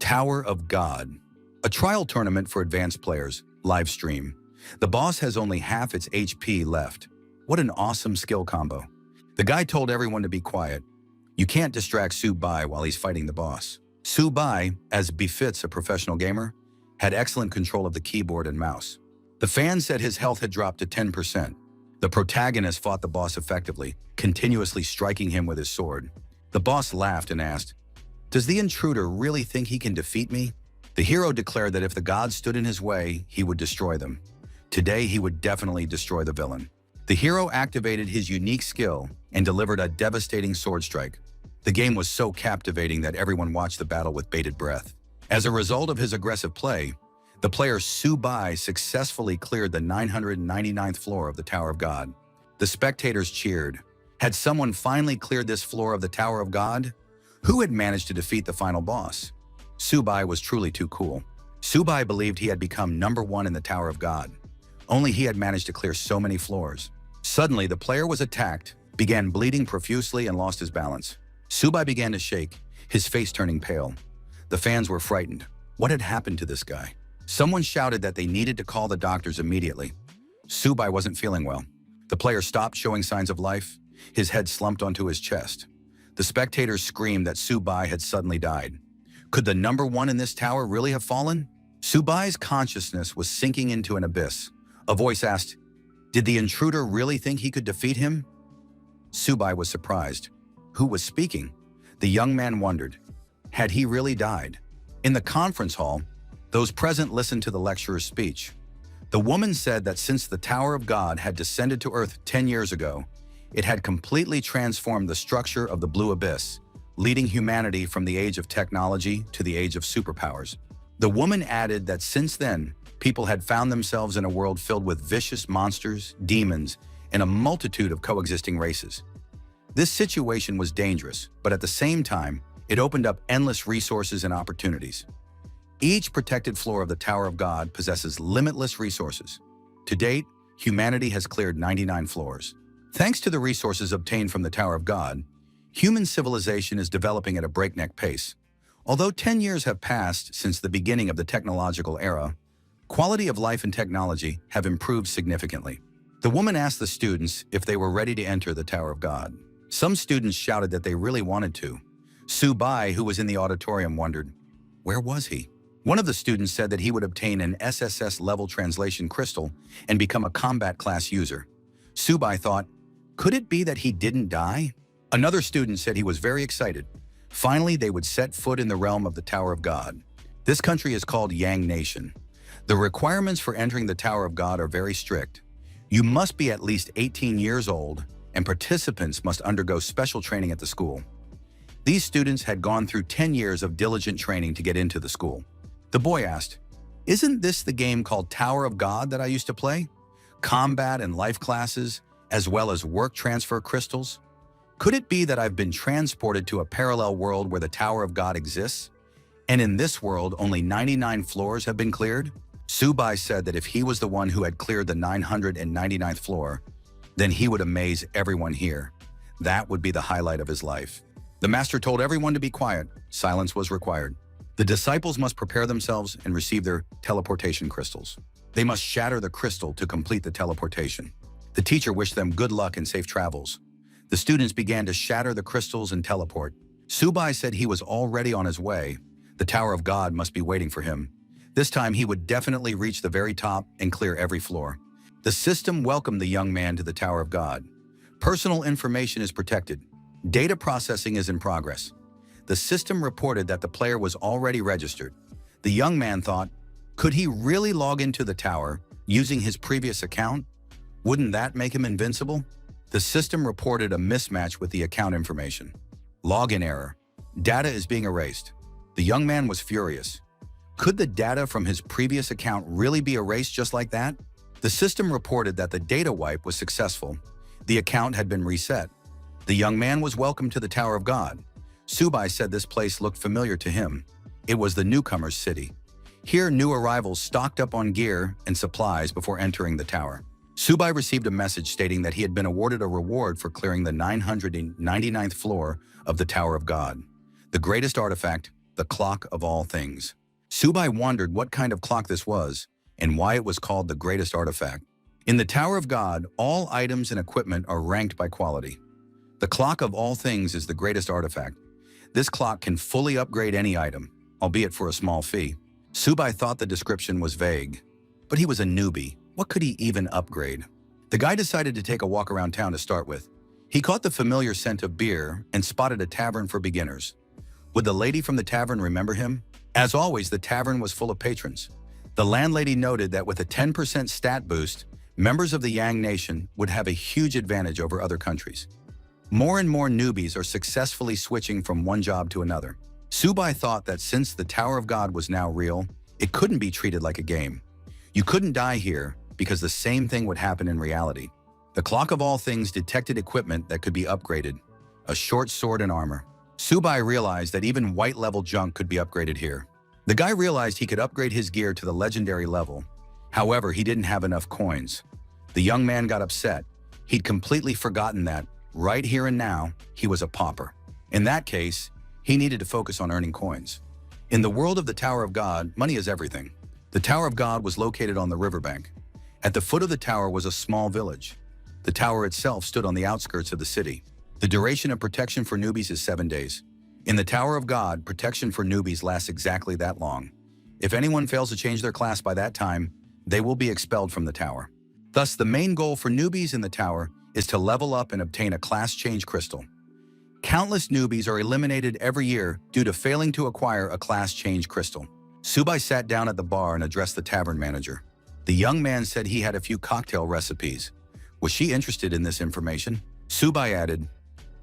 Tower of God. A trial tournament for advanced players, live stream. The boss has only half its HP left. What an awesome skill combo. The guy told everyone to be quiet. You can't distract Su-bai while he's fighting the boss. Su-bai, as befits a professional gamer, had excellent control of the keyboard and mouse. The fan said his health had dropped to 10%. The protagonist fought the boss effectively, continuously striking him with his sword. The boss laughed and asked, "Does the intruder really think he can defeat me?" The hero declared that if the gods stood in his way, he would destroy them. Today, he would definitely destroy the villain. The hero activated his unique skill and delivered a devastating sword strike. The game was so captivating that everyone watched the battle with bated breath. As a result of his aggressive play, the player Su-bai successfully cleared the 999th floor of the Tower of God. The spectators cheered. Had someone finally cleared this floor of the Tower of God? Who had managed to defeat the final boss? Su-bai was truly too cool. Su-bai believed he had become #1 in the Tower of God. Only he had managed to clear so many floors. Suddenly, the player was attacked, began bleeding profusely, and lost his balance. Su-bai began to shake, his face turning pale. The fans were frightened. What had happened to this guy? Someone shouted that they needed to call the doctors immediately. Su-bai wasn't feeling well. The player stopped showing signs of life. His head slumped onto his chest. The spectators screamed that Su-bai had suddenly died. Could the #1 in this tower really have fallen? Su-bai's consciousness was sinking into an abyss. A voice asked, "Did the intruder really think he could defeat him?" Su-bai was surprised. Who was speaking? The young man wondered. Had he really died? In the conference hall, those present listened to the lecturer's speech. The woman said that since the Tower of God had descended to Earth 10 years ago, it had completely transformed the structure of the Blue Abyss, leading humanity from the age of technology to the age of superpowers. The woman added that since then, people had found themselves in a world filled with vicious monsters, demons, and a multitude of coexisting races. This situation was dangerous, but at the same time, it opened up endless resources and opportunities. Each protected floor of the Tower of God possesses limitless resources. To date, humanity has cleared 99 floors. Thanks to the resources obtained from the Tower of God, human civilization is developing at a breakneck pace. Although 10 years have passed since the beginning of the technological era, quality of life and technology have improved significantly. The woman asked the students if they were ready to enter the Tower of God. Some students shouted that they really wanted to. Su-bai, who was in the auditorium, wondered, where was he? One of the students said that he would obtain an SSS-level translation crystal and become a combat class user. Su-bai thought, could it be that he didn't die? Another student said he was very excited. Finally, they would set foot in the realm of the Tower of God. This country is called Yang Nation. The requirements for entering the Tower of God are very strict. You must be at least 18 years old, and participants must undergo special training at the school. These students had gone through 10 years of diligent training to get into the school. The boy asked, "Isn't this the game called Tower of God that I used to play? Combat and life classes, as well as work transfer crystals? Could it be that I've been transported to a parallel world where the Tower of God exists? And in this world, only 99 floors have been cleared?" Su-bai said that if he was the one who had cleared the 999th floor, then he would amaze everyone here. That would be the highlight of his life. The master told everyone to be quiet. Silence was required. The disciples must prepare themselves and receive their teleportation crystals. They must shatter the crystal to complete the teleportation. The teacher wished them good luck and safe travels. The students began to shatter the crystals and teleport. Su-bai said he was already on his way. The Tower of God must be waiting for him. This time he would definitely reach the very top and clear every floor. The system welcomed the young man to the Tower of God. Personal information is protected. Data processing is in progress. The system reported that the player was already registered. The young man thought, could he really log into the tower using his previous account? Wouldn't that make him invincible? The system reported a mismatch with the account information. Login error. Data is being erased. The young man was furious. Could the data from his previous account really be erased just like that? The system reported that the data wipe was successful. The account had been reset. The young man was welcomed to the Tower of God. Su-bai said this place looked familiar to him. It was the newcomer's city. Here, new arrivals stocked up on gear and supplies before entering the tower. Su-bai received a message stating that he had been awarded a reward for clearing the 999th floor of the Tower of God. The greatest artifact, the clock of all things. Subai wondered what kind of clock this was and why it was called the greatest artifact. In the Tower of God, all items and equipment are ranked by quality. The clock of all things is the greatest artifact. This clock can fully upgrade any item, albeit for a small fee. Subai thought the description was vague, but he was a newbie. What could he even upgrade? The guy decided to take a walk around town to start with. He caught the familiar scent of beer and spotted a tavern for beginners. Would the lady from the tavern remember him? As always, the tavern was full of patrons. The landlady noted that with a 10% stat boost, members of the Yang Nation would have a huge advantage over other countries. More and more newbies are successfully switching from one job to another. Subai thought that since the Tower of God was now real, it couldn't be treated like a game. You couldn't die here because the same thing would happen in reality. The clock of all things detected equipment that could be upgraded, a short sword and armor. Subai realized that even white-level junk could be upgraded here. The guy realized he could upgrade his gear to the legendary level. However, he didn't have enough coins. The young man got upset. He'd completely forgotten that, right here and now, he was a pauper. In that case, he needed to focus on earning coins. In the world of the Tower of God, money is everything. The Tower of God was located on the riverbank. At the foot of the tower was a small village. The tower itself stood on the outskirts of the city. The duration of protection for newbies is 7 days. In the Tower of God, protection for newbies lasts exactly that long. If anyone fails to change their class by that time, they will be expelled from the tower. Thus, the main goal for newbies in the tower is to level up and obtain a class change crystal. Countless newbies are eliminated every year due to failing to acquire a class change crystal. Subai sat down at the bar and addressed the tavern manager. The young man said he had a few cocktail recipes. Was she interested in this information? Subai added,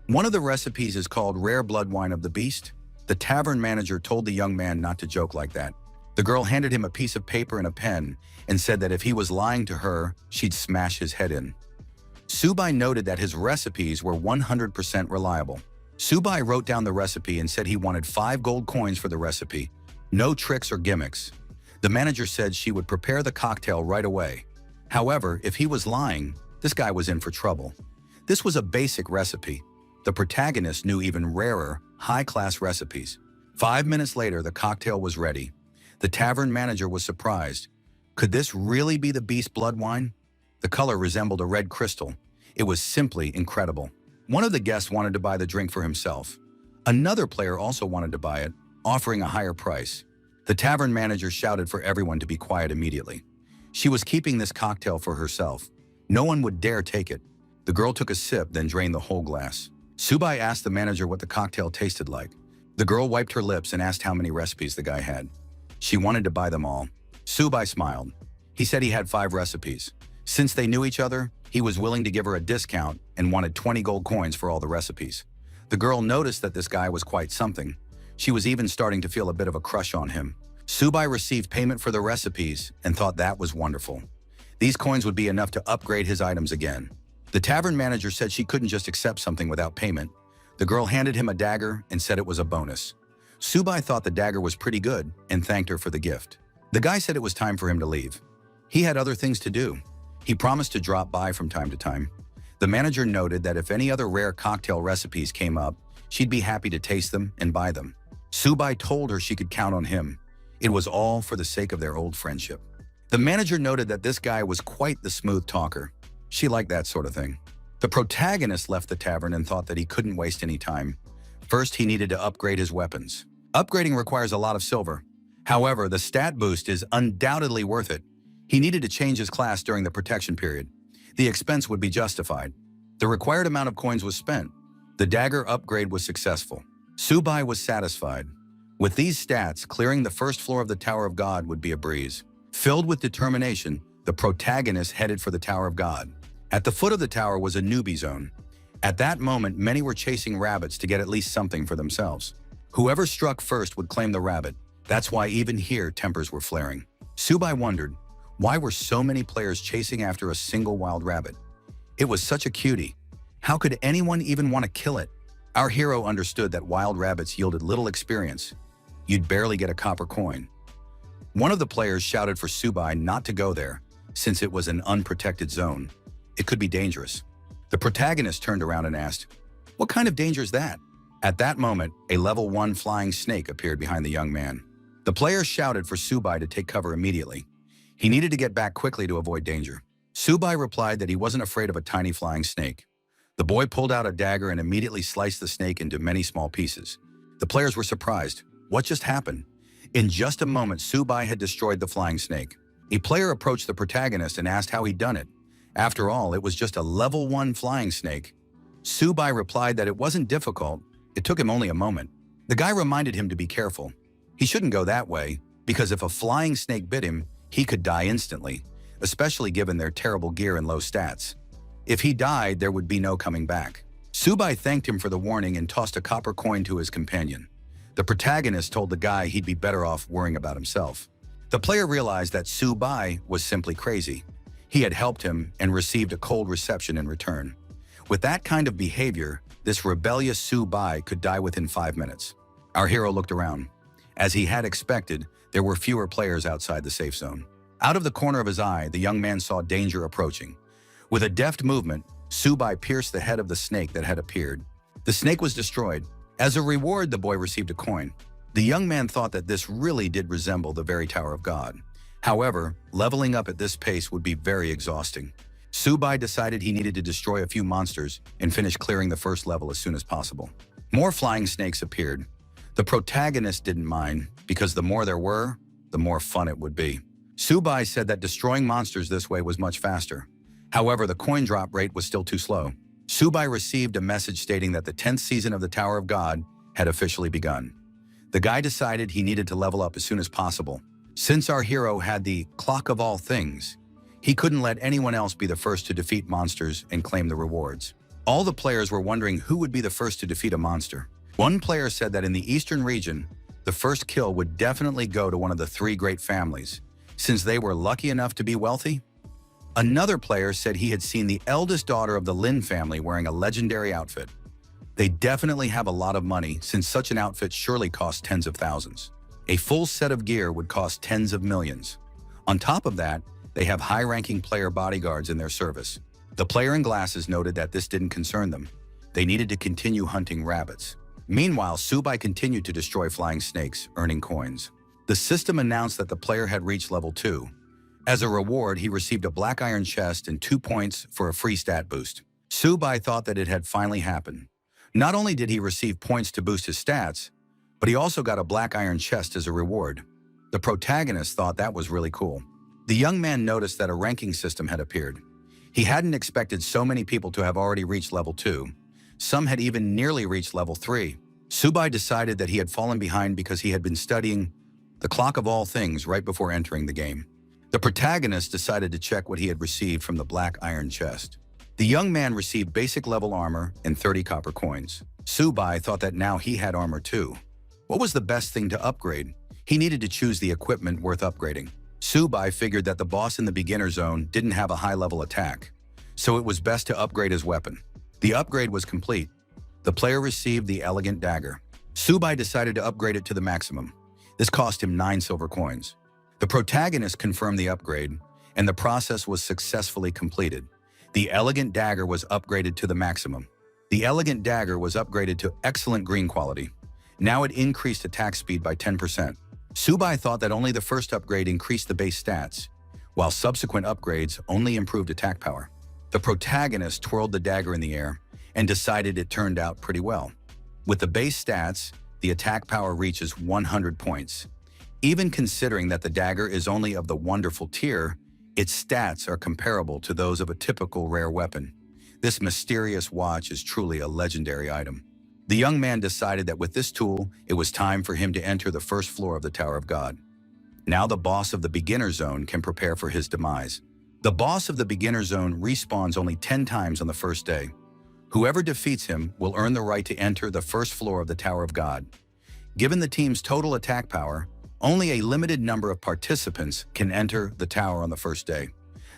"One of the recipes is called Rare Blood Wine of the Beast." The tavern manager told the young man not to joke like that. The girl handed him a piece of paper and a pen and said that if he was lying to her, she'd smash his head in. Subai noted that his recipes were 100% reliable. Subai wrote down the recipe and said he wanted 5 gold coins for the recipe. No tricks or gimmicks. The manager said she would prepare the cocktail right away. However, if he was lying, this guy was in for trouble. This was a basic recipe. The protagonist knew even rarer, high-class recipes. 5 minutes later, the cocktail was ready. The tavern manager was surprised. Could this really be the beast blood wine? The color resembled a red crystal. It was simply incredible. One of the guests wanted to buy the drink for himself. Another player also wanted to buy it, offering a higher price. The tavern manager shouted for everyone to be quiet immediately. She was keeping this cocktail for herself. No one would dare take it. The girl took a sip, then drained the whole glass. Subai asked the manager what the cocktail tasted like. The girl wiped her lips and asked how many recipes the guy had. She wanted to buy them all. Subai smiled. He said he had 5 recipes. Since they knew each other, he was willing to give her a discount and wanted 20 gold coins for all the recipes. The girl noticed that this guy was quite something. She was even starting to feel a bit of a crush on him. Subai received payment for the recipes and thought that was wonderful. These coins would be enough to upgrade his items again. The tavern manager said she couldn't just accept something without payment. The girl handed him a dagger and said it was a bonus. Subai thought the dagger was pretty good and thanked her for the gift. The guy said it was time for him to leave. He had other things to do. He promised to drop by from time to time. The manager noted that if any other rare cocktail recipes came up, she'd be happy to taste them and buy them. Subai told her she could count on him. It was all for the sake of their old friendship. The manager noted that this guy was quite the smooth talker. She liked that sort of thing. The protagonist left the tavern and thought that he couldn't waste any time. First, he needed to upgrade his weapons. Upgrading requires a lot of silver. However, the stat boost is undoubtedly worth it. He needed to change his class during the protection period. The expense would be justified. The required amount of coins was spent. The dagger upgrade was successful. Subai was satisfied. With these stats, clearing the first floor of the Tower of God would be a breeze. Filled with determination, the protagonist headed for the Tower of God. At the foot of the tower was a newbie zone. At that moment, many were chasing rabbits to get at least something for themselves. Whoever struck first would claim the rabbit. That's why even here tempers were flaring. Subai wondered, why were so many players chasing after a single wild rabbit? It was such a cutie. How could anyone even want to kill it? Our hero understood that wild rabbits yielded little experience. You'd barely get a copper coin. One of the players shouted for Subai not to go there, since it was an unprotected zone. It could be dangerous. The protagonist turned around and asked, "What kind of danger is that?" At that moment, a level 1 flying snake appeared behind the young man. The player shouted for Subai to take cover immediately. He needed to get back quickly to avoid danger. Subai replied that he wasn't afraid of a tiny flying snake. The boy pulled out a dagger and immediately sliced the snake into many small pieces. The players were surprised. What just happened? In just a moment, Subai had destroyed the flying snake. A player approached the protagonist and asked how he'd done it. After all, it was just a level 1 flying snake. Subai replied that it wasn't difficult. It took him only a moment. The guy reminded him to be careful. He shouldn't go that way, because if a flying snake bit him, he could die instantly, especially given their terrible gear and low stats. If he died, there would be no coming back. Subai thanked him for the warning and tossed a copper coin to his companion. The protagonist told the guy he'd be better off worrying about himself. The player realized that Subai was simply crazy. He had helped him and received a cold reception in return. With that kind of behavior, this rebellious Subai could die within 5 minutes. Our hero looked around. As he had expected, there were fewer players outside the safe zone. Out of the corner of his eye, the young man saw danger approaching. With a deft movement, Subai pierced the head of the snake that had appeared. The snake was destroyed. As a reward, the boy received a coin. The young man thought that this really did resemble the very Tower of God. However, leveling up at this pace would be very exhausting. Subai decided he needed to destroy a few monsters and finish clearing the first level as soon as possible. More flying snakes appeared. The protagonist didn't mind, because the more there were, the more fun it would be. Subai said that destroying monsters this way was much faster. However, the coin drop rate was still too slow. Subai received a message stating that the 10th season of the Tower of God had officially begun. The guy decided he needed to level up as soon as possible. Since our hero had the clock of all things, he couldn't let anyone else be the first to defeat monsters and claim the rewards. All the players were wondering who would be the first to defeat a monster. One player said that in the eastern region, the first kill would definitely go to one of the 3 great families, since they were lucky enough to be wealthy. Another player said he had seen the eldest daughter of the Lin family wearing a legendary outfit. They definitely have a lot of money, since such an outfit surely costs tens of thousands. A full set of gear would cost tens of millions. On top of that, they have high-ranking player bodyguards in their service. The player in glasses noted that this didn't concern them. They needed to continue hunting rabbits. Meanwhile, Subai continued to destroy flying snakes, earning coins. The system announced that the player had reached level 2. As a reward, he received a black iron chest and 2 points for a free stat boost. Subai thought that it had finally happened. Not only did he receive points to boost his stats, but he also got a black iron chest as a reward. The protagonist thought that was really cool. The young man noticed that a ranking system had appeared. He hadn't expected so many people to have already reached level 2. Some had even nearly reached level 3. Subai decided that he had fallen behind because he had been studying the clock of all things right before entering the game. The protagonist decided to check what he had received from the black iron chest. The young man received basic level armor and 30 copper coins. Subai thought that now he had armor too. What was the best thing to upgrade? He needed to choose the equipment worth upgrading. Subai figured that the boss in the beginner zone didn't have a high-level attack, so it was best to upgrade his weapon. The upgrade was complete. The player received the elegant dagger. Subai decided to upgrade it to the maximum. This cost him 9 silver coins. The protagonist confirmed the upgrade, and the process was successfully completed. The elegant dagger was upgraded to the maximum. The elegant dagger was upgraded to excellent green quality. Now it increased attack speed by 10%. Subai thought that only the first upgrade increased the base stats, while subsequent upgrades only improved attack power. The protagonist twirled the dagger in the air and decided it turned out pretty well. With the base stats, the attack power reaches 100 points. Even considering that the dagger is only of the wonderful tier, its stats are comparable to those of a typical rare weapon. This mysterious watch is truly a legendary item. The young man decided that with this tool, it was time for him to enter the first floor of the Tower of God. Now the boss of the beginner zone can prepare for his demise. The boss of the beginner zone respawns only 10 times on the first day. Whoever defeats him will earn the right to enter the first floor of the Tower of God. Given the team's total attack power, only a limited number of participants can enter the tower on the first day.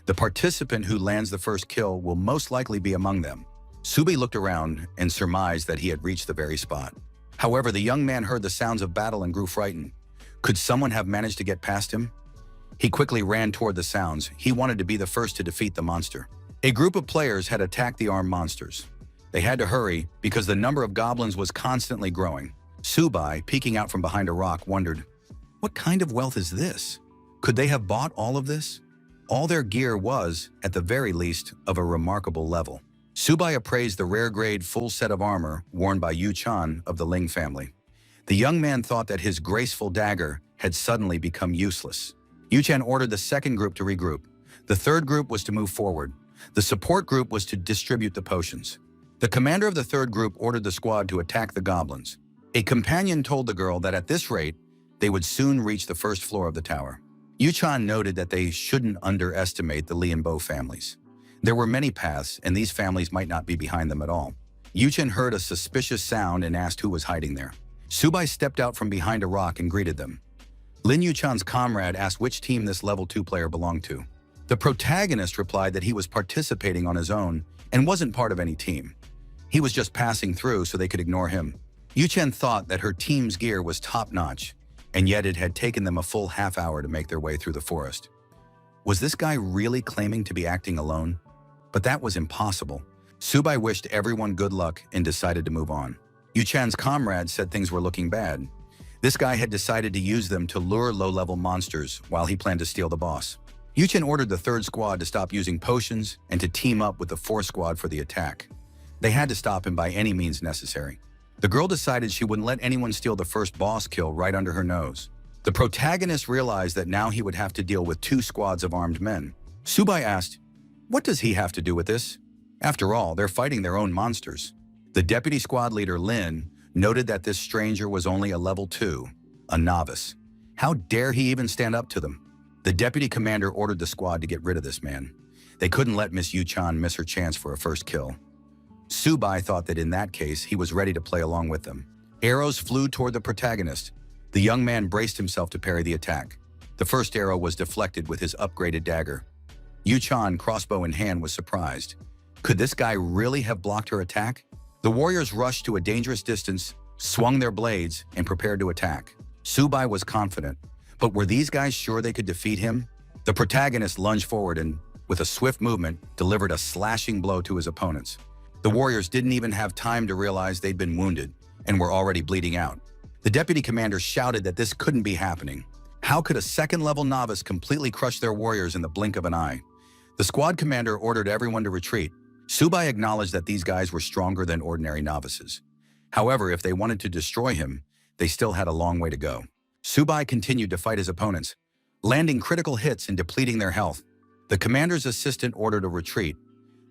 The participant who lands the first kill will most likely be among them. Subai looked around and surmised that he had reached the very spot. However, the young man heard the sounds of battle and grew frightened. Could someone have managed to get past him? He quickly ran toward the sounds. He wanted to be the first to defeat the monster. A group of players had attacked the armed monsters. They had to hurry because the number of goblins was constantly growing. Subai, peeking out from behind a rock, wondered, what kind of wealth is this? Could they have bought all of this? All their gear was, at the very least, of a remarkable level. Subai appraised the rare-grade full set of armor worn by Yu-chan of the Ling family. The young man thought that his graceful dagger had suddenly become useless. Yu-chan ordered the second group to regroup. The third group was to move forward. The support group was to distribute the potions. The commander of the third group ordered the squad to attack the goblins. A companion told the girl that at this rate, they would soon reach the first floor of the tower. Yu-chan noted that they shouldn't underestimate the Li and Bo families. There were many paths, and these families might not be behind them at all. Yu-chan heard a suspicious sound and asked who was hiding there. Subai stepped out from behind a rock and greeted them. Lin Yu-chan's comrade asked which team this level 2 player belonged to. The protagonist replied that he was participating on his own and wasn't part of any team. He was just passing through so they could ignore him. Yu-chan thought that her team's gear was top-notch, and yet it had taken them a full half hour to make their way through the forest. Was this guy really claiming to be acting alone? But that was impossible. Subai wished everyone good luck and decided to move on. Yu-chan's comrade said things were looking bad. This guy had decided to use them to lure low-level monsters while he planned to steal the boss. Yu-chan ordered the third squad to stop using potions and to team up with the fourth squad for the attack. They had to stop him by any means necessary. The girl decided she wouldn't let anyone steal the first boss kill right under her nose. The protagonist realized that now he would have to deal with 2 squads of armed men. Subai asked, what does he have to do with this? After all, they're fighting their own monsters. The deputy squad leader, Lin, noted that this stranger was only a level 2, a novice. How dare he even stand up to them? The deputy commander ordered the squad to get rid of this man. They couldn't let Miss Yu-chan miss her chance for a first kill. Subai thought that in that case, he was ready to play along with them. Arrows flew toward the protagonist. The young man braced himself to parry the attack. The first arrow was deflected with his upgraded dagger. Yu-chan, crossbow in hand, was surprised. Could this guy really have blocked her attack? The warriors rushed to a dangerous distance, swung their blades, and prepared to attack. Subai was confident, but were these guys sure they could defeat him? The protagonist lunged forward and, with a swift movement, delivered a slashing blow to his opponents. The warriors didn't even have time to realize they'd been wounded and were already bleeding out. The deputy commander shouted that this couldn't be happening. How could a second-level novice completely crush their warriors in the blink of an eye? The squad commander ordered everyone to retreat. Subai acknowledged that these guys were stronger than ordinary novices. However, if they wanted to destroy him, they still had a long way to go. Subai continued to fight his opponents, landing critical hits and depleting their health. The commander's assistant ordered a retreat.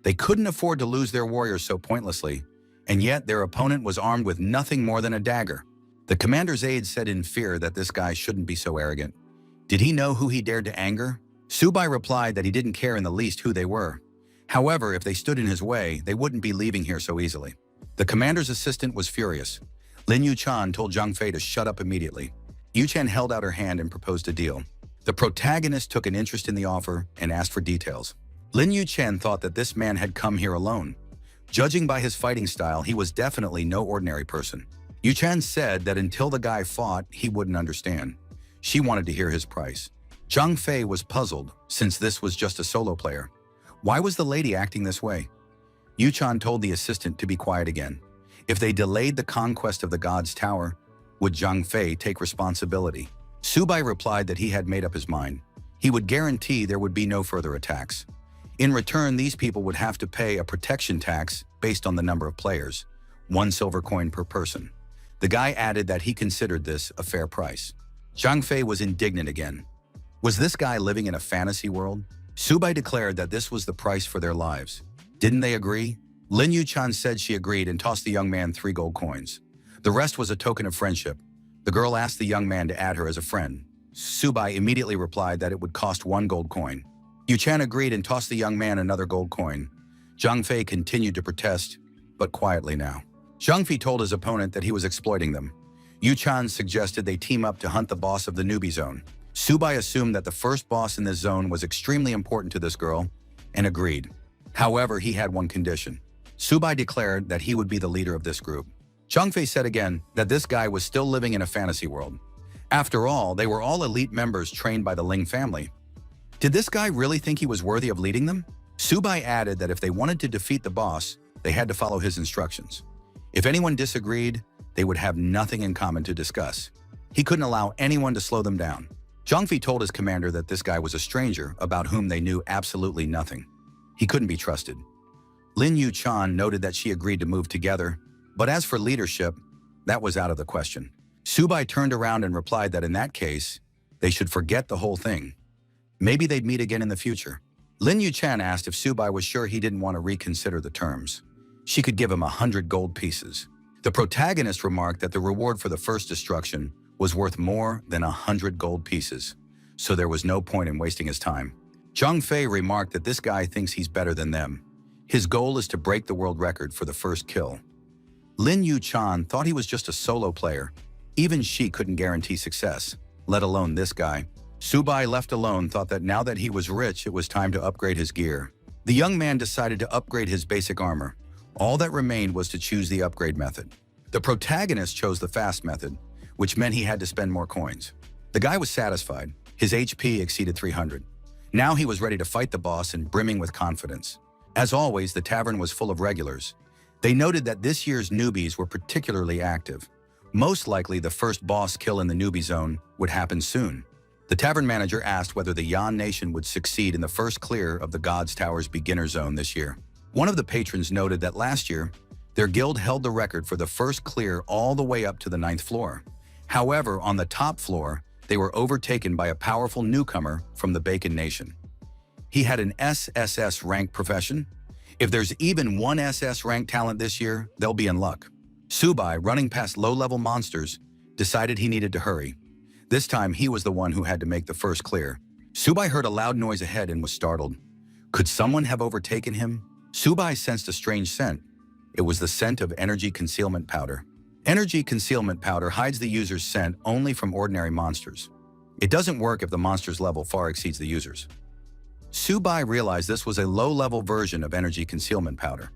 They couldn't afford to lose their warriors so pointlessly, and yet their opponent was armed with nothing more than a dagger. The commander's aide said in fear that this guy shouldn't be so arrogant. Did he know who he dared to anger? Subai replied that he didn't care in the least who they were. However, if they stood in his way, they wouldn't be leaving here so easily. The commander's assistant was furious. Lin Yu-chan told Zhang Fei to shut up immediately. Yu-chan held out her hand and proposed a deal. The protagonist took an interest in the offer and asked for details. Lin Yu-chan thought that this man had come here alone. Judging by his fighting style, he was definitely no ordinary person. Yu-chan said that until the guy fought, he wouldn't understand. She wanted to hear his price. Zhang Fei was puzzled, since this was just a solo player. Why was the lady acting this way? Yu-chan told the assistant to be quiet again. If they delayed the conquest of the God's Tower, would Zhang Fei take responsibility? Subai replied that he had made up his mind. He would guarantee there would be no further attacks. In return, these people would have to pay a protection tax based on the number of players, 1 silver coin per person. The guy added that he considered this a fair price. Zhang Fei was indignant again. Was this guy living in a fantasy world? Subai declared that this was the price for their lives. Didn't they agree? Lin Yu-chan said she agreed and tossed the young man 3 gold coins. The rest was a token of friendship. The girl asked the young man to add her as a friend. Subai immediately replied that it would cost 1 gold coin. Yu-chan agreed and tossed the young man another gold coin. Zhang Fei continued to protest, but quietly now. Zhang Fei told his opponent that he was exploiting them. Yu-chan suggested they team up to hunt the boss of the newbie zone. Subai assumed that the first boss in this zone was extremely important to this girl and agreed. However, he had one condition. Subai declared that he would be the leader of this group. Zhang Fei said again that this guy was still living in a fantasy world. After all, they were all elite members trained by the Ling family. Did this guy really think he was worthy of leading them? Subai added that if they wanted to defeat the boss, they had to follow his instructions. If anyone disagreed, they would have nothing in common to discuss. He couldn't allow anyone to slow them down. Zhangfi told his commander that this guy was a stranger about whom they knew absolutely nothing. He couldn't be trusted. Lin Yu-chan noted that she agreed to move together, but as for leadership, that was out of the question. Subai turned around and replied that in that case, they should forget the whole thing. Maybe they'd meet again in the future. Lin Yu-chan asked if Subai was sure he didn't want to reconsider the terms. She could give him 100 gold pieces. The protagonist remarked that the reward for the first destruction was worth more than 100 gold pieces, so there was no point in wasting his time. Zhang Fei remarked that this guy thinks he's better than them. His goal is to break the world record for the first kill. Lin Yu-chan thought he was just a solo player. Even she couldn't guarantee success, let alone this guy. Subai, left alone, thought that now that he was rich, it was time to upgrade his gear. The young man decided to upgrade his basic armor. All that remained was to choose the upgrade method. The protagonist chose the fast method, which meant he had to spend more coins. The guy was satisfied. His HP exceeded 300. Now he was ready to fight the boss and brimming with confidence. As always, the tavern was full of regulars. They noted that this year's newbies were particularly active. Most likely, the first boss kill in the newbie zone would happen soon. The tavern manager asked whether the Yan Nation would succeed in the first clear of the God's Tower's beginner zone this year. One of the patrons noted that last year, their guild held the record for the first clear all the way up to the 9th floor. However, on the top floor, they were overtaken by a powerful newcomer from the Bacon Nation. He had an SSS rank profession. If there's even one SS rank talent this year, they'll be in luck. Subai, running past low-level monsters, decided he needed to hurry. This time, he was the one who had to make the first clear. Subai heard a loud noise ahead and was startled. Could someone have overtaken him? Subai sensed a strange scent. It was the scent of energy concealment powder. Energy concealment powder hides the user's scent only from ordinary monsters. It doesn't work if the monster's level far exceeds the user's. Subai realized this was a low-level version of energy concealment powder.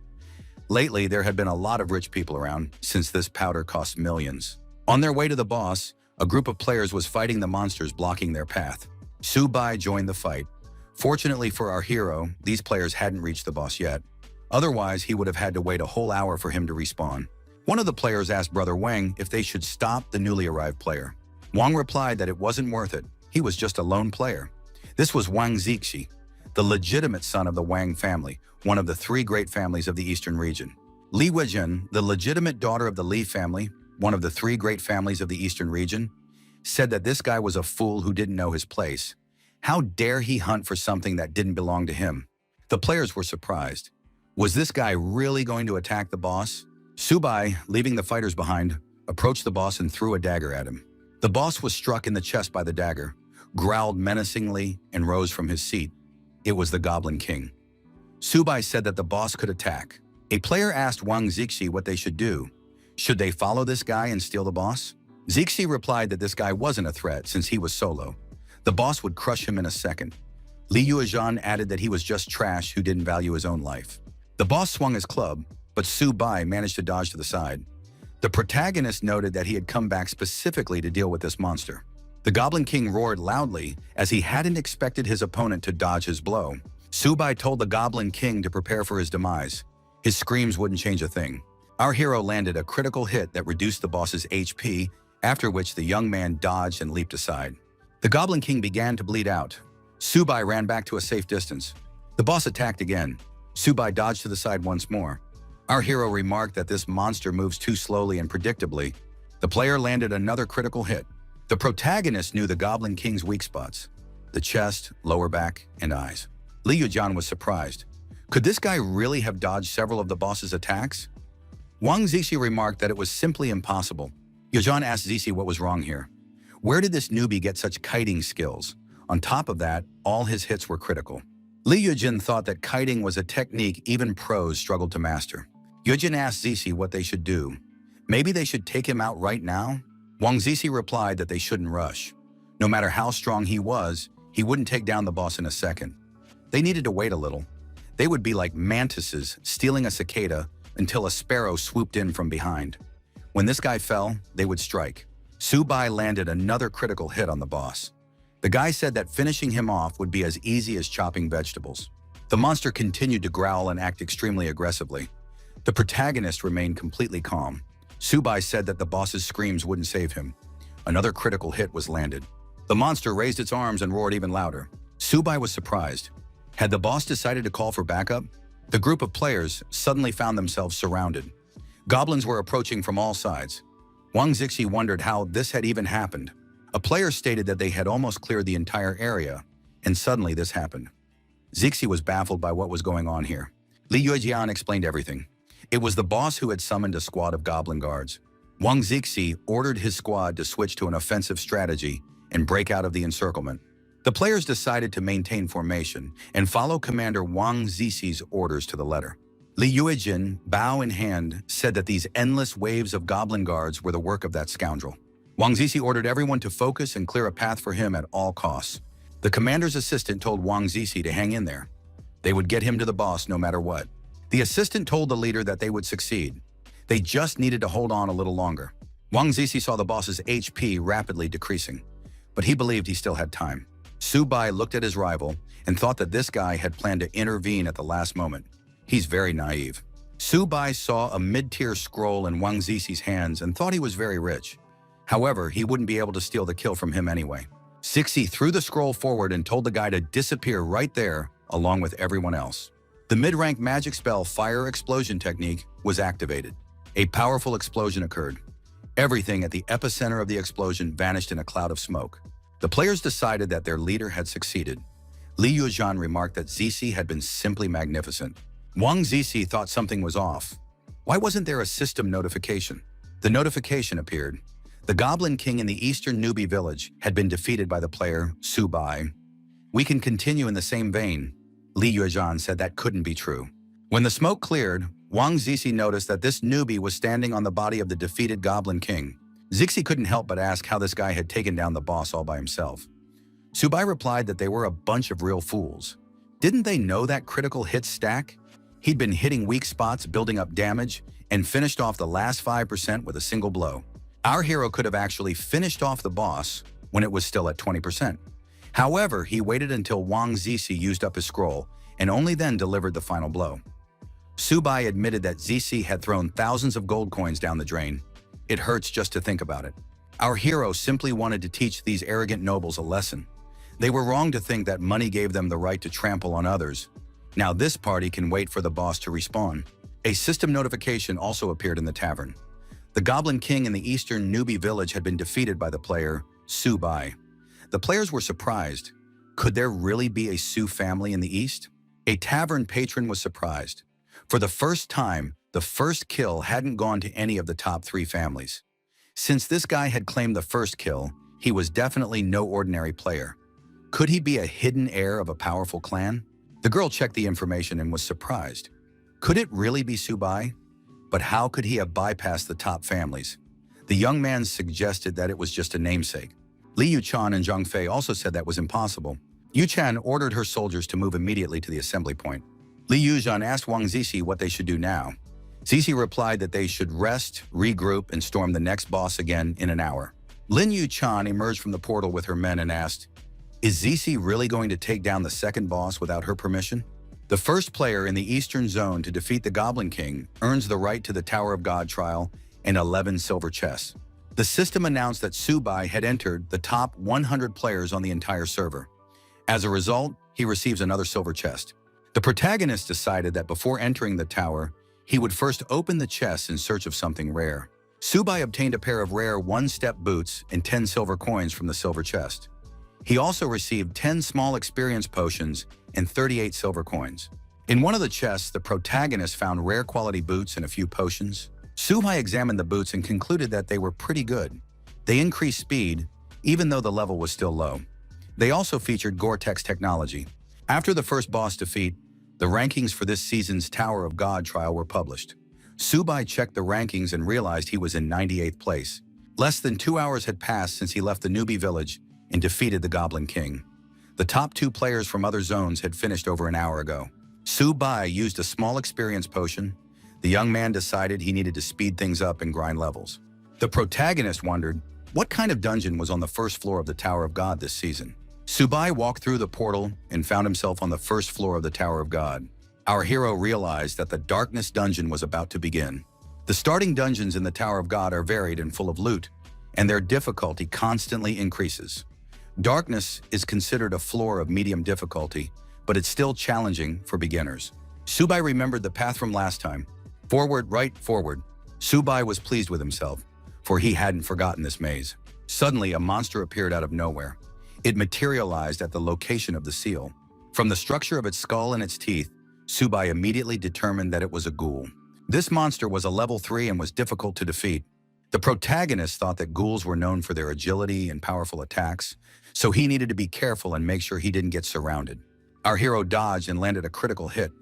Lately, there had been a lot of rich people around, since this powder cost millions. On their way to the boss, a group of players was fighting the monsters blocking their path. Subai joined the fight. Fortunately for our hero, these players hadn't reached the boss yet. Otherwise, he would have had to wait a whole hour for him to respawn. One of the players asked Brother Wang if they should stop the newly arrived player. Wang replied that it wasn't worth it. He was just a lone player. This was Wang Zixi, the legitimate son of the Wang family, one of the 3 great families of the eastern region. Li Weijun, the legitimate daughter of the Li family, one of the 3 great families of the eastern region, said that this guy was a fool who didn't know his place. How dare he hunt for something that didn't belong to him? The players were surprised. Was this guy really going to attack the boss? Subai, leaving the fighters behind, approached the boss and threw a dagger at him. The boss was struck in the chest by the dagger, growled menacingly, and rose from his seat. It was the Goblin King. Subai said that the boss could attack. A player asked Wang Zixi what they should do. Should they follow this guy and steal the boss? Zixi replied that this guy wasn't a threat since he was solo. The boss would crush him in a second. Li Yuezhan added that he was just trash who didn't value his own life. The boss swung his club, but Subai managed to dodge to the side. The protagonist noted that he had come back specifically to deal with this monster. The Goblin King roared loudly as he hadn't expected his opponent to dodge his blow. Subai told the Goblin King to prepare for his demise. His screams wouldn't change a thing. Our hero landed a critical hit that reduced the boss's HP, after which the young man dodged and leaped aside. The Goblin King began to bleed out. Subai ran back to a safe distance. The boss attacked again. Subai dodged to the side once more. Our hero remarked that this monster moves too slowly and predictably. The player landed another critical hit. The protagonist knew the Goblin King's weak spots: the chest, lower back, and eyes. Li Yuezhan was surprised. Could this guy really have dodged several of the boss's attacks? Wang Zixi remarked that it was simply impossible. Yuezhan asked Zixi what was wrong here. Where did this newbie get such kiting skills? On top of that, all his hits were critical. Li Yuezhan thought that kiting was a technique even pros struggled to master. Yuezhan asked Zixi what they should do. Maybe they should take him out right now? Wang Zixi replied that they shouldn't rush. No matter how strong he was, he wouldn't take down the boss in a second. They needed to wait a little. They would be like mantises stealing a cicada until a sparrow swooped in from behind. When this guy fell, they would strike. Subai landed another critical hit on the boss. The guy said that finishing him off would be as easy as chopping vegetables. The monster continued to growl and act extremely aggressively. The protagonist remained completely calm. Subai said that the boss's screams wouldn't save him. Another critical hit was landed. The monster raised its arms and roared even louder. Subai was surprised. Had the boss decided to call for backup? The group of players suddenly found themselves surrounded. Goblins were approaching from all sides. Wang Zixi wondered how this had even happened. A player stated that they had almost cleared the entire area, and suddenly this happened. Zixi was baffled by what was going on here. Li Yuejian explained everything. It was the boss who had summoned a squad of goblin guards. Wang Zixi ordered his squad to switch to an offensive strategy and break out of the encirclement. The players decided to maintain formation and follow Commander Wang Zixi's orders to the letter. Li Yuejin, bow in hand, said that these endless waves of goblin guards were the work of that scoundrel. Wang Zixi ordered everyone to focus and clear a path for him at all costs. The commander's assistant told Wang Zixi to hang in there. They would get him to the boss no matter what. The assistant told the leader that they would succeed. They just needed to hold on a little longer. Wang Zixi saw the boss's HP rapidly decreasing, but he believed he still had time. Subai looked at his rival and thought that this guy had planned to intervene at the last moment. He's very naive. Subai saw a mid-tier scroll in Wang Zixi's hands and thought he was very rich. However, he wouldn't be able to steal the kill from him anyway. Zixi threw the scroll forward and told the guy to disappear right there along with everyone else. The mid-rank magic spell Fire Explosion technique was activated. A powerful explosion occurred. Everything at the epicenter of the explosion vanished in a cloud of smoke. The players decided that their leader had succeeded. Li Yuezhan remarked that Zixi had been simply magnificent. Wang Zixi thought something was off. Why wasn't there a system notification? The notification appeared. The Goblin King in the eastern newbie village had been defeated by the player Subai. We can continue in the same vein. Li Yuezhan said that couldn't be true. When the smoke cleared, Wang Zixi noticed that this newbie was standing on the body of the defeated Goblin King. Zixi couldn't help but ask how this guy had taken down the boss all by himself. Subai replied that they were a bunch of real fools. Didn't they know that critical hit stack? He'd been hitting weak spots, building up damage, and finished off the last 5% with a single blow. Our hero could have actually finished off the boss when it was still at 20%. However, he waited until Wang Zixi used up his scroll and only then delivered the final blow. Subai admitted that Zixi had thrown thousands of gold coins down the drain. It hurts just to think about it. Our hero simply wanted to teach these arrogant nobles a lesson. They were wrong to think that money gave them the right to trample on others. Now this party can wait for the boss to respawn. A system notification also appeared in the tavern. The Goblin King in the eastern newbie village had been defeated by the player Subai. The players were surprised. Could there really be a Su family in the east? A tavern patron was surprised. For the first time, the first kill hadn't gone to any of the top 3 families. Since this guy had claimed the first kill, he was definitely no ordinary player. Could he be a hidden heir of a powerful clan? The girl checked the information and was surprised. Could it really be Subai? But how could he have bypassed the top families? The young man suggested that it was just a namesake. Li Yuchan and Zhang Fei also said that was impossible. Yuchan ordered her soldiers to move immediately to the assembly point. Li Yuezhan asked Wang Zixi what they should do now. Zixi replied that they should rest, regroup, and storm the next boss again in an hour. Lin Yuchan emerged from the portal with her men and asked, "Is Zixi really going to take down the second boss without her permission?" The first player in the Eastern Zone to defeat the Goblin King earns the right to the Tower of God trial and 11 silver chests. The system announced that Subai had entered the top 100 players on the entire server. As a result, he receives another silver chest. The protagonist decided that before entering the tower, he would first open the chest in search of something rare. Subai obtained a pair of rare one-step boots and 10 silver coins from the silver chest. He also received 10 small experience potions and 38 silver coins. In one of the chests, the protagonist found rare quality boots and a few potions. Subai examined the boots and concluded that they were pretty good. They increased speed, even though the level was still low. They also featured Gore-Tex technology. After the first boss defeat, the rankings for this season's Tower of God trial were published. Subai checked the rankings and realized he was in 98th place. Less than 2 hours had passed since he left the newbie village and defeated the Goblin King. The top 2 players from other zones had finished over an hour ago. Subai used a small experience potion. The young man decided he needed to speed things up and grind levels. The protagonist wondered, what kind of dungeon was on the first floor of the Tower of God this season? Subai walked through the portal and found himself on the first floor of the Tower of God. Our hero realized that the Darkness dungeon was about to begin. The starting dungeons in the Tower of God are varied and full of loot, and their difficulty constantly increases. Darkness is considered a floor of medium difficulty, but it's still challenging for beginners. Subai remembered the path from last time. Forward, right, forward. Subai was pleased with himself, for he hadn't forgotten this maze. Suddenly, a monster appeared out of nowhere. It materialized at the location of the seal. From the structure of its skull and its teeth, Subai immediately determined that it was a ghoul. This monster was a level 3 and was difficult to defeat. The protagonist thought that ghouls were known for their agility and powerful attacks, so he needed to be careful and make sure he didn't get surrounded. Our hero dodged and landed a critical hit.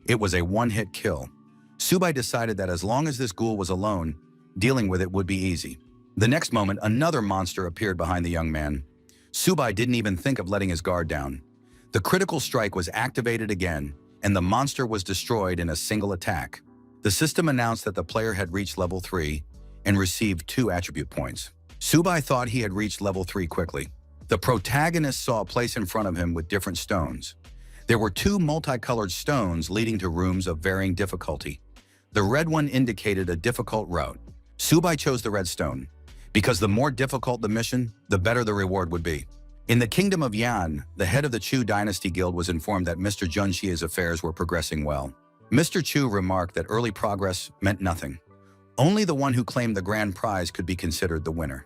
It was a one-hit kill. Subai decided that as long as this ghoul was alone, dealing with it would be easy. The next moment, another monster appeared behind the young man. Subai didn't even think of letting his guard down. The critical strike was activated again, and the monster was destroyed in a single attack. The system announced that the player had reached level 3 and received 2 attribute points. Subai thought he had reached level 3 quickly. The protagonist saw a place in front of him with different stones. There were 2 multicolored stones leading to rooms of varying difficulty. The red one indicated a difficult route. Subai chose the red stone, because the more difficult the mission, the better the reward would be. In the kingdom of Yan, the head of the Chu Dynasty Guild was informed that Mr. Junxi's affairs were progressing well. Mr. Chu remarked that early progress meant nothing. Only the one who claimed the grand prize could be considered the winner.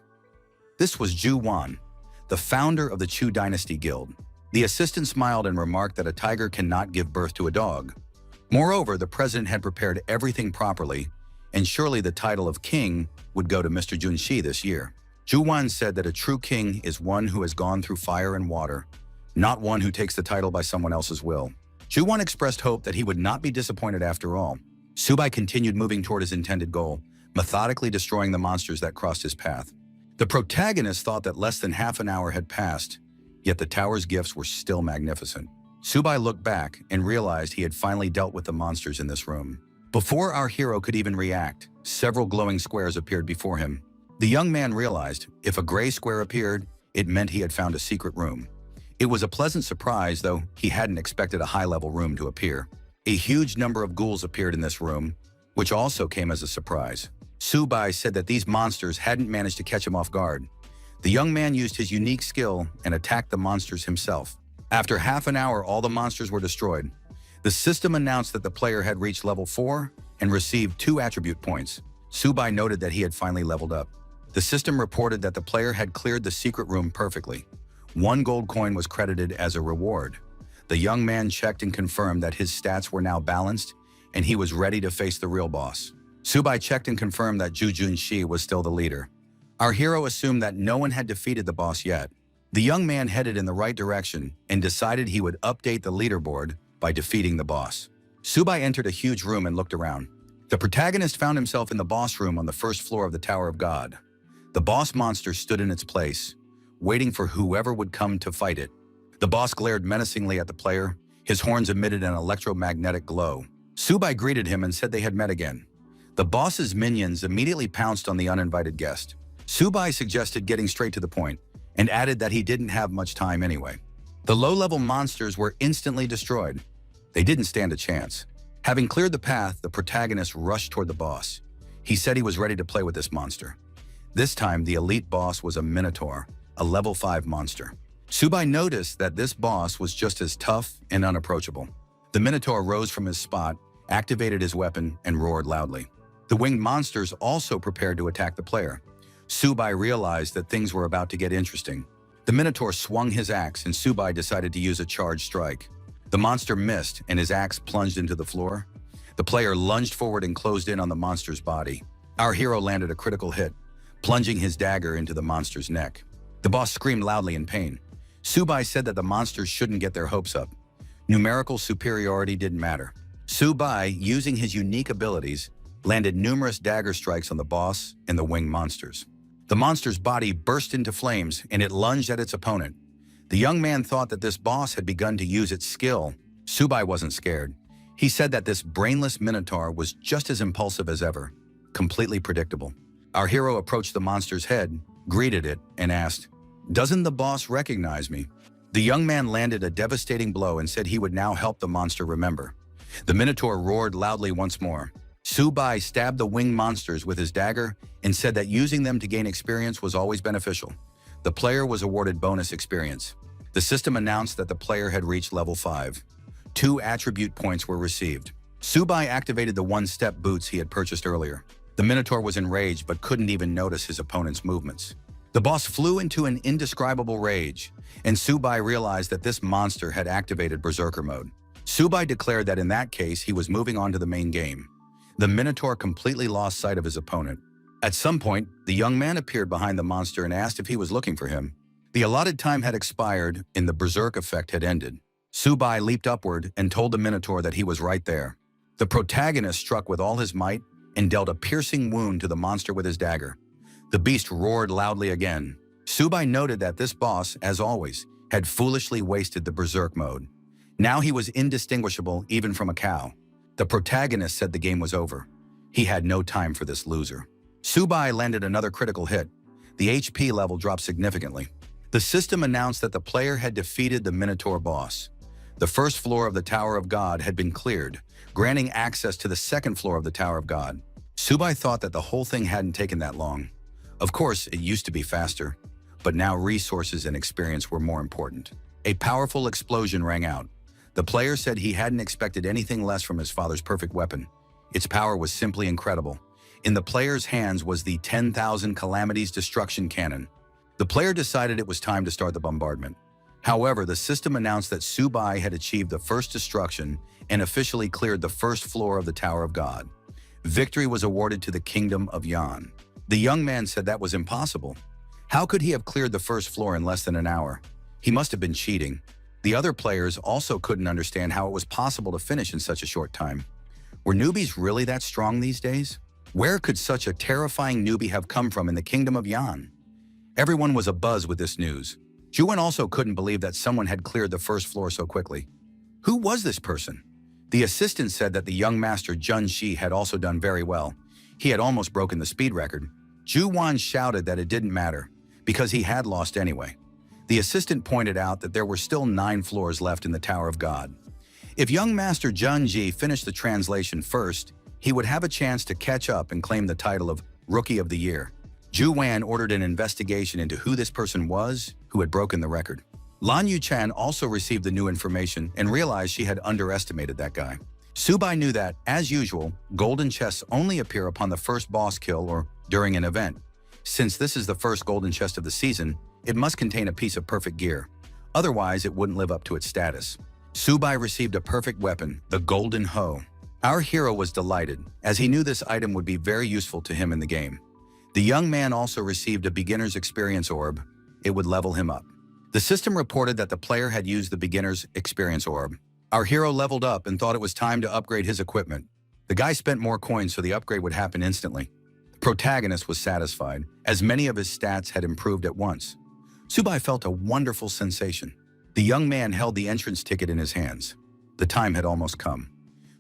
This was Zhu Wan, the founder of the Chu Dynasty Guild. The assistant smiled and remarked that a tiger cannot give birth to a dog. Moreover, the president had prepared everything properly, and surely the title of king would go to Mr. Junxi this year. Zhu Wan said that a true king is one who has gone through fire and water, not one who takes the title by someone else's will. Zhu Wan expressed hope that he would not be disappointed after all. Subai continued moving toward his intended goal, methodically destroying the monsters that crossed his path. The protagonist thought that less than half an hour had passed, yet the tower's gifts were still magnificent. Subai looked back and realized he had finally dealt with the monsters in this room. Before our hero could even react, several glowing squares appeared before him. The young man realized if a gray square appeared, it meant he had found a secret room. It was a pleasant surprise, though he hadn't expected a high-level room to appear. A huge number of ghouls appeared in this room, which also came as a surprise. Subai said that these monsters hadn't managed to catch him off guard. The young man used his unique skill and attacked the monsters himself. After half an hour, all the monsters were destroyed. The system announced that the player had reached level 4 and received 2 attribute points. Subai noted that he had finally leveled up. The system reported that the player had cleared the secret room perfectly. 1 gold coin was credited as a reward. The young man checked and confirmed that his stats were now balanced, and he was ready to face the real boss. Subai checked and confirmed that Zhu Junxi was still the leader. Our hero assumed that no one had defeated the boss yet. The young man headed in the right direction and decided he would update the leaderboard by defeating the boss. Subai entered a huge room and looked around. The protagonist found himself in the boss room on the first floor of the Tower of God. The boss monster stood in its place, waiting for whoever would come to fight it. The boss glared menacingly at the player. His horns emitted an electromagnetic glow. Subai greeted him and said they had met again. The boss's minions immediately pounced on the uninvited guest. Subai suggested getting straight to the point and added that he didn't have much time anyway. The low-level monsters were instantly destroyed. They didn't stand a chance. Having cleared the path, the protagonist rushed toward the boss. He said he was ready to play with this monster. This time, the elite boss was a Minotaur, a level 5 monster. Subai noticed that this boss was just as tough and unapproachable. The Minotaur rose from his spot, activated his weapon, and roared loudly. The winged monsters also prepared to attack the player. Subai realized that things were about to get interesting. The Minotaur swung his axe, and Subai decided to use a charged strike. The monster missed, and his axe plunged into the floor. The player lunged forward and closed in on the monster's body. Our hero landed a critical hit, plunging his dagger into the monster's neck. The boss screamed loudly in pain. Subai said that the monsters shouldn't get their hopes up. Numerical superiority didn't matter. Subai, using his unique abilities, landed numerous dagger strikes on the boss and the winged monsters. The monster's body burst into flames, and it lunged at its opponent. The young man thought that this boss had begun to use its skill. Subai wasn't scared. He said that this brainless Minotaur was just as impulsive as ever, completely predictable. Our hero approached the monster's head, greeted it, and asked, "Doesn't the boss recognize me?" The young man landed a devastating blow and said he would now help the monster remember. The Minotaur roared loudly once more. Subai stabbed the winged monsters with his dagger and said that using them to gain experience was always beneficial. The player was awarded bonus experience. The system announced that the player had reached level 5. 2 attribute points were received. Subai activated the one-step boots he had purchased earlier. The Minotaur was enraged but couldn't even notice his opponent's movements. The boss flew into an indescribable rage, and Subai realized that this monster had activated Berserker mode. Subai declared that in that case he was moving on to the main game. The Minotaur completely lost sight of his opponent. At some point, the young man appeared behind the monster and asked if he was looking for him. The allotted time had expired and the Berserk effect had ended. Subai leaped upward and told the Minotaur that he was right there. The Protagonist struck with all his might and dealt a piercing wound to the monster with his dagger. The beast roared loudly again. Subai noted that this boss, as always, had foolishly wasted the Berserk mode. Now he was indistinguishable even from a cow. The Protagonist said the game was over. He had no time for this loser. Subai landed another critical hit. The HP level dropped significantly. The system announced that the player had defeated the Minotaur boss. The first floor of the Tower of God had been cleared, granting access to the second floor of the Tower of God. Subai thought that the whole thing hadn't taken that long. Of course, it used to be faster, but now resources and experience were more important. A powerful explosion rang out. The player said he hadn't expected anything less from his father's perfect weapon. Its power was simply incredible. In the player's hands was the 10,000 Calamities Destruction Cannon. The player decided it was time to start the bombardment. However, the system announced that Subai had achieved the first destruction and officially cleared the first floor of the Tower of God. Victory was awarded to the Kingdom of Yan. The young man said that was impossible. How could he have cleared the first floor in less than an hour? He must have been cheating. The other players also couldn't understand how it was possible to finish in such a short time. Were newbies really that strong these days? Where could such a terrifying newbie have come from in the Kingdom of Yan? Everyone was abuzz with this news. Juwen also couldn't believe that someone had cleared the first floor so quickly. Who was this person? The assistant said that the young master Jun Shi had also done very well. He had almost broken the speed record. Juwan shouted that it didn't matter, because he had lost anyway. The assistant pointed out that there were still 9 floors left in the Tower of God. If young master Jun Ji finished the translation first, he would have a chance to catch up and claim the title of Rookie of the Year. Ju Wan ordered an investigation into who this person was who had broken the record. Lan Yuchan also received the new information and realized she had underestimated that guy. Subai knew that, as usual, golden chests only appear upon the first boss kill or during an event. Since this is the first golden chest of the season, it must contain a piece of perfect gear. Otherwise, it wouldn't live up to its status. Subai received a perfect weapon, the Golden Hoe. Our hero was delighted, as he knew this item would be very useful to him in the game. The young man also received a beginner's experience orb. It would level him up. The system reported that the player had used the beginner's experience orb. Our hero leveled up and thought it was time to upgrade his equipment. The guy spent more coins so the upgrade would happen instantly. The Protagonist was satisfied, as many of his stats had improved at once. Subai felt a wonderful sensation. The young man held the entrance ticket in his hands. The time had almost come.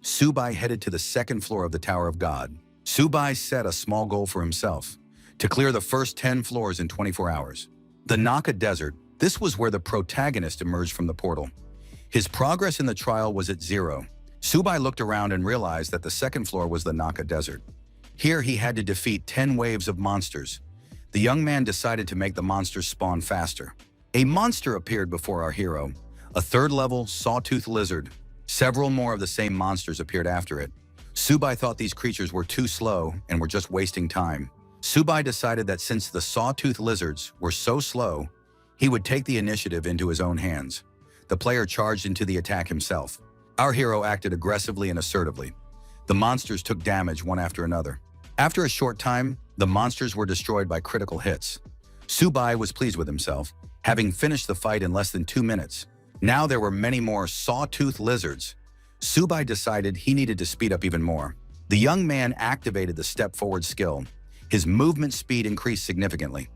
Subai headed to the second floor of the Tower of God. Subai set a small goal for himself, to clear the first 10 floors in 24 hours. The Naka Desert, this was where the Protagonist emerged from the portal. His progress in the trial was at 0. Subai looked around and realized that the second floor was the Naka Desert. Here he had to defeat 10 waves of monsters. The young man decided to make the monsters spawn faster. A monster appeared before our hero, a third-level sawtooth lizard. Several more of the same monsters appeared after it. Subai thought these creatures were too slow and were just wasting time. Subai decided that since the sawtooth lizards were so slow, he would take the initiative into his own hands. The player charged into the attack himself. Our hero acted aggressively and assertively. The monsters took damage one after another. After a short time, the monsters were destroyed by critical hits. Subai was pleased with himself, having finished the fight in less than 2 minutes. Now there were many more sawtooth lizards. Subai decided he needed to speed up even more. The young man activated the step forward skill. His movement speed increased significantly.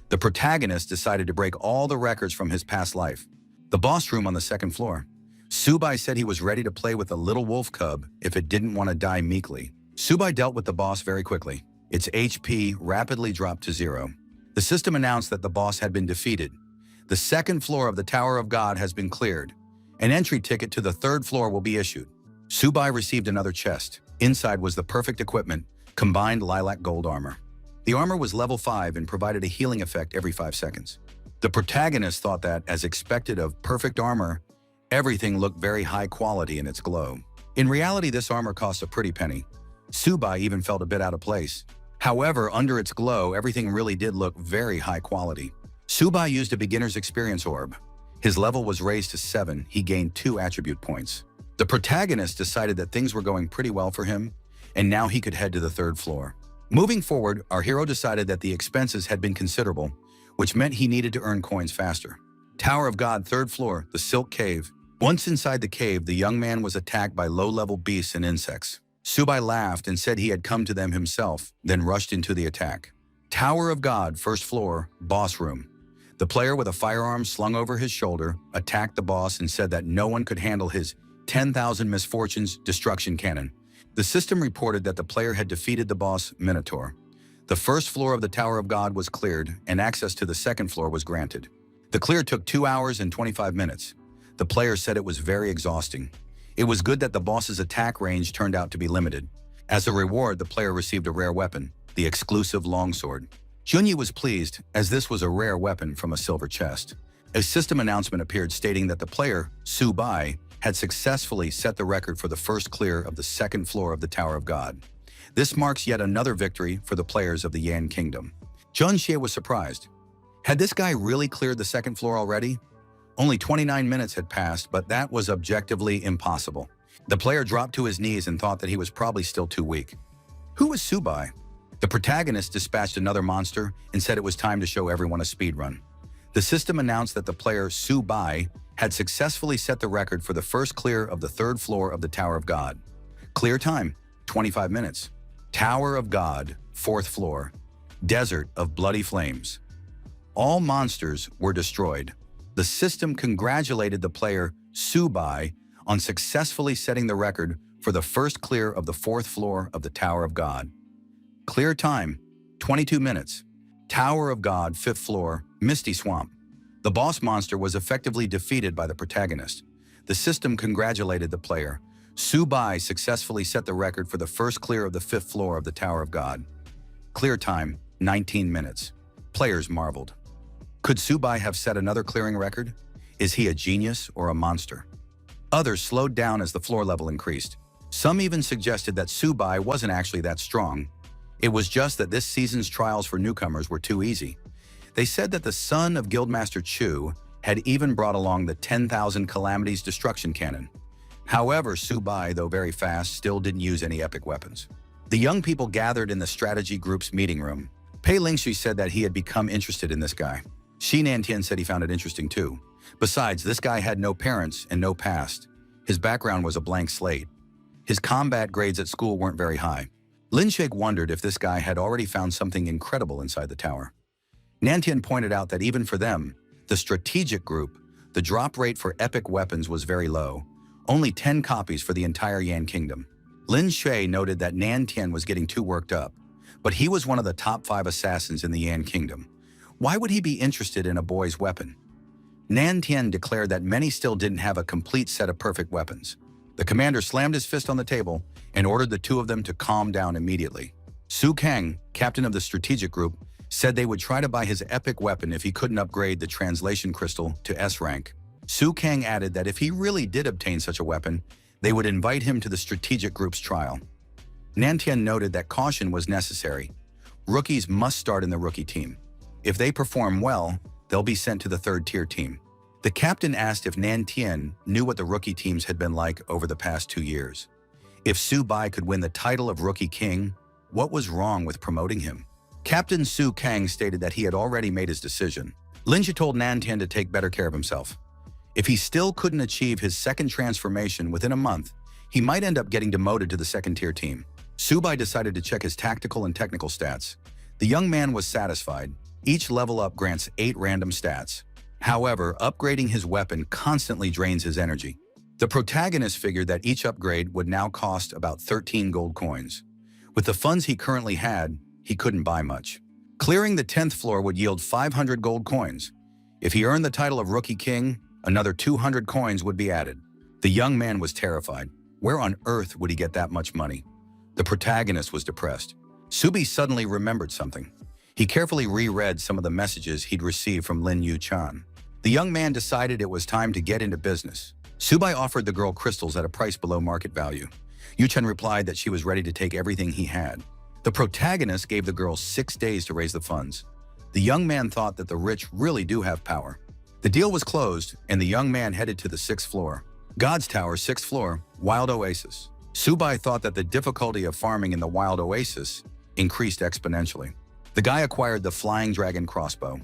The Protagonist decided to break all the records from his past life. The boss room on the second floor. Subai said he was ready to play with a little wolf cub if it didn't want to die meekly. Subai dealt with the boss very quickly. Its HP rapidly dropped to 0. The system announced that the boss had been defeated. The second floor of the Tower of God has been cleared. An entry ticket to the third floor will be issued. Subai received another chest. Inside was the perfect equipment, combined lilac gold armor. The armor was level 5 and provided a healing effect every 5 seconds. The protagonist thought that, as expected of perfect armor, everything looked very high quality in its glow. In reality, this armor cost a pretty penny. Subai even felt a bit out of place. However, under its glow, everything really did look very high quality. Subai used a beginner's experience orb. His level was raised to 7, he gained 2 attribute points. The protagonist decided that things were going pretty well for him, and now he could head to the 3rd floor. Moving forward, our hero decided that the expenses had been considerable, which meant he needed to earn coins faster. Tower of God, 3rd floor, the Silk Cave. Once inside the cave, the young man was attacked by low-level beasts and insects. Subai laughed and said he had come to them himself, then rushed into the attack. Tower of God, 1st floor, boss room. The player with a firearm slung over his shoulder attacked the boss and said that no one could handle his 10,000 Misfortunes destruction cannon. The system reported that the player had defeated the boss, Minotaur. The 1st floor of the Tower of God was cleared, and access to the 2nd floor was granted. The clear took 2 hours and 25 minutes. The player said it was very exhausting. It was good that the boss's attack range turned out to be limited. As a reward, the player received a rare weapon, the exclusive longsword. Junyi was pleased, as this was a rare weapon from a silver chest. A system announcement appeared stating that the player, Subai, had successfully set the record for the first clear of the 2nd floor of the Tower of God. This marks yet another victory for the players of the Yan Kingdom. Junxie was surprised. Had this guy really cleared the 2nd floor already? Only 29 minutes had passed, but that was objectively impossible. The player dropped to his knees and thought that he was probably still too weak. Who was Subai? The protagonist dispatched another monster and said it was time to show everyone a speedrun. The system announced that the player, Subai, had successfully set the record for the first clear of the 3rd floor of the Tower of God. Clear time, 25 minutes. Tower of God, 4th floor. Desert of bloody flames. All monsters were destroyed. The system congratulated the player, Subai, on successfully setting the record for the first clear of the 4th floor of the Tower of God. Clear time, 22 minutes. Tower of God, 5th floor, Misty Swamp. The boss monster was effectively defeated by the protagonist. The system congratulated the player. Subai successfully set the record for the first clear of the 5th floor of the Tower of God. Clear time, 19 minutes. Players marveled. Could Subai have set another clearing record? Is he a genius or a monster? Others slowed down as the floor level increased. Some even suggested that Subai wasn't actually that strong. It was just that this season's trials for newcomers were too easy. They said that the son of Guildmaster Chu had even brought along the 10,000 Calamities destruction cannon. However, Subai, though very fast, still didn't use any epic weapons. The young people gathered in the strategy group's meeting room. Pei Lingxi said that he had become interested in this guy. Shi Nantian said he found it interesting too. Besides, this guy had no parents and no past. His background was a blank slate. His combat grades at school weren't very high. Lin Shake wondered if this guy had already found something incredible inside the tower. Nantian pointed out that even for them, the strategic group, the drop rate for epic weapons was very low, only 10 copies for the entire Yan Kingdom. Lin Shui noted that Nantian was getting too worked up, but he was one of the top 5 assassins in the Yan Kingdom. Why would he be interested in a boy's weapon? Nantian declared that many still didn't have a complete set of perfect weapons. The commander slammed his fist on the table and ordered the two of them to calm down immediately. Su Kang, captain of the strategic group, said they would try to buy his epic weapon if he couldn't upgrade the translation crystal to S rank. Su Kang added that if he really did obtain such a weapon, they would invite him to the strategic group's trial. Nantian noted that caution was necessary. Rookies must start in the rookie team. If they perform well, they'll be sent to the 3rd tier team. The captain asked if Nantian knew what the rookie teams had been like over the past 2 years. If Subai could win the title of Rookie King, what was wrong with promoting him? Captain Su Kang stated that he had already made his decision. Linja told Nantian to take better care of himself. If he still couldn't achieve his 2nd transformation within a month, he might end up getting demoted to the 2nd tier team. Subai decided to check his tactical and technical stats. The young man was satisfied. Each level up grants 8 random stats. However, upgrading his weapon constantly drains his energy. The protagonist figured that each upgrade would now cost about 13 gold coins. With the funds he currently had, he couldn't buy much. Clearing the 10th floor would yield 500 gold coins. If he earned the title of Rookie King, another 200 coins would be added. The young man was terrified. Where on earth would he get that much money? The protagonist was depressed. Subi suddenly remembered something. He carefully reread some of the messages he'd received from Lin Yu-chan. The young man decided it was time to get into business. Subai offered the girl crystals at a price below market value. Yu-chan replied that she was ready to take everything he had. The protagonist gave the girl 6 days to raise the funds. The young man thought that the rich really do have power. The deal was closed, and the young man headed to the 6th floor. God's Tower, 6th floor, Wild Oasis. Subai thought that the difficulty of farming in the Wild Oasis increased exponentially. The guy acquired the Flying Dragon crossbow.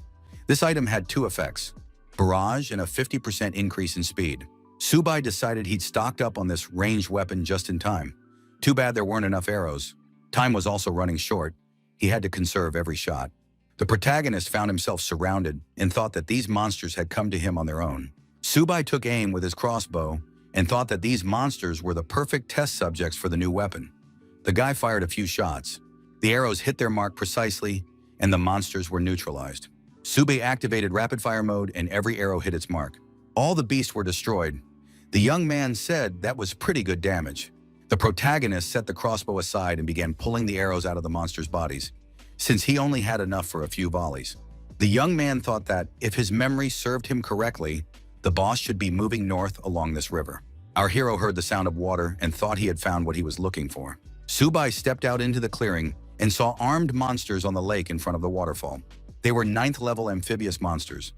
This item had 2 effects: barrage and a 50% increase in speed. Subai decided he'd stocked up on this ranged weapon just in time. Too bad there weren't enough arrows. Time was also running short. He had to conserve every shot. The protagonist found himself surrounded and thought that these monsters had come to him on their own. Subai took aim with his crossbow and thought that these monsters were the perfect test subjects for the new weapon. The guy fired a few shots. The arrows hit their mark precisely, and the monsters were neutralized. Subai activated rapid-fire mode, and every arrow hit its mark. All the beasts were destroyed. The young man said that was pretty good damage. The protagonist set the crossbow aside and began pulling the arrows out of the monsters' bodies, since he only had enough for a few volleys. The young man thought that, if his memory served him correctly, the boss should be moving north along this river. Our hero heard the sound of water and thought he had found what he was looking for. Subai stepped out into the clearing and saw armed monsters on the lake in front of the waterfall. They were 9th level amphibious monsters.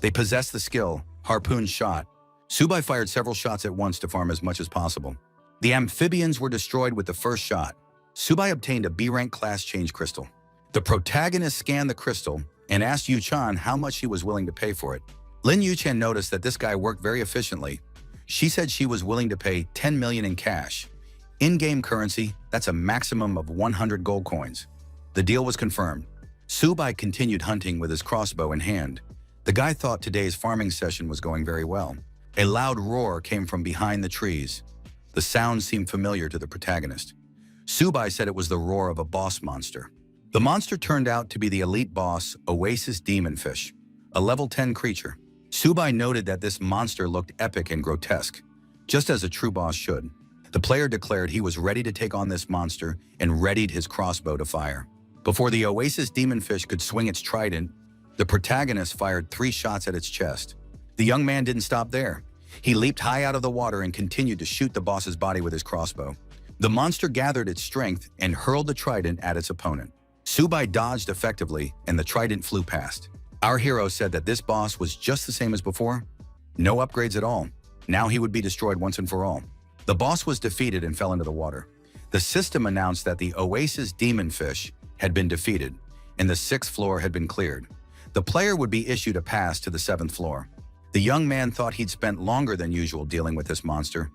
They possessed the skill, Harpoon Shot. Subai fired several shots at once to farm as much as possible. The amphibians were destroyed with the first shot. Subai obtained a B-rank class change crystal. The protagonist scanned the crystal and asked Yu-chan how much she was willing to pay for it. Lin Yu-chan noticed that this guy worked very efficiently. She said she was willing to pay 10 million in cash. In-game currency, that's a maximum of 100 gold coins. The deal was confirmed. Subai continued hunting with his crossbow in hand. The guy thought today's farming session was going very well. A loud roar came from behind the trees. The sound seemed familiar to the protagonist. Subai said it was the roar of a boss monster. The monster turned out to be the elite boss, Oasis Demonfish, a level 10 creature. Subai noted that this monster looked epic and grotesque, just as a true boss should. The player declared he was ready to take on this monster and readied his crossbow to fire. Before the Oasis Demonfish could swing its trident, the protagonist fired 3 shots at its chest. The young man didn't stop there. He leaped high out of the water and continued to shoot the boss's body with his crossbow. The monster gathered its strength and hurled the trident at its opponent. Subai dodged effectively, and the trident flew past. Our hero said that this boss was just the same as before. No upgrades at all. Now he would be destroyed once and for all. The boss was defeated and fell into the water. The system announced that the Oasis Demonfish had been defeated, and the 6th floor had been cleared. The player would be issued a pass to the 7th floor. The young man thought he'd spent longer than usual dealing with this monster.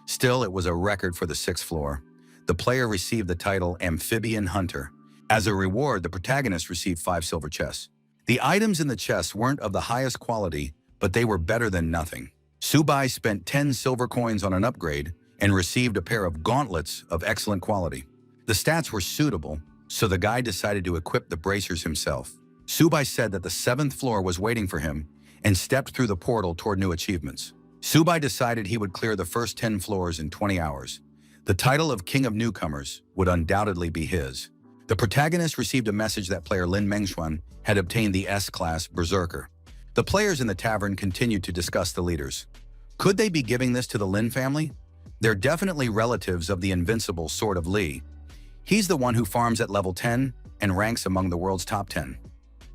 Still, it was a record for the 6th floor. The player received the title Amphibian Hunter. As a reward, the protagonist received 5 silver chests. The items in the chests weren't of the highest quality, but they were better than nothing. Subai spent 10 silver coins on an upgrade and received a pair of gauntlets of excellent quality. The stats were suitable, so the guy decided to equip the bracers himself. Subai said that the 7th floor was waiting for him and stepped through the portal toward new achievements. Subai decided he would clear the first 10 floors in 20 hours. The title of King of Newcomers would undoubtedly be his. The protagonist received a message that player Lin Mengxuan had obtained the S-Class Berserker. The players in the tavern continued to discuss the leaders. Could they be giving this to the Lin family? They're definitely relatives of the invincible Sword of Li. He's the one who farms at level 10 and ranks among the world's top 10.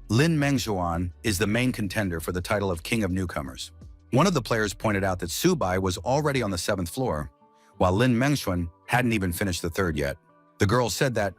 Lin Mengxuan is the main contender for the title of King of Newcomers. One of the players pointed out that Subai was already on the 7th floor, while Lin Mengxuan hadn't even finished the 3rd yet. The girl said that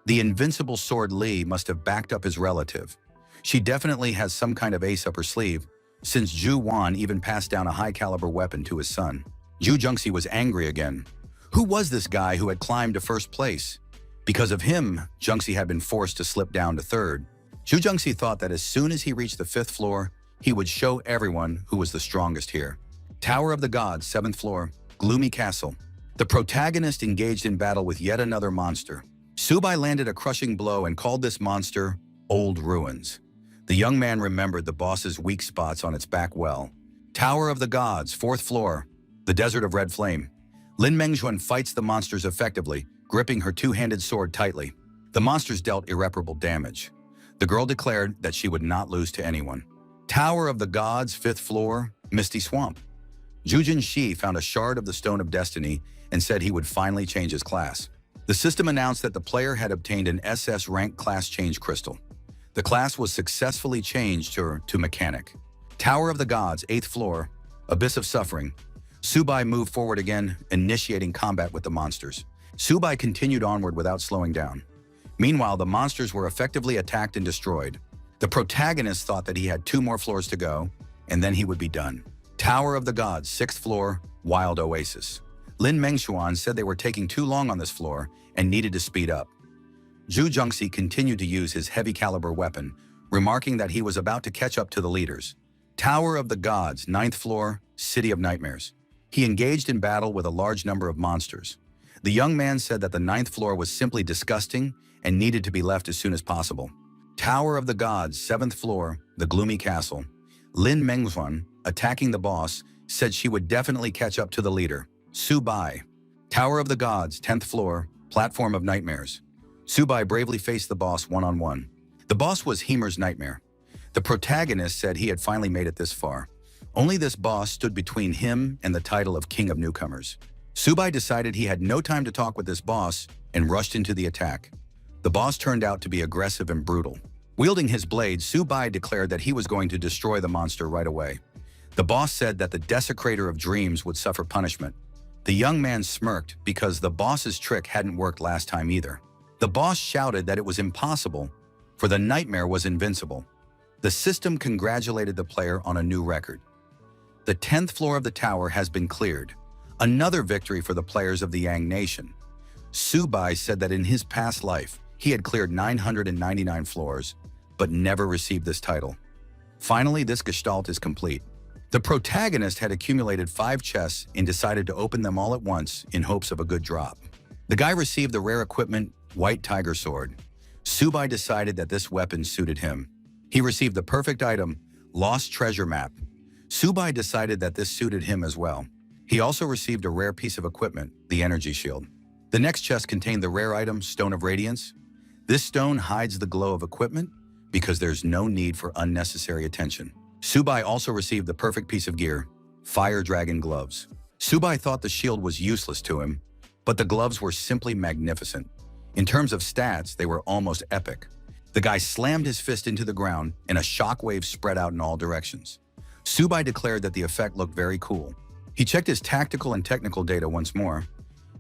the invincible Sword Li must have backed up his relative. She definitely has some kind of ace up her sleeve, since Zhu Wan even passed down a high-caliber weapon to his son. Zhu Jungxi was angry again. Who was this guy who had climbed to 1st place? Because of him, Jungxi had been forced to slip down to 3rd. Zhu Jungxi thought that as soon as he reached the 5th floor, he would show everyone who was the strongest here. Tower of the Gods, 7th floor, Gloomy Castle. The protagonist engaged in battle with yet another monster. Subai landed a crushing blow and called this monster Old Ruins. The young man remembered the boss's weak spots on its back well. Tower of the Gods, 4th floor, the Desert of Red Flame. Lin Mengjuan fights the monsters effectively, gripping her two-handed sword tightly. The monsters dealt irreparable damage. The girl declared that she would not lose to anyone. Tower of the Gods, 5th floor, Misty Swamp. Jujin Shi found a shard of the Stone of Destiny and said he would finally change his class. The system announced that the player had obtained an SS rank class change crystal. The class was successfully changed to Mechanic. Tower of the Gods, 8th floor, Abyss of Suffering. Subai moved forward again, initiating combat with the monsters. Subai continued onward without slowing down. Meanwhile, the monsters were effectively attacked and destroyed. The protagonist thought that he had 2 more floors to go, and then he would be done. Tower of the Gods, 6th floor, Wild Oasis. Lin Mengxuan said they were taking too long on this floor and needed to speed up. Zhu Zhengxi continued to use his heavy-caliber weapon, remarking that he was about to catch up to the leaders. Tower of the Gods, 9th floor, City of Nightmares. He engaged in battle with a large number of monsters. The young man said that the 9th floor was simply disgusting and needed to be left as soon as possible. Tower of the Gods, 7th floor, the Gloomy Castle. Lin Mengxuan, attacking the boss, said she would definitely catch up to the leader, Subai. Tower of the Gods, 10th floor, Platform of Nightmares. Subai bravely faced the boss one-on-one. The boss was Heimer's nightmare. The protagonist said he had finally made it this far. Only this boss stood between him and the title of King of Newcomers. Subai decided he had no time to talk with this boss and rushed into the attack. The boss turned out to be aggressive and brutal. Wielding his blade, Subai declared that he was going to destroy the monster right away. The boss said that the Desecrator of Dreams would suffer punishment. The young man smirked because the boss's trick hadn't worked last time either. The boss shouted that it was impossible, for the nightmare was invincible. The system congratulated the player on a new record. The 10th floor of the tower has been cleared. Another victory for the players of the Yang Nation. Subai said that in his past life, he had cleared 999 floors, but never received this title. Finally, this gestalt is complete. The protagonist had accumulated 5 chests and decided to open them all at once in hopes of a good drop. The guy received the rare equipment, White Tiger Sword. Subai decided that this weapon suited him. He received the perfect item, Lost Treasure Map. Subai decided that this suited him as well. He also received a rare piece of equipment, the Energy Shield. The next chest contained the rare item, Stone of Radiance. This stone hides the glow of equipment because there's no need for unnecessary attention. Subai also received the perfect piece of gear, Fire Dragon Gloves. Subai thought the shield was useless to him, but the gloves were simply magnificent. In terms of stats, they were almost epic. The guy slammed his fist into the ground and a shockwave spread out in all directions. Subai declared that the effect looked very cool. He checked his tactical and technical data once more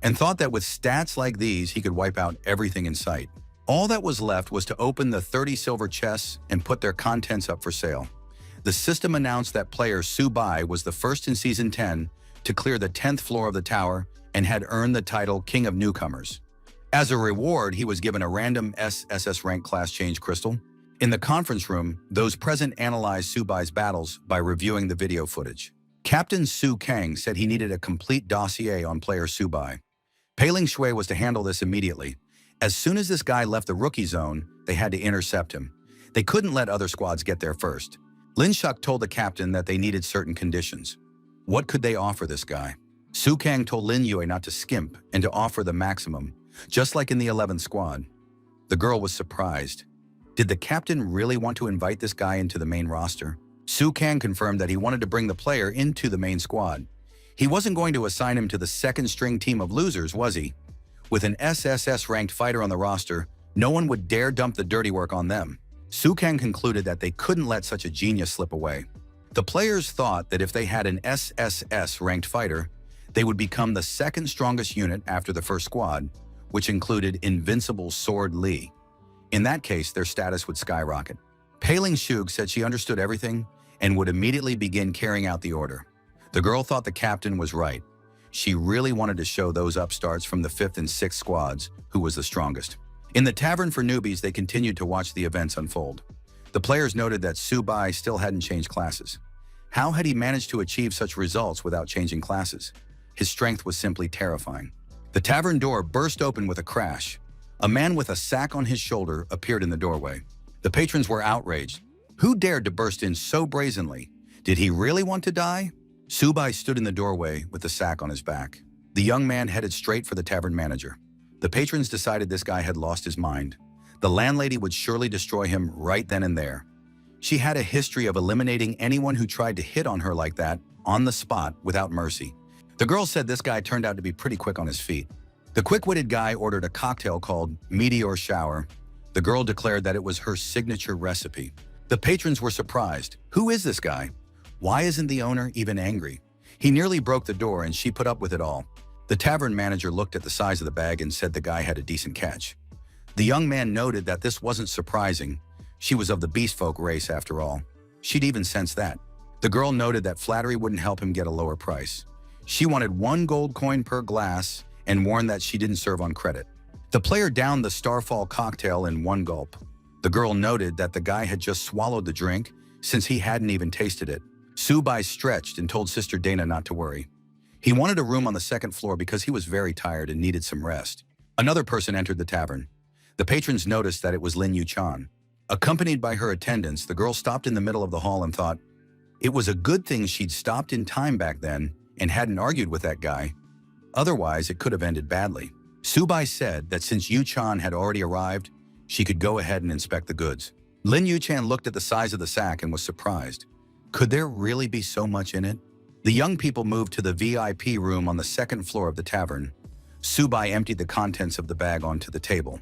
and thought that with stats like these, he could wipe out everything in sight. All that was left was to open the 30 silver chests and put their contents up for sale. The system announced that player Subai was the first in Season 10 to clear the 10th floor of the tower and had earned the title King of Newcomers. As a reward, he was given a random SS rank class change crystal. In the conference room, those present analyzed Subai's battles by reviewing the video footage. Captain Su Kang said he needed a complete dossier on player Subai. Pei-Ling Shui was to handle this immediately. As soon as this guy left the rookie zone, they had to intercept him. They couldn't let other squads get there first. Lin Shuk told the captain that they needed certain conditions. What could they offer this guy? Su Kang told Lin Yue not to skimp and to offer the maximum, just like in the 11th squad. The girl was surprised. Did the captain really want to invite this guy into the main roster? Su Kang confirmed that he wanted to bring the player into the main squad. He wasn't going to assign him to the second-string team of losers, was he? With an SSS-ranked fighter on the roster, no one would dare dump the dirty work on them. Su Kang concluded that they couldn't let such a genius slip away. The players thought that if they had an SSS-ranked fighter, they would become the second strongest unit after the first squad, which included Invincible Sword Lee. In that case, their status would skyrocket. Pei-Ling Shug said she understood everything and would immediately begin carrying out the order. The girl thought the captain was right. She really wanted to show those upstarts from the 5th and 6th squads who was the strongest. In the tavern for newbies, they continued to watch the events unfold. The players noted that Subai still hadn't changed classes. How had he managed to achieve such results without changing classes? His strength was simply terrifying. The tavern door burst open with a crash. A man with a sack on his shoulder appeared in the doorway. The patrons were outraged. Who dared to burst in so brazenly? Did he really want to die? Subai stood in the doorway with the sack on his back. The young man headed straight for the tavern manager. The patrons decided this guy had lost his mind. The landlady would surely destroy him right then and there. She had a history of eliminating anyone who tried to hit on her like that, on the spot, without mercy. The girl said this guy turned out to be pretty quick on his feet. The quick-witted guy ordered a cocktail called Meteor Shower. The girl declared that it was her signature recipe. The patrons were surprised. Who is this guy? Why isn't the owner even angry? He nearly broke the door and she put up with it all. The tavern manager looked at the size of the bag and said the guy had a decent catch. The young man noted that this wasn't surprising. She was of the beast folk race after all. She'd even sensed that. The girl noted that flattery wouldn't help him get a lower price. She wanted 1 gold coin per glass and warned that she didn't serve on credit. The player downed the Starfall cocktail in 1 gulp. The girl noted that the guy had just swallowed the drink since he hadn't even tasted it. Subai stretched and told Sister Dana not to worry. He wanted a room on the 2nd floor because he was very tired and needed some rest. Another person entered the tavern. The patrons noticed that it was Lin Yu-chan. Accompanied by her attendants, the girl stopped in the middle of the hall and thought, it was a good thing she'd stopped in time back then and hadn't argued with that guy. Otherwise, it could have ended badly. Subai said that since Yu-chan had already arrived, she could go ahead and inspect the goods. Lin Yu-chan looked at the size of the sack and was surprised. Could there really be so much in it? The young people moved to the VIP room on the 2nd floor of the tavern. Subai emptied the contents of the bag onto the table.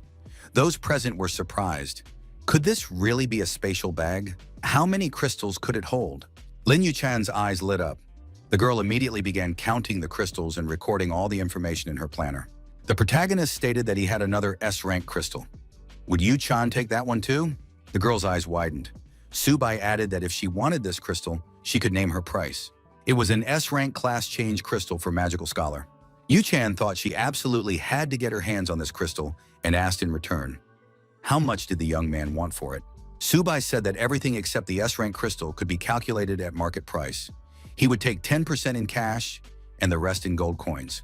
Those present were surprised. Could this really be a spatial bag? How many crystals could it hold? Lin Yu-chan's eyes lit up. The girl immediately began counting the crystals and recording all the information in her planner. The protagonist stated that he had another S-rank crystal. Would Yu-chan take that one too? The girl's eyes widened. Subai added that if she wanted this crystal, she could name her price. It was an S-rank class change crystal for Magical Scholar. Yu-chan thought she absolutely had to get her hands on this crystal and asked in return. How much did the young man want for it? Subai said that everything except the S-rank crystal could be calculated at market price. He would take 10% in cash and the rest in gold coins.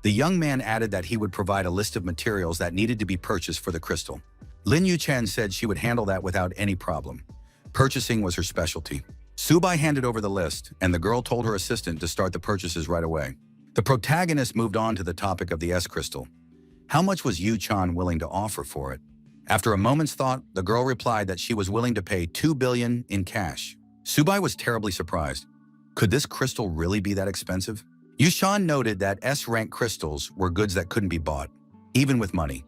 The young man added that he would provide a list of materials that needed to be purchased for the crystal. Lin Yu-chan said she would handle that without any problem. Purchasing was her specialty. Subai handed over the list, and the girl told her assistant to start the purchases right away. The protagonist moved on to the topic of the S-crystal. How much was Yu-chan willing to offer for it? After a moment's thought, the girl replied that she was willing to pay 2 billion in cash. Subai was terribly surprised. Could this crystal really be that expensive? Yu-chan noted that S-rank crystals were goods that couldn't be bought, even with money.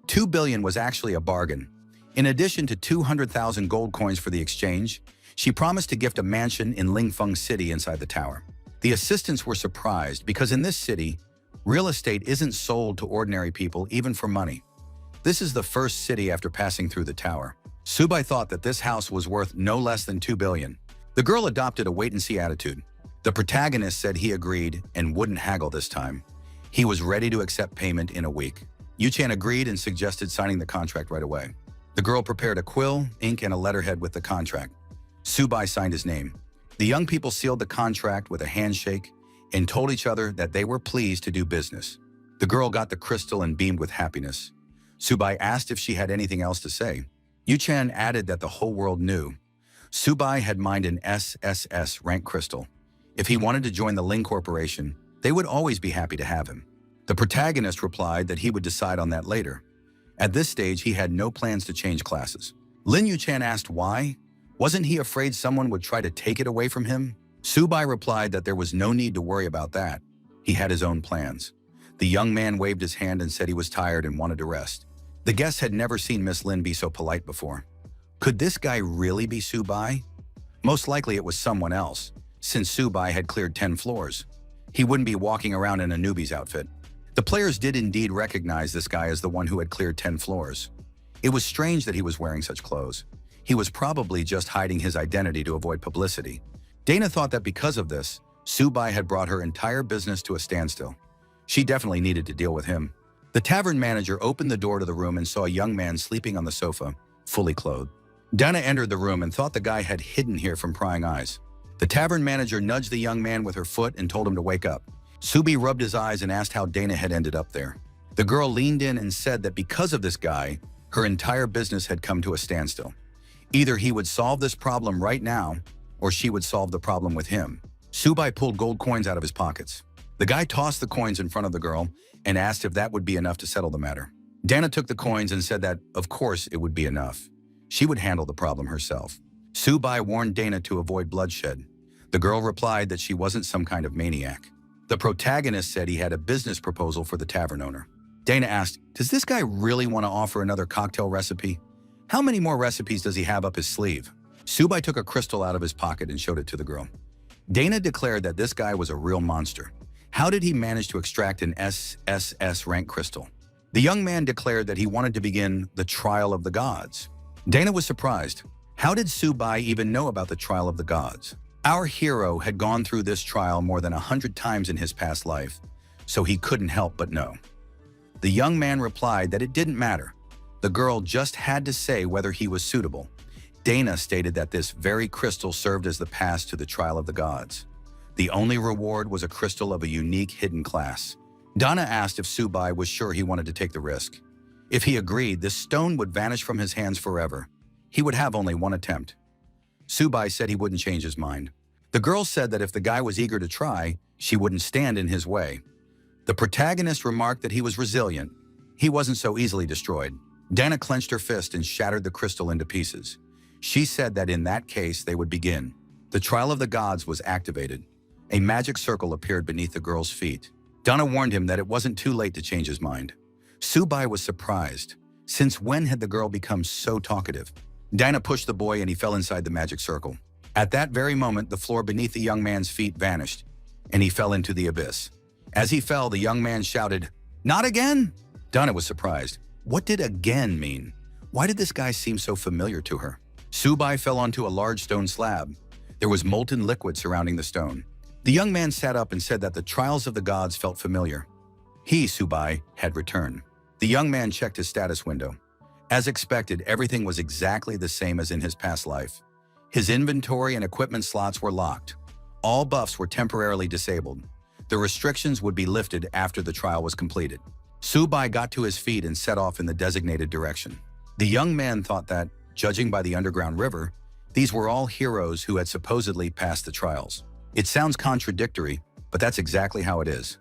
2 billion was actually a bargain. In addition to 200,000 gold coins for the exchange, she promised to gift a mansion in Lingfeng City inside the tower. The assistants were surprised because in this city, real estate isn't sold to ordinary people even for money. This is the first city after passing through the tower. Subai thought that this house was worth no less than 2 billion. The girl adopted a wait-and-see attitude. The protagonist said he agreed and wouldn't haggle this time. He was ready to accept payment in a week. Yu-chan agreed and suggested signing the contract right away. The girl prepared a quill, ink, and a letterhead with the contract. Subai signed his name. The young people sealed the contract with a handshake and told each other that they were pleased to do business. The girl got the crystal and beamed with happiness. Subai asked if she had anything else to say. Yu-chan added that the whole world knew. Subai had mined an SSS rank crystal. If he wanted to join the Ling Corporation, they would always be happy to have him. The protagonist replied that he would decide on that later. At this stage, he had no plans to change classes. Lin Yu-chan asked why. Wasn't he afraid someone would try to take it away from him? Subai replied that there was no need to worry about that. He had his own plans. The young man waved his hand and said he was tired and wanted to rest. The guests had never seen Miss Lin be so polite before. Could this guy really be Subai? Most likely it was someone else, since Subai had cleared 10 floors. He wouldn't be walking around in a newbie's outfit. The players did indeed recognize this guy as the one who had cleared 10 floors. It was strange that he was wearing such clothes. He was probably just hiding his identity to avoid publicity. Dana thought that because of this, Subai had brought her entire business to a standstill. She definitely needed to deal with him. The tavern manager opened the door to the room and saw a young man sleeping on the sofa, fully clothed. Dana entered the room and thought the guy had hidden here from prying eyes. The tavern manager nudged the young man with her foot and told him to wake up. Subi rubbed his eyes and asked how Dana had ended up there. The girl leaned in and said that because of this guy, her entire business had come to a standstill. Either he would solve this problem right now, or she would solve the problem with him. Subai pulled gold coins out of his pockets. The guy tossed the coins in front of the girl and asked if that would be enough to settle the matter. Dana took the coins and said that, of course, it would be enough. She would handle the problem herself. Subai warned Dana to avoid bloodshed. The girl replied that she wasn't some kind of maniac. The protagonist said he had a business proposal for the tavern owner. Dana asked, "Does this guy really want to offer another cocktail recipe? How many more recipes does he have up his sleeve?" Subai took a crystal out of his pocket and showed it to the girl. Dana declared that this guy was a real monster. How did he manage to extract an SSS rank crystal? The young man declared that he wanted to begin the trial of the gods. Dana was surprised. How did Subai even know about the trial of the gods? Our hero had gone through this trial more than 100 times in his past life, so he couldn't help but know. The young man replied that it didn't matter. The girl just had to say whether he was suitable. Dana stated that this very crystal served as the pass to the trial of the gods. The only reward was a crystal of a unique hidden class. Dana asked if Subai was sure he wanted to take the risk. If he agreed, this stone would vanish from his hands forever. He would have only one attempt. Subai said he wouldn't change his mind. The girl said that if the guy was eager to try, she wouldn't stand in his way. The protagonist remarked that he was resilient. He wasn't so easily destroyed. Dana clenched her fist and shattered the crystal into pieces. She said that in that case, they would begin. The trial of the gods was activated. A magic circle appeared beneath the girl's feet. Dana warned him that it wasn't too late to change his mind. Subai was surprised. Since when had the girl become so talkative? Dana pushed the boy and he fell inside the magic circle. At that very moment, the floor beneath the young man's feet vanished, and he fell into the abyss. As he fell, the young man shouted, "Not again!" Dana was surprised. What did "again" mean? Why did this guy seem so familiar to her? Subai fell onto a large stone slab. There was molten liquid surrounding the stone. The young man sat up and said that the trials of the gods felt familiar. He, Subai, had returned. The young man checked his status window. As expected, everything was exactly the same as in his past life. His inventory and equipment slots were locked. All buffs were temporarily disabled. The restrictions would be lifted after the trial was completed. Subai got to his feet and set off in the designated direction. The young man thought that, judging by the underground river, these were all heroes who had supposedly passed the trials. It sounds contradictory, but that's exactly how it is.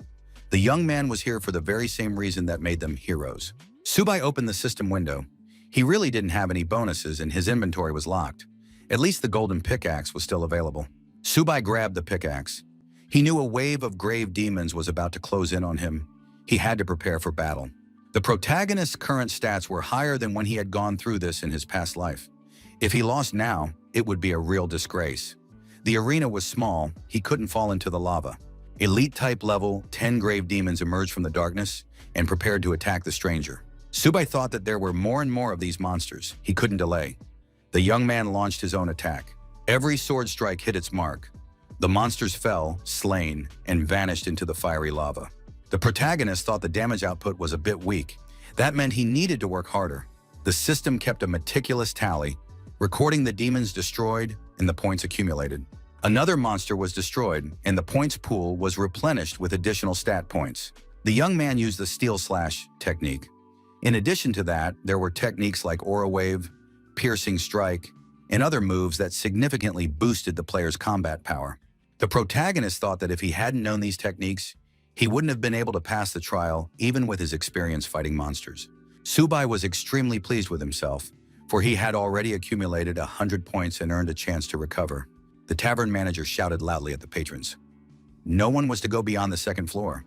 The young man was here for the very same reason that made them heroes. Subai opened the system window. He really didn't have any bonuses and his inventory was locked. At least the golden pickaxe was still available. Subai grabbed the pickaxe. He knew a wave of grave demons was about to close in on him. He had to prepare for battle. The protagonist's current stats were higher than when he had gone through this in his past life. If he lost now, it would be a real disgrace. The arena was small, he couldn't fall into the lava. Elite-type level, 10 grave demons emerged from the darkness and prepared to attack the stranger. Subai thought that there were more and more of these monsters. He couldn't delay. The young man launched his own attack. Every sword strike hit its mark. The monsters fell, slain, and vanished into the fiery lava. The protagonist thought the damage output was a bit weak. That meant he needed to work harder. The system kept a meticulous tally, recording the demons destroyed and the points accumulated. Another monster was destroyed, and the points pool was replenished with additional stat points. The young man used the Steel Slash technique. In addition to that, there were techniques like Aura Wave, Piercing Strike, and other moves that significantly boosted the player's combat power. The protagonist thought that if he hadn't known these techniques, he wouldn't have been able to pass the trial even with his experience fighting monsters. Subai was extremely pleased with himself, for he had already accumulated 100 points and earned a chance to recover. The tavern manager shouted loudly at the patrons. No one was to go beyond the second floor.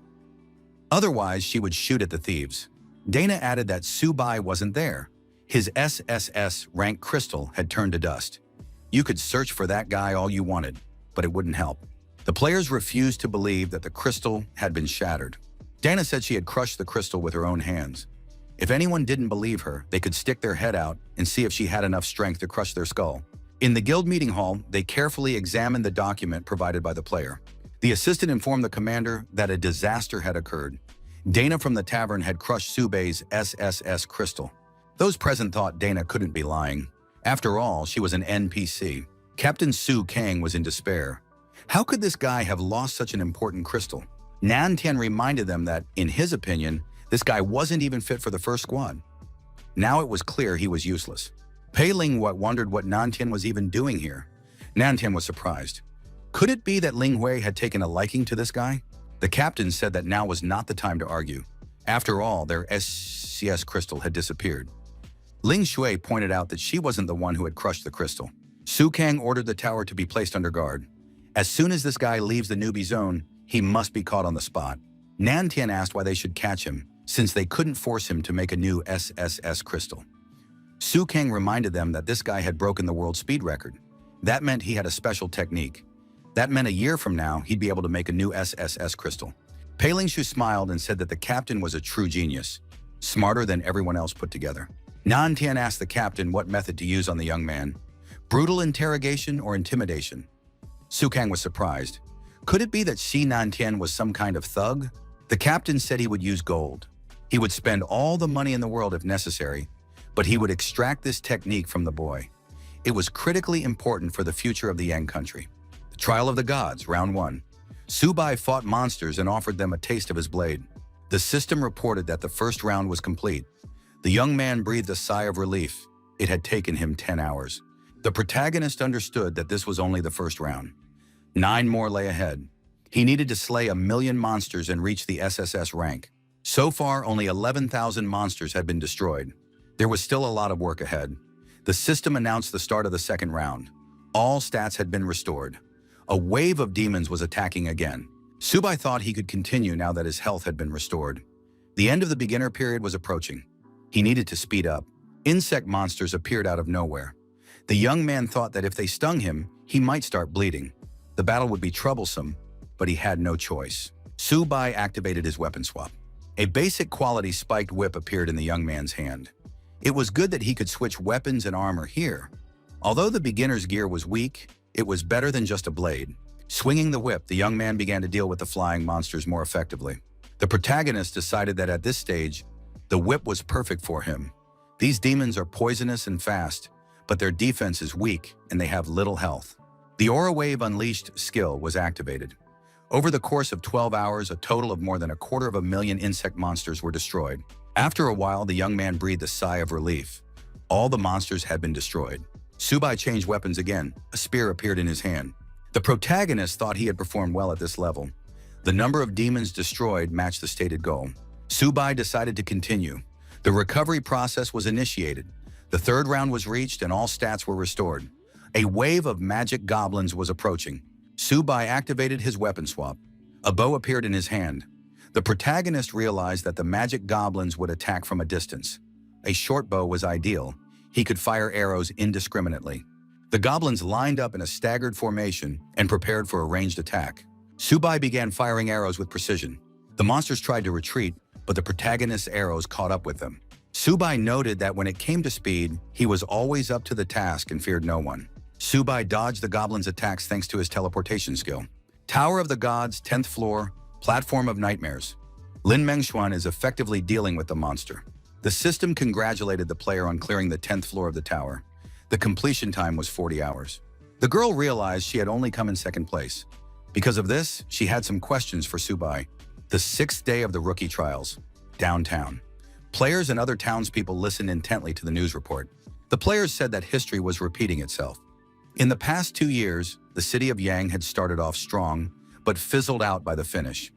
Otherwise, she would shoot at the thieves. Dana added that Subai wasn't there. His SSS rank crystal had turned to dust. You could search for that guy all you wanted, but it wouldn't help. The players refused to believe that the crystal had been shattered. Dana said she had crushed the crystal with her own hands. If anyone didn't believe her, they could stick their head out and see if she had enough strength to crush their skull. In the guild meeting hall, they carefully examined the document provided by the player. The assistant informed the commander that a disaster had occurred. Dana from the tavern had crushed Subai's SSS crystal. Those present thought Dana couldn't be lying. After all, she was an NPC. Captain Su Kang was in despair. How could this guy have lost such an important crystal? Nan Tian reminded them that, in his opinion, this guy wasn't even fit for the first squad. Now it was clear he was useless. Pei Ling wondered what Nan Tian was even doing here. Nan Tian was surprised. Could it be that Ling Hui had taken a liking to this guy? The captain said that now was not the time to argue. After all, their SCS crystal had disappeared. Ling Shui pointed out that she wasn't the one who had crushed the crystal. Su Kang ordered the tower to be placed under guard. As soon as this guy leaves the newbie zone, he must be caught on the spot. Nan Tian asked why they should catch him, since they couldn't force him to make a new SSS crystal. Su Kang reminded them that this guy had broken the world speed record. That meant he had a special technique. That meant a year from now, he'd be able to make a new SSS crystal. Pei Lingshu smiled and said that the captain was a true genius, smarter than everyone else put together. Nan Tian asked the captain what method to use on the young man. Brutal interrogation or intimidation? Su Kang was surprised. Could it be that Shi Nan Tian was some kind of thug? The captain said he would use gold. He would spend all the money in the world if necessary, but he would extract this technique from the boy. It was critically important for the future of the Yang country. The Trial of the Gods, Round 1. Su Bai fought monsters and offered them a taste of his blade. The system reported that the first round was complete. The young man breathed a sigh of relief. It had taken him 10 hours. The protagonist understood that this was only the first round. 9 more lay ahead. He needed to slay 1 million monsters and reach the SSS rank. So far, only 11,000 monsters had been destroyed. There was still a lot of work ahead. The system announced the start of the second round. All stats had been restored. A wave of demons was attacking again. Su Bai thought he could continue now that his health had been restored. The end of the beginner period was approaching. He needed to speed up. Insect monsters appeared out of nowhere. The young man thought that if they stung him, he might start bleeding. The battle would be troublesome, but he had no choice. Su Bai activated his weapon swap. A basic quality spiked whip appeared in the young man's hand. It was good that he could switch weapons and armor here. Although the beginner's gear was weak, it was better than just a blade. Swinging the whip, the young man began to deal with the flying monsters more effectively. The protagonist decided that at this stage, the whip was perfect for him. These demons are poisonous and fast, but their defense is weak and they have little health. The Aura Wave Unleashed skill was activated. Over the course of 12 hours, a total of more than 250,000 insect monsters were destroyed. After a while, the young man breathed a sigh of relief. All the monsters had been destroyed. Su Bai changed weapons again. A spear appeared in his hand. The protagonist thought he had performed well at this level. The number of demons destroyed matched the stated goal. Su Bai decided to continue. The recovery process was initiated. The third round was reached and all stats were restored. A wave of magic goblins was approaching. Su Bai activated his weapon swap. A bow appeared in his hand. The protagonist realized that the magic goblins would attack from a distance. A short bow was ideal. He could fire arrows indiscriminately. The goblins lined up in a staggered formation and prepared for a ranged attack. Su Bai began firing arrows with precision. The monsters tried to retreat, but the protagonist's arrows caught up with them. Su Bai noted that when it came to speed, he was always up to the task and feared no one. Su Bai dodged the goblins' attacks thanks to his teleportation skill. Tower of the Gods, 10th floor, Platform of Nightmares. Lin Mengshuan is effectively dealing with the monster. The system congratulated the player on clearing the 10th floor of the tower. The completion time was 40 hours. The girl realized she had only come in second place. Because of this, she had some questions for Su Bai. The 6th day of the rookie trials. Downtown. Players and other townspeople listened intently to the news report. The players said that history was repeating itself. In the past 2 years, the city of Yang had started off strong, but fizzled out by the finish.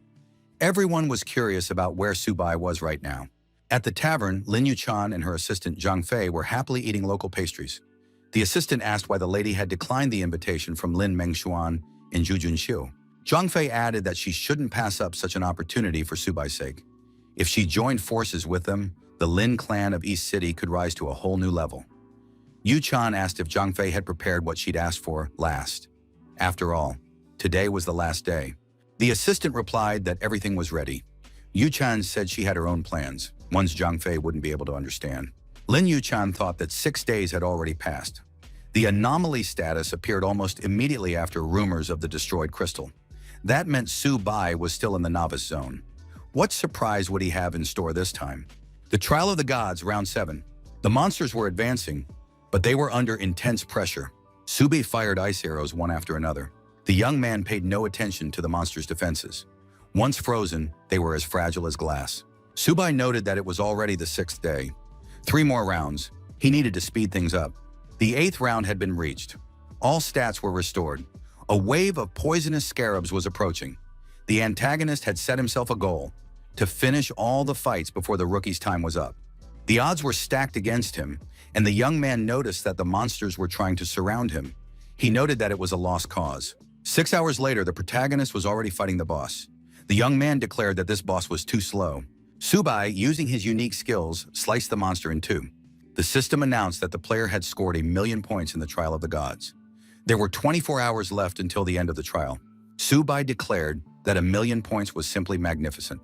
Everyone was curious about where Su Bai was right now. At the tavern, Lin Yuchan and her assistant Zhang Fei were happily eating local pastries. The assistant asked why the lady had declined the invitation from Lin Mengshuan and Zhu Junxiu. Zhang Fei added that she shouldn't pass up such an opportunity for Su Bai's sake. If she joined forces with them, the Lin clan of East City could rise to a whole new level. Yu Chan asked if Zhang Fei had prepared what she'd asked for last. After all, today was the last day. The assistant replied that everything was ready. Yu Chan said she had her own plans, ones Zhang Fei wouldn't be able to understand. Lin Yu Chan thought that 6 days had already passed. The anomaly status appeared almost immediately after rumors of the destroyed crystal. That meant Su Bai was still in the novice zone. What surprise would he have in store this time? The Trial of the Gods, Round 7. The monsters were advancing, but they were under intense pressure. Su Bai fired ice arrows one after another. The young man paid no attention to the monsters' defenses. Once frozen, they were as fragile as glass. Su Bai noted that it was already the 6th day. 3 more rounds. He needed to speed things up. The 8th round had been reached. All stats were restored. A wave of poisonous scarabs was approaching. The antagonist had set himself a goal to finish all the fights before the rookie's time was up. The odds were stacked against him, and the young man noticed that the monsters were trying to surround him. He noted that it was a lost cause. 6 hours later, the protagonist was already fighting the boss. The young man declared that this boss was too slow. Subai, using his unique skills, sliced the monster in two. The system announced that the player had scored 1,000,000 points in the Trial of the Gods. There were 24 hours left until the end of the trial. Subai declared that 1,000,000 points was simply magnificent.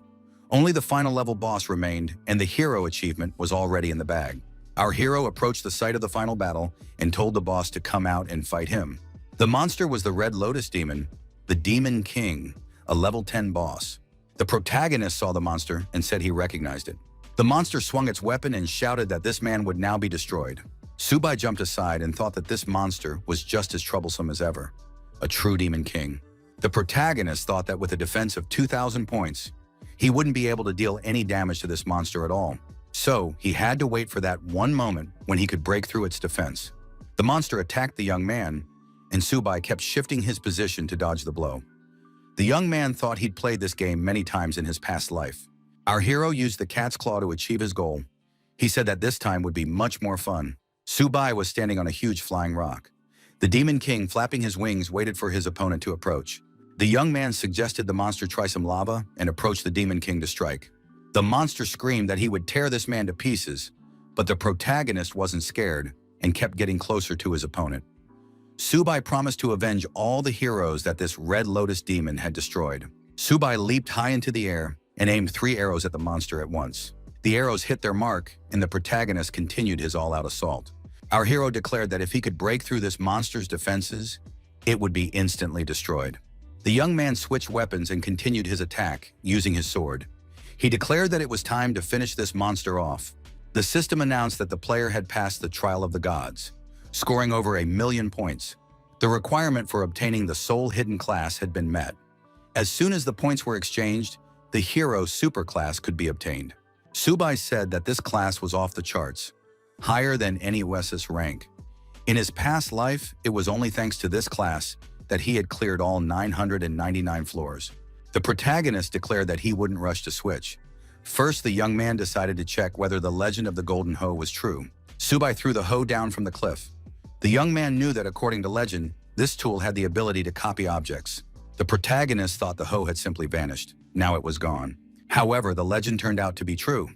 Only the final level boss remained, and the hero achievement was already in the bag. Our hero approached the site of the final battle and told the boss to come out and fight him. The monster was the Red Lotus Demon, the Demon King, a level 10 boss. The protagonist saw the monster and said he recognized it. The monster swung its weapon and shouted that this man would now be destroyed. Subai jumped aside and thought that this monster was just as troublesome as ever, a true Demon King. The protagonist thought that with a defense of 2,000 points, he wouldn't be able to deal any damage to this monster at all. So he had to wait for that one moment when he could break through its defense. The monster attacked the young man, and Subai kept shifting his position to dodge the blow. The young man thought he'd played this game many times in his past life. Our hero used the cat's claw to achieve his goal. He said that this time would be much more fun. Subai was standing on a huge flying rock. The Demon King, flapping his wings, waited for his opponent to approach. The young man suggested the monster try some lava and approached the Demon King to strike. The monster screamed that he would tear this man to pieces, but the protagonist wasn't scared and kept getting closer to his opponent. Subai promised to avenge all the heroes that this Red Lotus Demon had destroyed. Subai leaped high into the air and aimed 3 arrows at the monster at once. The arrows hit their mark, and the protagonist continued his all-out assault. Our hero declared that if he could break through this monster's defenses, it would be instantly destroyed. The young man switched weapons and continued his attack, using his sword. He declared that it was time to finish this monster off. The system announced that the player had passed the Trial of the Gods, scoring over 1,000,000 points. The requirement for obtaining the Soul Hidden class had been met. As soon as the points were exchanged, the hero superclass could be obtained. Subai said that this class was off the charts, higher than any Wes's rank. In his past life, it was only thanks to this class that he had cleared all 999 floors. The protagonist declared that he wouldn't rush to switch. First, the young man decided to check whether the legend of the Golden Hoe was true. Subai threw the hoe down from the cliff. The young man knew that according to legend, this tool had the ability to copy objects. The protagonist thought the hoe had simply vanished. Now it was gone. However, the legend turned out to be true.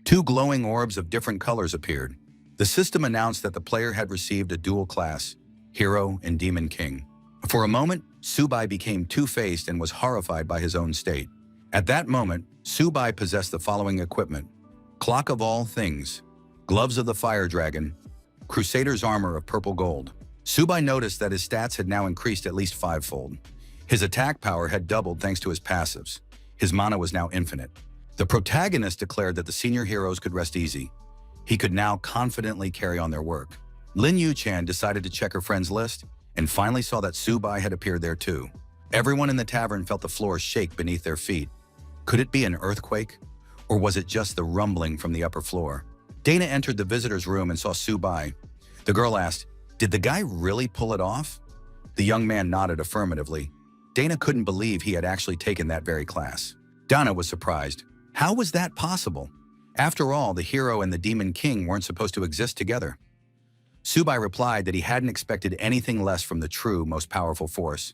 2 glowing orbs of different colors appeared. The system announced that the player had received a dual class, Hero and Demon King. For a moment, Subai became two-faced and was horrified by his own state. At that moment, Subai possessed the following equipment: Clock of All Things, Gloves of the Fire Dragon, Crusader's Armor of Purple Gold. Subai noticed that his stats had now increased at least 5-fold. His attack power had doubled thanks to his passives. His mana was now infinite. The protagonist declared that the senior heroes could rest easy. He could now confidently carry on their work. Lin Yu-chan decided to check her friends' list and finally saw that Subai had appeared there too. Everyone in the tavern felt the floor shake beneath their feet. Could it be an earthquake? Or was it just the rumbling from the upper floor? Dana entered the visitor's room and saw Subai. The girl asked, "Did the guy really pull it off?" The young man nodded affirmatively. Dana couldn't believe he had actually taken that very class. Dana was surprised. How was that possible? After all, the hero and the Demon King weren't supposed to exist together. Subai replied that he hadn't expected anything less from the true, most powerful force.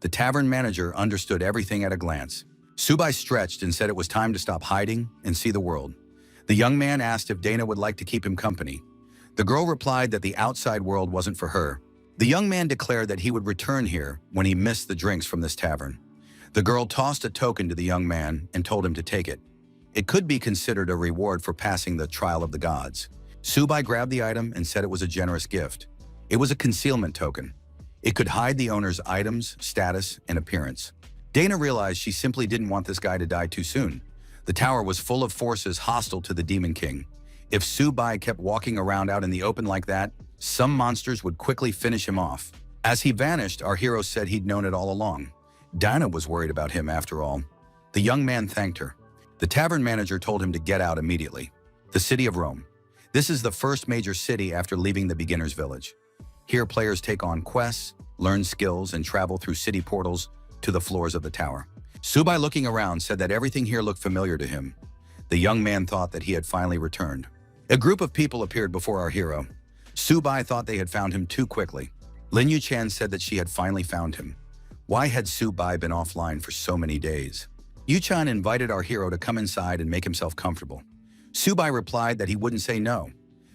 The tavern manager understood everything at a glance. Subai stretched and said it was time to stop hiding and see the world. The young man asked if Dana would like to keep him company. The girl replied that the outside world wasn't for her. The young man declared that he would return here when he missed the drinks from this tavern. The girl tossed a token to the young man and told him to take it. It could be considered a reward for passing the Trial of the Gods. Subai grabbed the item and said it was a generous gift. It was a concealment token. It could hide the owner's items, status, and appearance. Dana realized she simply didn't want this guy to die too soon. The tower was full of forces hostile to the Demon King. If Subai kept walking around out in the open like that, some monsters would quickly finish him off. As he vanished, our hero said he'd known it all along. Dinah was worried about him after all. The young man thanked her. The tavern manager told him to get out immediately. The city of Rome. This is the first major city after leaving the beginner's village. Here players take on quests, learn skills, and travel through city portals to the floors of the tower. Subai, looking around, said that everything here looked familiar to him. The young man thought that he had finally returned. A group of people appeared before our hero. Subai thought they had found him too quickly. Lin Yu-chan said that she had finally found him. Why had Subai been offline for so many days? Yu-chan invited our hero to come inside and make himself comfortable. Subai replied that he wouldn't say no.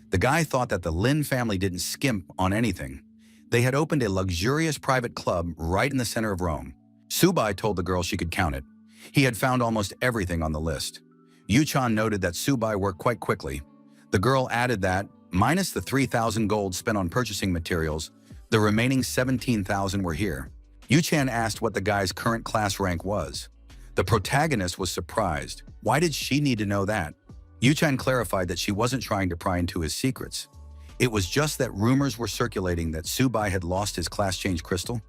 The guy thought that the Lin family didn't skimp on anything. They had opened a luxurious private club right in the center of Rome. Subai told the girl she could count it. He had found almost everything on the list. Yu-chan noted that Subai worked quite quickly. The girl added that, minus the 3,000 gold spent on purchasing materials, the remaining 17,000 were here. Yu-chan asked what the guy's current class rank was. The protagonist was surprised. Why did she need to know that? Yu-chan clarified that she wasn't trying to pry into his secrets. It was just that rumors were circulating that Subai had lost his class change crystal.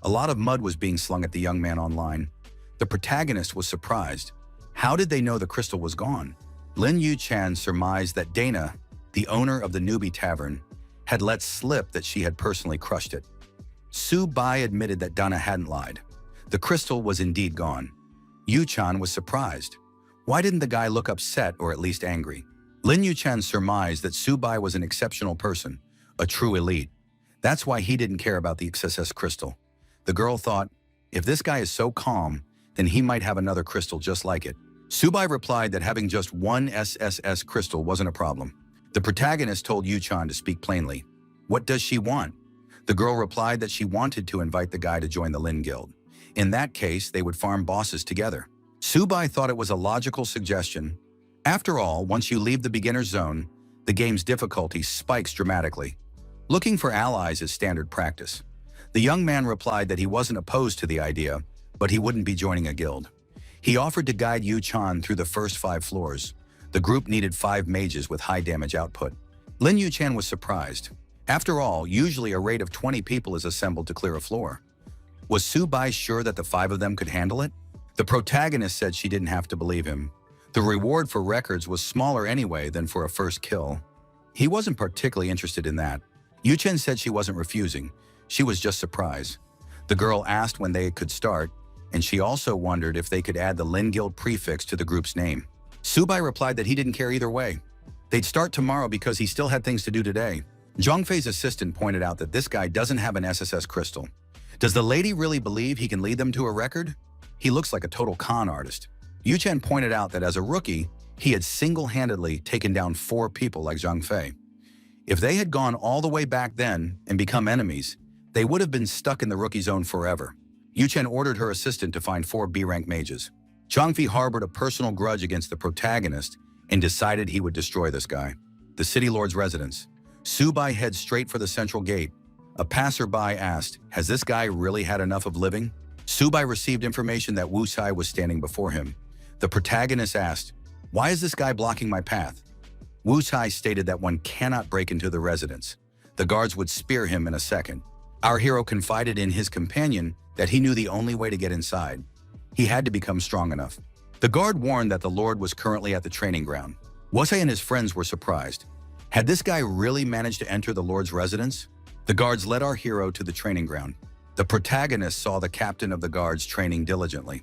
A lot of mud was being slung at the young man online. The protagonist was surprised. How did they know the crystal was gone? Lin Yu-chan surmised that Dana, the owner of the newbie tavern, had let slip that she had personally crushed it. Subai admitted that Dana hadn't lied. The crystal was indeed gone. Yu-chan was surprised. Why didn't the guy look upset or at least angry? Lin Yu-chan surmised that Subai was an exceptional person, a true elite. That's why he didn't care about the XSS crystal. The girl thought, if this guy is so calm, then he might have another crystal just like it. Subai replied that having just one SSS crystal wasn't a problem. The protagonist told Yu-chan to speak plainly. What does she want? The girl replied that she wanted to invite the guy to join the Lin Guild. In that case, they would farm bosses together. Subai thought it was a logical suggestion. After all, once you leave the beginner's zone, the game's difficulty spikes dramatically. Looking for allies is standard practice. The young man replied that he wasn't opposed to the idea, but he wouldn't be joining a guild. He offered to guide Yu-chan through the first 5 floors. The group needed 5 mages with high damage output. Lin Yu-chan was surprised. After all, usually a raid of 20 people is assembled to clear a floor. Was Subai sure that the 5 of them could handle it? The protagonist said she didn't have to believe him. The reward for records was smaller anyway than for a first kill. He wasn't particularly interested in that. Yu-chan said she wasn't refusing. She was just surprised. The girl asked when they could start, and she also wondered if they could add the Lin Guild prefix to the group's name. Subai replied that he didn't care either way. They'd start tomorrow because he still had things to do today. Zhongfei's assistant pointed out that this guy doesn't have an SSS crystal. Does the lady really believe he can lead them to a record? He looks like a total con artist. Yu-chan pointed out that as a rookie, he had single-handedly taken down 4 people like Zhongfei. If they had gone all the way back then and become enemies, they would have been stuck in the rookie zone forever. Yu-chan ordered her assistant to find 4 B-rank mages. Zhongfei harbored a personal grudge against the protagonist and decided he would destroy this guy. The city lord's residence. Subai heads straight for the central gate. A passerby asked, has this guy really had enough of living? Subai received information that Wu Sai was standing before him. The protagonist asked, why is this guy blocking my path? Wu Sai stated that one cannot break into the residence. The guards would spear him in a second. Our hero confided in his companion that he knew the only way to get inside. He had to become strong enough. The guard warned that the Lord was currently at the training ground. Wu Sai and his friends were surprised. Had this guy really managed to enter the Lord's residence? The guards led our hero to the training ground. The protagonist saw the captain of the guards training diligently.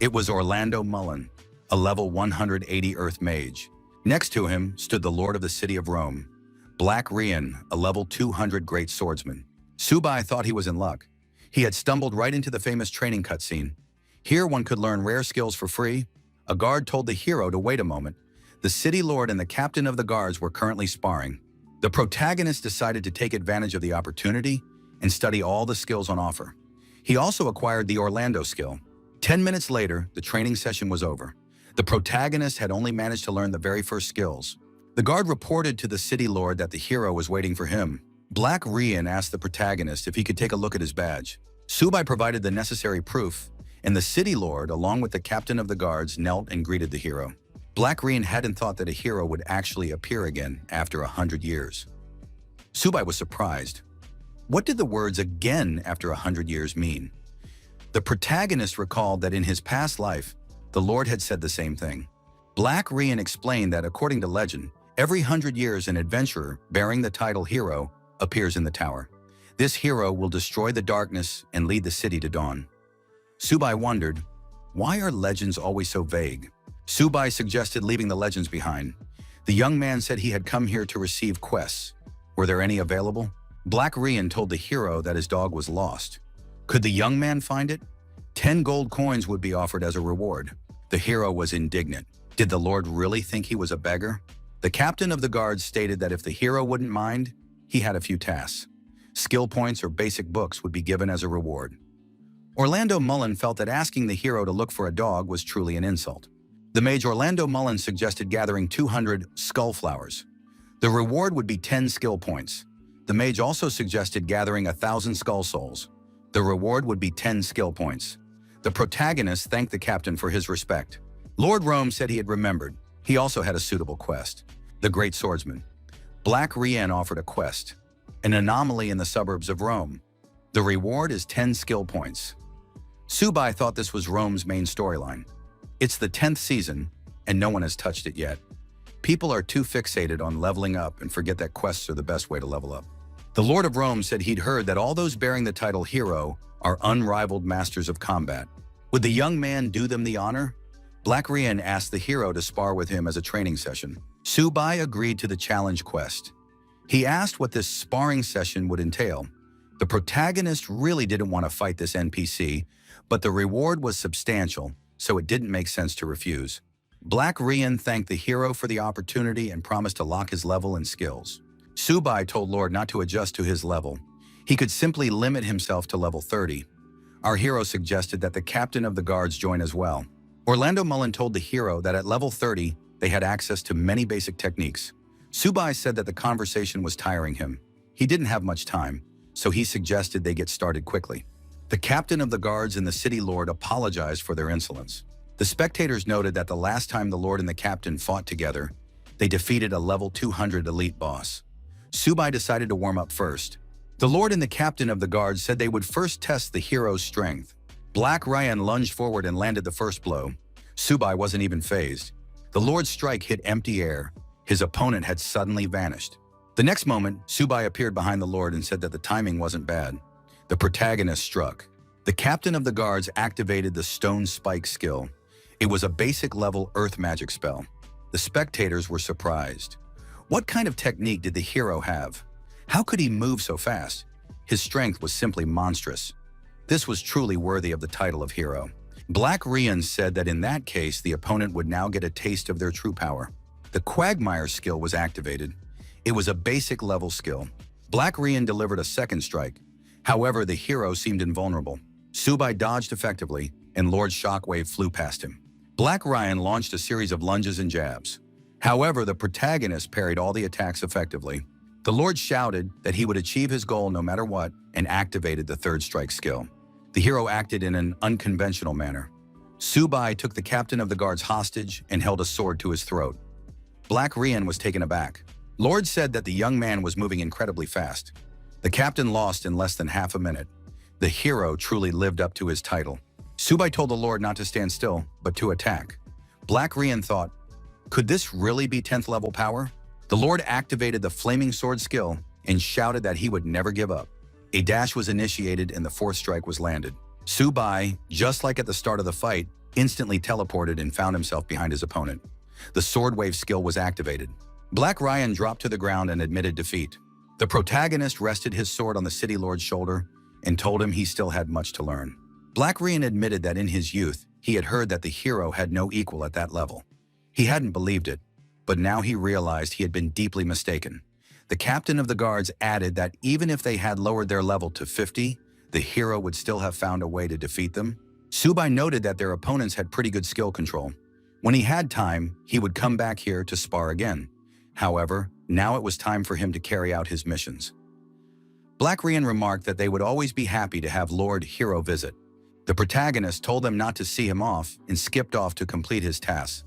It was Orlando Mullen, a level 180 Earth mage. Next to him stood the Lord of the City of Rome, Black Rian, a level 200 great swordsman. Subai thought he was in luck. He had stumbled right into the famous training cutscene. Here one could learn rare skills for free. A guard told the hero to wait a moment. The city lord and the captain of the guards were currently sparring. The protagonist decided to take advantage of the opportunity and study all the skills on offer. He also acquired the Orlando skill. 10 minutes later, the training session was over. The protagonist had only managed to learn the very first skills. The guard reported to the city lord that the hero was waiting for him. Black Rian asked the protagonist if he could take a look at his badge. Subai provided the necessary proof, and the city lord, along with the captain of the guards, knelt and greeted the hero. Black Rian hadn't thought that a hero would actually appear again after 100 years. Subai was surprised. What did the words "again after 100 years" mean? The protagonist recalled that in his past life, the Lord had said the same thing. Black Rian explained that according to legend, every 100 years an adventurer bearing the title hero appears in the tower. This hero will destroy the darkness and lead the city to dawn. Subai wondered, Why are legends always so vague? Subai suggested leaving the legends behind. The young man said he had come here to receive quests. Were there any available? Black Rian told the hero that his dog was lost. Could the young man find it? 10 gold coins would be offered as a reward. The hero was indignant. Did the Lord really think he was a beggar? The captain of the guards stated that if the hero wouldn't mind, he had a few tasks. Skill points or basic books would be given as a reward. Orlando Mullen felt that asking the hero to look for a dog was truly an insult. The mage Orlando Mullen suggested gathering 200 skull flowers. The reward would be 10 skill points. The mage also suggested gathering 1,000 skull souls. The reward would be 10 skill points. The protagonist thanked the captain for his respect. Lord Rome said he had remembered. He also had a suitable quest. The Great Swordsman. Black Rian offered a quest. An anomaly in the suburbs of Rome. The reward is 10 skill points. Subai thought this was Rome's main storyline. It's the 10th season, and no one has touched it yet. People are too fixated on leveling up and forget that quests are the best way to level up. The Lord of Rome said he'd heard that all those bearing the title hero are unrivaled masters of combat. Would the young man do them the honor? Black Rian asked the hero to spar with him as a training session. Subai agreed to the challenge quest. He asked what this sparring session would entail. The protagonist really didn't want to fight this NPC, but the reward was substantial, so it didn't make sense to refuse. Black Rian thanked the hero for the opportunity and promised to lock his level and skills. Subai told Lord not to adjust to his level. He could simply limit himself to level 30. Our hero suggested that the captain of the guards join as well. Orlando Mullen told the hero that at level 30, they had access to many basic techniques. Subai said that the conversation was tiring him. He didn't have much time, so he suggested they get started quickly. The captain of the guards and the city lord apologized for their insolence. The spectators noted that the last time the lord and the captain fought together, they defeated a level 200 elite boss. Subai decided to warm up first. The lord and the captain of the guards said they would first test the hero's strength. Black Ryan lunged forward and landed the first blow. Subai wasn't even phased. The lord's strike hit empty air. His opponent had suddenly vanished. The next moment, Subai appeared behind the lord and said that the timing wasn't bad. The protagonist struck. The captain of the guards activated the Stone Spike skill. It was a basic level earth magic spell. The spectators were surprised. What kind of technique did the hero have? How could he move so fast? His strength was simply monstrous. This was truly worthy of the title of hero. Black Rian said that in that case, the opponent would now get a taste of their true power. The Quagmire skill was activated. It was a basic level skill. Black Rian delivered a second strike. However, the hero seemed invulnerable. Subai dodged effectively, and Lord Shockwave flew past him. Black Ryan launched a series of lunges and jabs. However, the protagonist parried all the attacks effectively. The Lord shouted that he would achieve his goal no matter what and activated the third strike skill. The hero acted in an unconventional manner. Subai took the captain of the guards hostage and held a sword to his throat. Black Rian was taken aback. Lord said that the young man was moving incredibly fast. The captain lost in less than half a minute. The hero truly lived up to his title. Subai told the Lord not to stand still, but to attack. Black Rian thought, could this really be 10th level power? The Lord activated the Flaming Sword skill and shouted that he would never give up. A dash was initiated and the fourth strike was landed. Subai, just like at the start of the fight, instantly teleported and found himself behind his opponent. The Sword Wave skill was activated. Black Ryan dropped to the ground and admitted defeat. The protagonist rested his sword on the City Lord's shoulder and told him he still had much to learn. Black Ryan admitted that in his youth, he had heard that the hero had no equal at that level. He hadn't believed it, but now he realized he had been deeply mistaken. The captain of the guards added that even if they had lowered their level to 50, the hero would still have found a way to defeat them. Subai noted that their opponents had pretty good skill control. When he had time, he would come back here to spar again. However, now it was time for him to carry out his missions. Black Rian remarked that they would always be happy to have Lord Hero visit. The protagonist told them not to see him off and skipped off to complete his tasks.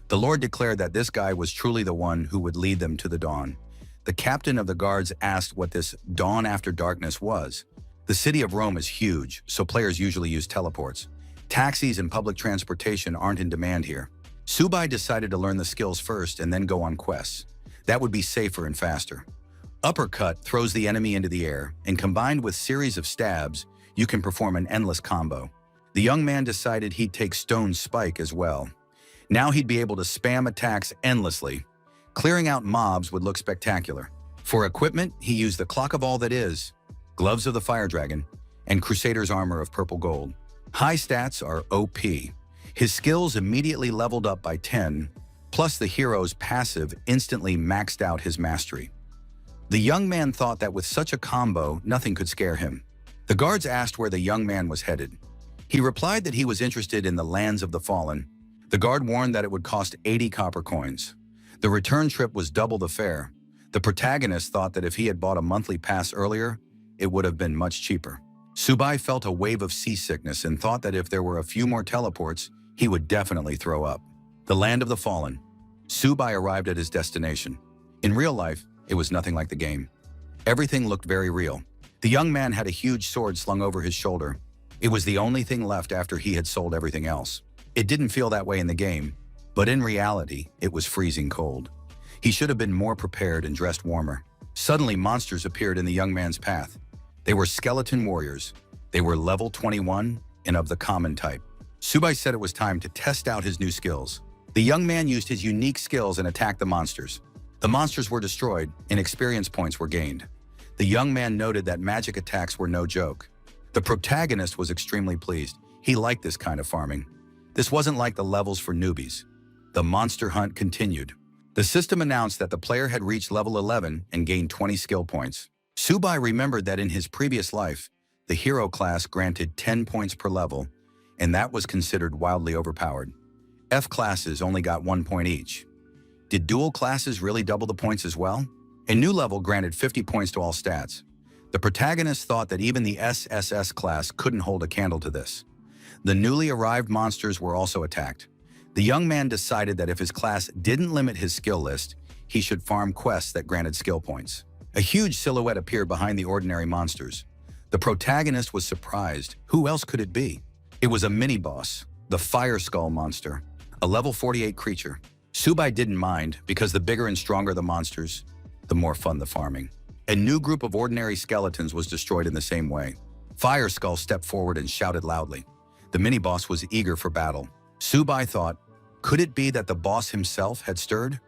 The Lord declared that this guy was truly the one who would lead them to the dawn. The captain of the guards asked what this dawn after darkness was. The city of Rome is huge, so players usually use teleports. Taxis and public transportation aren't in demand here. Subai decided to learn the skills first and then go on quests. That would be safer and faster. Uppercut throws the enemy into the air, and combined with series of stabs, you can perform an endless combo. The young man decided he'd take Stone Spike as well. Now he'd be able to spam attacks endlessly. Clearing out mobs would look spectacular. For equipment, he used the Clock of All That Is, Gloves of the Fire Dragon, and Crusader's Armor of Purple Gold. High stats are OP. His skills immediately leveled up by 10, plus the hero's passive instantly maxed out his mastery. The young man thought that with such a combo, nothing could scare him. The guards asked where the young man was headed. He replied that he was interested in the lands of the fallen. The guard warned that it would cost 80 copper coins. The return trip was double the fare. The protagonist thought that if he had bought a monthly pass earlier, it would have been much cheaper. Subai felt a wave of seasickness and thought that if there were a few more teleports, he would definitely throw up. The land of the fallen. Subai arrived at his destination. In real life, it was nothing like the game. Everything looked very real. The young man had a huge sword slung over his shoulder. It was the only thing left after he had sold everything else. It didn't feel that way in the game, but in reality, it was freezing cold. He should have been more prepared and dressed warmer. Suddenly, monsters appeared in the young man's path. They were skeleton warriors. They were level 21 and of the common type. Subai said it was time to test out his new skills. The young man used his unique skills and attacked the monsters. The monsters were destroyed and experience points were gained. The young man noted that magic attacks were no joke. The protagonist was extremely pleased. He liked this kind of farming. This wasn't like the levels for newbies. The monster hunt continued. The system announced that the player had reached level 11 and gained 20 skill points. Subai remembered that in his previous life, the hero class granted 10 points per level, and that was considered wildly overpowered. F classes only got 1 point each. Did dual classes really double the points as well? A new level granted 50 points to all stats. The protagonist thought that even the SSS class couldn't hold a candle to this. The newly arrived monsters were also attacked. The young man decided that if his class didn't limit his skill list, he should farm quests that granted skill points. A huge silhouette appeared behind the ordinary monsters. The protagonist was surprised. Who else could it be? It was a mini-boss, the Fire Skull monster, a level 48 creature. Subai didn't mind because the bigger and stronger the monsters, the more fun the farming. A new group of ordinary skeletons was destroyed in the same way. Fire Skull stepped forward and shouted loudly. The mini-boss was eager for battle. Subai thought, could it be that the boss himself had stirred?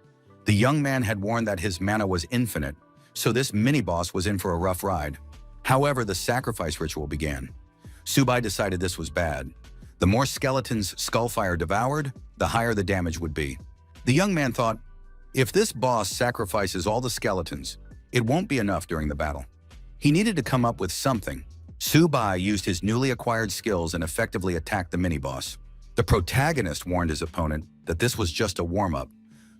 The young man had warned that his mana was infinite, so this mini-boss was in for a rough ride. However, the sacrifice ritual began. Subai decided this was bad. The more skeletons Skullfire devoured, the higher the damage would be. The young man thought, if this boss sacrifices all the skeletons, it won't be enough during the battle. He needed to come up with something. Subai used his newly acquired skills and effectively attacked the mini-boss. The protagonist warned his opponent that this was just a warm-up,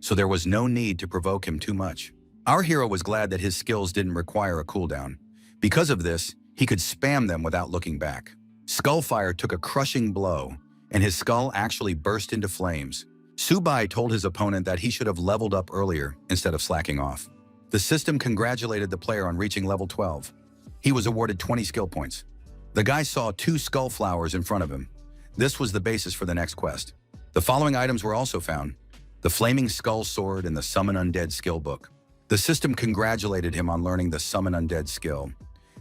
so there was no need to provoke him too much. Our hero was glad that his skills didn't require a cooldown. Because of this, he could spam them without looking back. Skullfire took a crushing blow, and his skull actually burst into flames. Subai told his opponent that he should have leveled up earlier instead of slacking off. The system congratulated the player on reaching level 12. He was awarded 20 skill points. The guy saw 2 skull flowers in front of him. This was the basis for the next quest. The following items were also found: the Flaming Skull Sword and the Summon Undead skill book. The system congratulated him on learning the Summon Undead skill.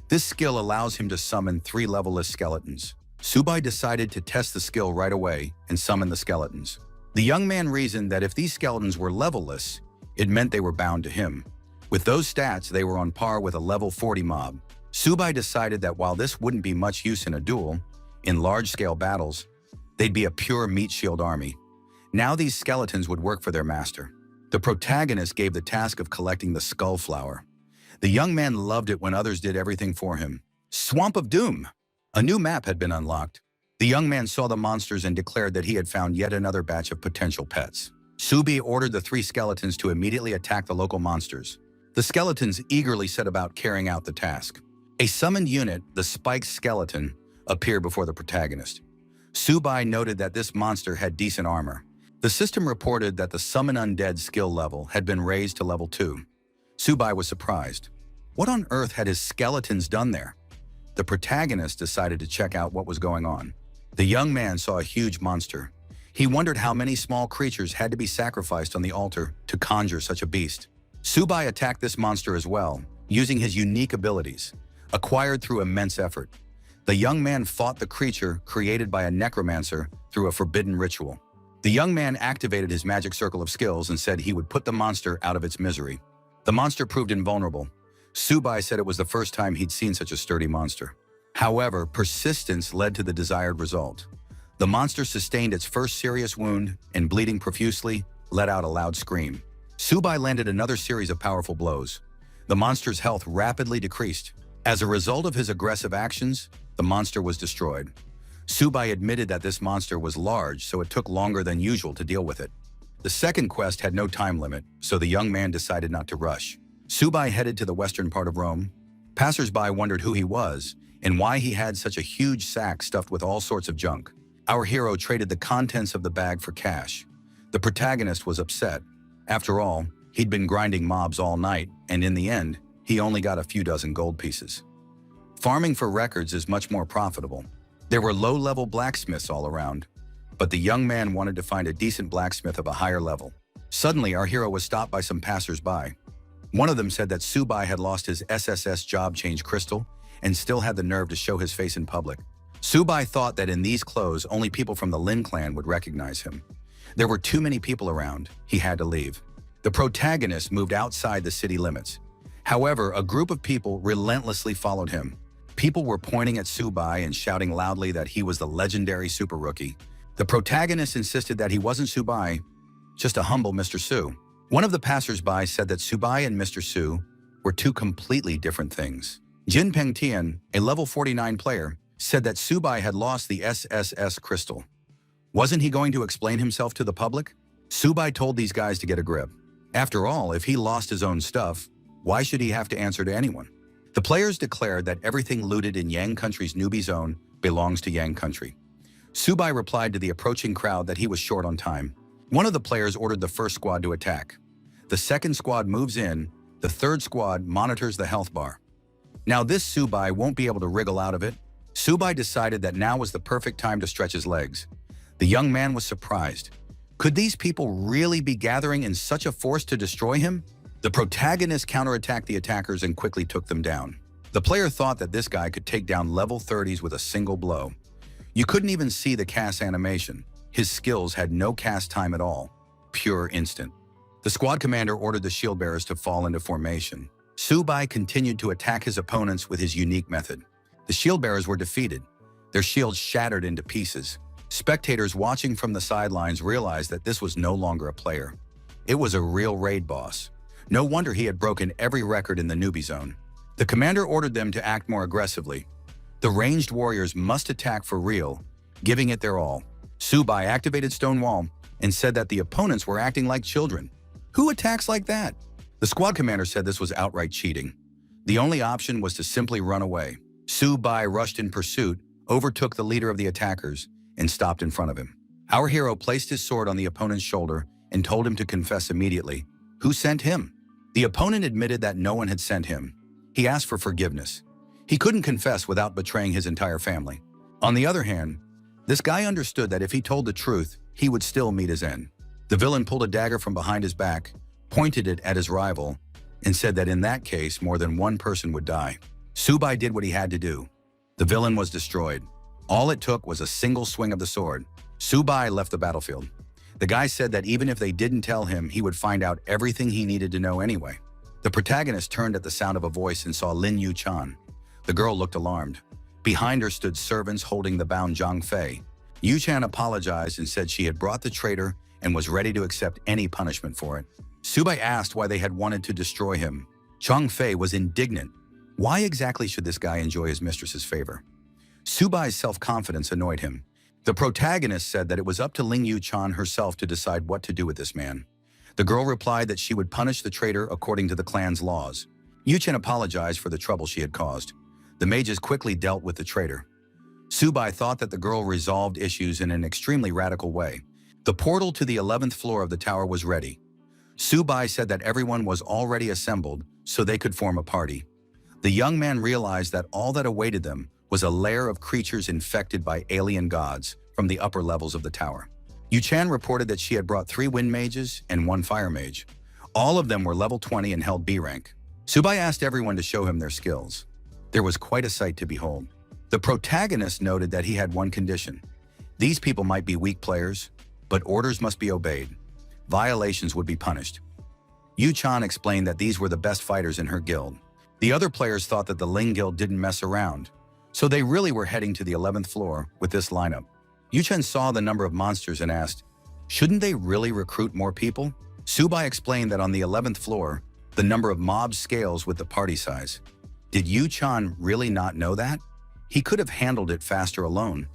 This skill allows him to summon 3 levelless skeletons. Subai decided to test the skill right away and summon the skeletons. The young man reasoned that if these skeletons were levelless, it meant they were bound to him. With those stats, they were on par with a level 40 mob. Subai decided that while this wouldn't be much use in a duel, in large-scale battles, they'd be a pure meat shield army. Now these skeletons would work for their master. The protagonist gave the task of collecting the skull flower. The young man loved it when others did everything for him. Swamp of Doom! A new map had been unlocked. The young man saw the monsters and declared that he had found yet another batch of potential pets. Subi ordered the 3 skeletons to immediately attack the local monsters. The skeletons eagerly set about carrying out the task. A summoned unit, the Spiked Skeleton, appeared before the protagonist. Subai noted that this monster had decent armor. The system reported that the Summon Undead skill level had been raised to level 2. Subai was surprised. What on earth had his skeletons done there? The protagonist decided to check out what was going on. The young man saw a huge monster. He wondered how many small creatures had to be sacrificed on the altar to conjure such a beast. Subai attacked this monster as well, using his unique abilities, acquired through immense effort. The young man fought the creature created by a necromancer through a forbidden ritual. The young man activated his magic circle of skills and said he would put the monster out of its misery. The monster proved invulnerable. Subai said it was the first time he'd seen such a sturdy monster. However, persistence led to the desired result. The monster sustained its first serious wound and, bleeding profusely, let out a loud scream. Subai landed another series of powerful blows. The monster's health rapidly decreased. As a result of his aggressive actions, the monster was destroyed. Subai admitted that this monster was large, so it took longer than usual to deal with it. The second quest had no time limit, so the young man decided not to rush. Subai headed to the western part of Rome. Passers-by wondered who he was and why he had such a huge sack stuffed with all sorts of junk. Our hero traded the contents of the bag for cash. The protagonist was upset. After all, he'd been grinding mobs all night, and in the end, he only got a few dozen gold pieces. Farming for records is much more profitable. There were low-level blacksmiths all around, but the young man wanted to find a decent blacksmith of a higher level. Suddenly, our hero was stopped by some passers-by. One of them said that Subai had lost his SSS job change crystal and still had the nerve to show his face in public. Subai thought that in these clothes, only people from the Lin clan would recognize him. There were too many people around. He had to leave. The protagonist moved outside the city limits. However, a group of people relentlessly followed him. People were pointing at Subai and shouting loudly that he was the legendary super rookie. The protagonist insisted that he wasn't Subai, just a humble Mr. Su. One of the passers-by said that Subai and Mr. Su were two completely different things. Jin Pengtian, a level 49 player, said that Subai had lost the SSS crystal. Wasn't he going to explain himself to the public? Subai told these guys to get a grip. After all, if he lost his own stuff, why should he have to answer to anyone? The players declared that everything looted in Yang Country's newbie zone belongs to Yang Country. Subai replied to the approaching crowd that he was short on time. One of the players ordered the first squad to attack. The second squad moves in. The third squad monitors the health bar. Now this Subai won't be able to wriggle out of it. Subai decided that now was the perfect time to stretch his legs. The young man was surprised. Could these people really be gathering in such a force to destroy him? The protagonist counterattacked the attackers and quickly took them down. The player thought that this guy could take down level 30s with a single blow. You couldn't even see the cast animation. His skills had no cast time at all. Pure instant. The squad commander ordered the shield bearers to fall into formation. Subai continued to attack his opponents with his unique method. The shield bearers were defeated. Their shields shattered into pieces. Spectators watching from the sidelines realized that this was no longer a player. It was a real raid boss. No wonder he had broken every record in the newbie zone. The commander ordered them to act more aggressively. The ranged warriors must attack for real, giving it their all. Subai activated Stonewall and said that the opponents were acting like children. Who attacks like that? The squad commander said this was outright cheating. The only option was to simply run away. Subai rushed in pursuit, overtook the leader of the attackers, and stopped in front of him. Our hero placed his sword on the opponent's shoulder and told him to confess immediately. Who sent him? The opponent admitted that no one had sent him. He asked for forgiveness. He couldn't confess without betraying his entire family. On the other hand, this guy understood that if he told the truth, he would still meet his end. The villain pulled a dagger from behind his back, pointed it at his rival, and said that in that case, more than one person would die. Subai did what he had to do. The villain was destroyed. All it took was a single swing of the sword. Subai left the battlefield. The guy said that even if they didn't tell him, he would find out everything he needed to know anyway. The protagonist turned at the sound of a voice and saw Lin Yu-chan. The girl looked alarmed. Behind her stood servants holding the bound Zhang Fei. Yu-chan apologized and said she had brought the traitor and was ready to accept any punishment for it. Subai asked why they had wanted to destroy him. Zhang Fei was indignant. Why exactly should this guy enjoy his mistress's favor? Subai's self-confidence annoyed him. The protagonist said that it was up to Ling Yu-chan herself to decide what to do with this man. The girl replied that she would punish the traitor according to the clan's laws. Yu-chan apologized for the trouble she had caused. The mages quickly dealt with the traitor. Subai thought that the girl resolved issues in an extremely radical way. The portal to the 11th floor of the tower was ready. Subai said that everyone was already assembled so they could form a party. The young man realized that all that awaited them was a lair of creatures infected by alien gods from the upper levels of the tower. Yu-chan reported that she had brought 3 wind mages and 1 fire mage. All of them were level 20 and held B rank. Subai asked everyone to show him their skills. There was quite a sight to behold. The protagonist noted that he had one condition. These people might be weak players, but orders must be obeyed. Violations would be punished. Yu-chan explained that these were the best fighters in her guild. The other players thought that the Ling Guild didn't mess around, so they really were heading to the 11th floor with this lineup. Yu-chan saw the number of monsters and asked, shouldn't they really recruit more people? Subai explained that on the 11th floor, the number of mobs scales with the party size. Did Yu-chan really not know that? He could have handled it faster alone.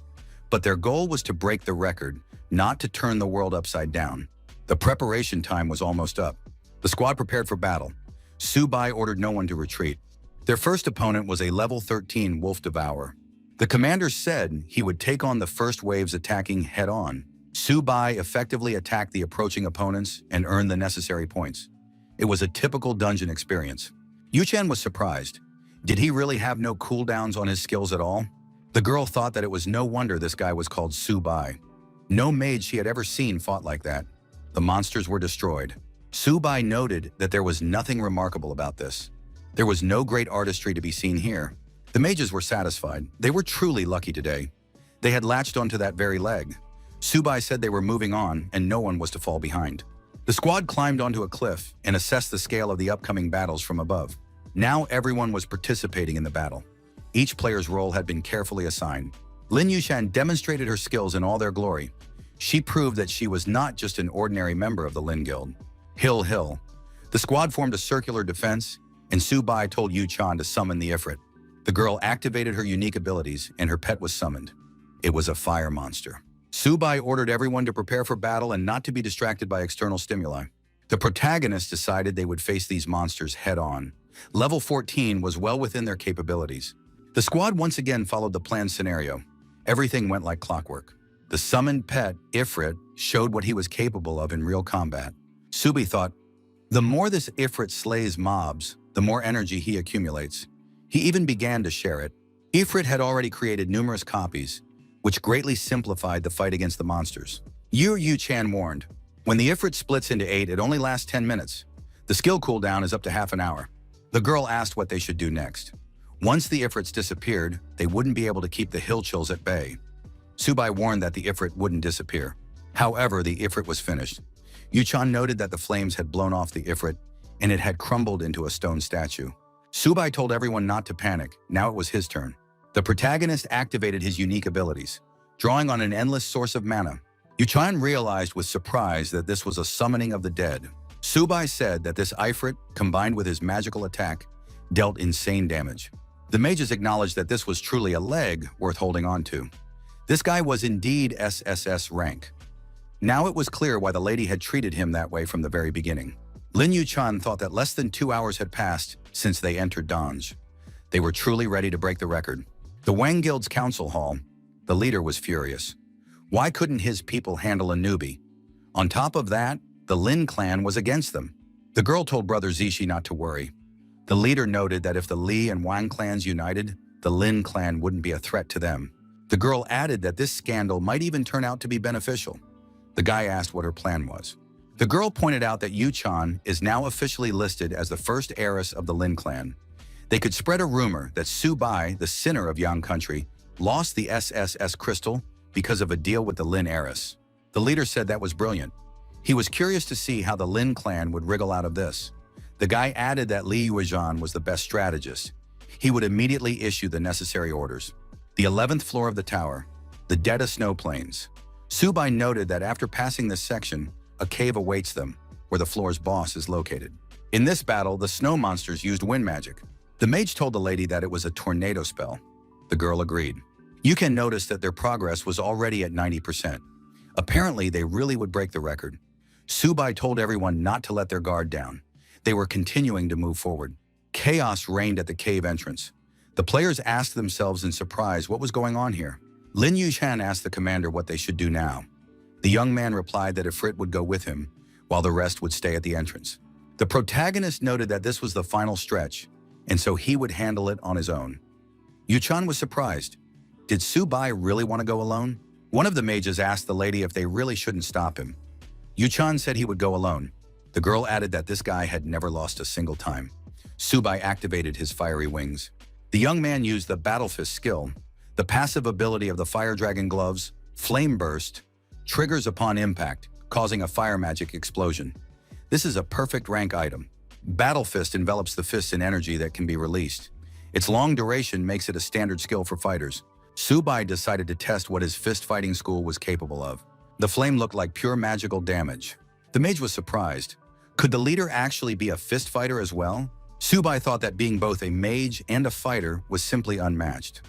But their goal was to break the record, not to turn the world upside down. The preparation time was almost up. The squad prepared for battle. Subai ordered no one to retreat. Their first opponent was a level 13 Wolf Devourer. The commander said he would take on the first waves attacking head-on. Subai effectively attacked the approaching opponents and earned the necessary points. It was a typical dungeon experience. Yu-chan was surprised. Did he really have no cooldowns on his skills at all? The girl thought that it was no wonder this guy was called Subai. No mage she had ever seen fought like that. The monsters were destroyed. Subai noted that there was nothing remarkable about this. There was no great artistry to be seen here. The mages were satisfied. They were truly lucky today. They had latched onto that very leg. Subai said they were moving on and no one was to fall behind. The squad climbed onto a cliff and assessed the scale of the upcoming battles from above. Now everyone was participating in the battle. Each player's role had been carefully assigned. Lin Yushan demonstrated her skills in all their glory. She proved that she was not just an ordinary member of the Lin Guild. Hill. The squad formed a circular defense, and Subai told Yu-chan to summon the Ifrit. The girl activated her unique abilities, and her pet was summoned. It was a fire monster. Subai ordered everyone to prepare for battle and not to be distracted by external stimuli. The protagonists decided they would face these monsters head-on. Level 14 was well within their capabilities. The squad once again followed the planned scenario. Everything went like clockwork. The summoned pet, Ifrit, showed what he was capable of in real combat. Subi thought, the more this Ifrit slays mobs, the more energy he accumulates. He even began to share it. Ifrit had already created numerous copies, which greatly simplified the fight against the monsters. Yu-chan warned, when the Ifrit splits into 8, it only lasts 10 minutes. The skill cooldown is up to half an hour. The girl asked what they should do next. Once the Ifrits disappeared, they wouldn't be able to keep the hill chills at bay. Subai warned that the Ifrit wouldn't disappear. However, the Ifrit was finished. Yu-chan noted that the flames had blown off the Ifrit, and it had crumbled into a stone statue. Subai told everyone not to panic. Now it was his turn. The protagonist activated his unique abilities, drawing on an endless source of mana. Yu-chan realized with surprise that this was a summoning of the dead. Subai said that this Ifrit, combined with his magical attack, dealt insane damage. The mages acknowledged that this was truly a leg worth holding on to. This guy was indeed SSS rank. Now it was clear why the lady had treated him that way from the very beginning. Lin Yu-chan thought that less than 2 hours had passed since they entered Dange. They were truly ready to break the record. The Wang Guild's council hall, the leader was furious. Why couldn't his people handle a newbie? On top of that, the Lin clan was against them. The girl told Brother Zishi not to worry. The leader noted that if the Li and Wang clans united, the Lin clan wouldn't be a threat to them. The girl added that this scandal might even turn out to be beneficial. The guy asked what her plan was. The girl pointed out that Yu-chan is now officially listed as the first heiress of the Lin clan. They could spread a rumor that Subai, the sinner of Yang country, lost the SSS crystal because of a deal with the Lin heiress. The leader said that was brilliant. He was curious to see how the Lin clan would wriggle out of this. The guy added that Li Yuezhan was the best strategist. He would immediately issue the necessary orders. The 11th floor of the tower, the dead of snow plains. Subai noted that after passing this section, a cave awaits them, where the floor's boss is located. In this battle, the snow monsters used wind magic. The mage told the lady that it was a tornado spell. The girl agreed. You can notice that their progress was already at 90%. Apparently, they really would break the record. Subai told everyone not to let their guard down. They were continuing to move forward. Chaos reigned at the cave entrance. The players asked themselves in surprise what was going on here. Lin Yushan asked the commander what they should do now. The young man replied that Ifrit would go with him, while the rest would stay at the entrance. The protagonist noted that this was the final stretch, and so he would handle it on his own. Yu-chan was surprised. Did Subai really want to go alone? One of the mages asked the lady if they really shouldn't stop him. Yu-chan said he would go alone. The girl added that this guy had never lost a single time. Subai activated his fiery wings. The young man used the Battle Fist skill. The passive ability of the Fire Dragon gloves, Flame Burst, triggers upon impact, causing a fire magic explosion. This is a perfect rank item. Battle Fist envelops the fist in energy that can be released. Its long duration makes it a standard skill for fighters. Subai decided to test what his fist fighting school was capable of. The flame looked like pure magical damage. The mage was surprised. Could the leader actually be a fist fighter as well? Subai thought that being both a mage and a fighter was simply unmatched.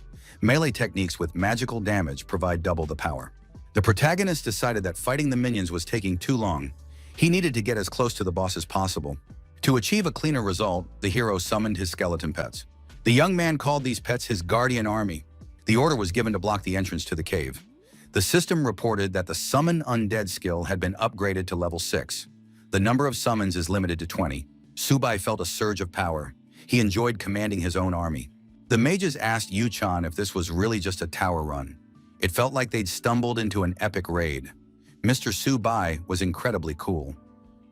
Melee techniques with magical damage provide double the power. The protagonist decided that fighting the minions was taking too long. He needed to get as close to the boss as possible. To achieve a cleaner result, the hero summoned his skeleton pets. The young man called these pets his guardian army. The order was given to block the entrance to the cave. The system reported that the Summon Undead skill had been upgraded to level 6. The number of summons is limited to 20. Subai felt a surge of power. He enjoyed commanding his own army. The mages asked Yu-chan if this was really just a tower run. It felt like they'd stumbled into an epic raid. Mr. Subai was incredibly cool.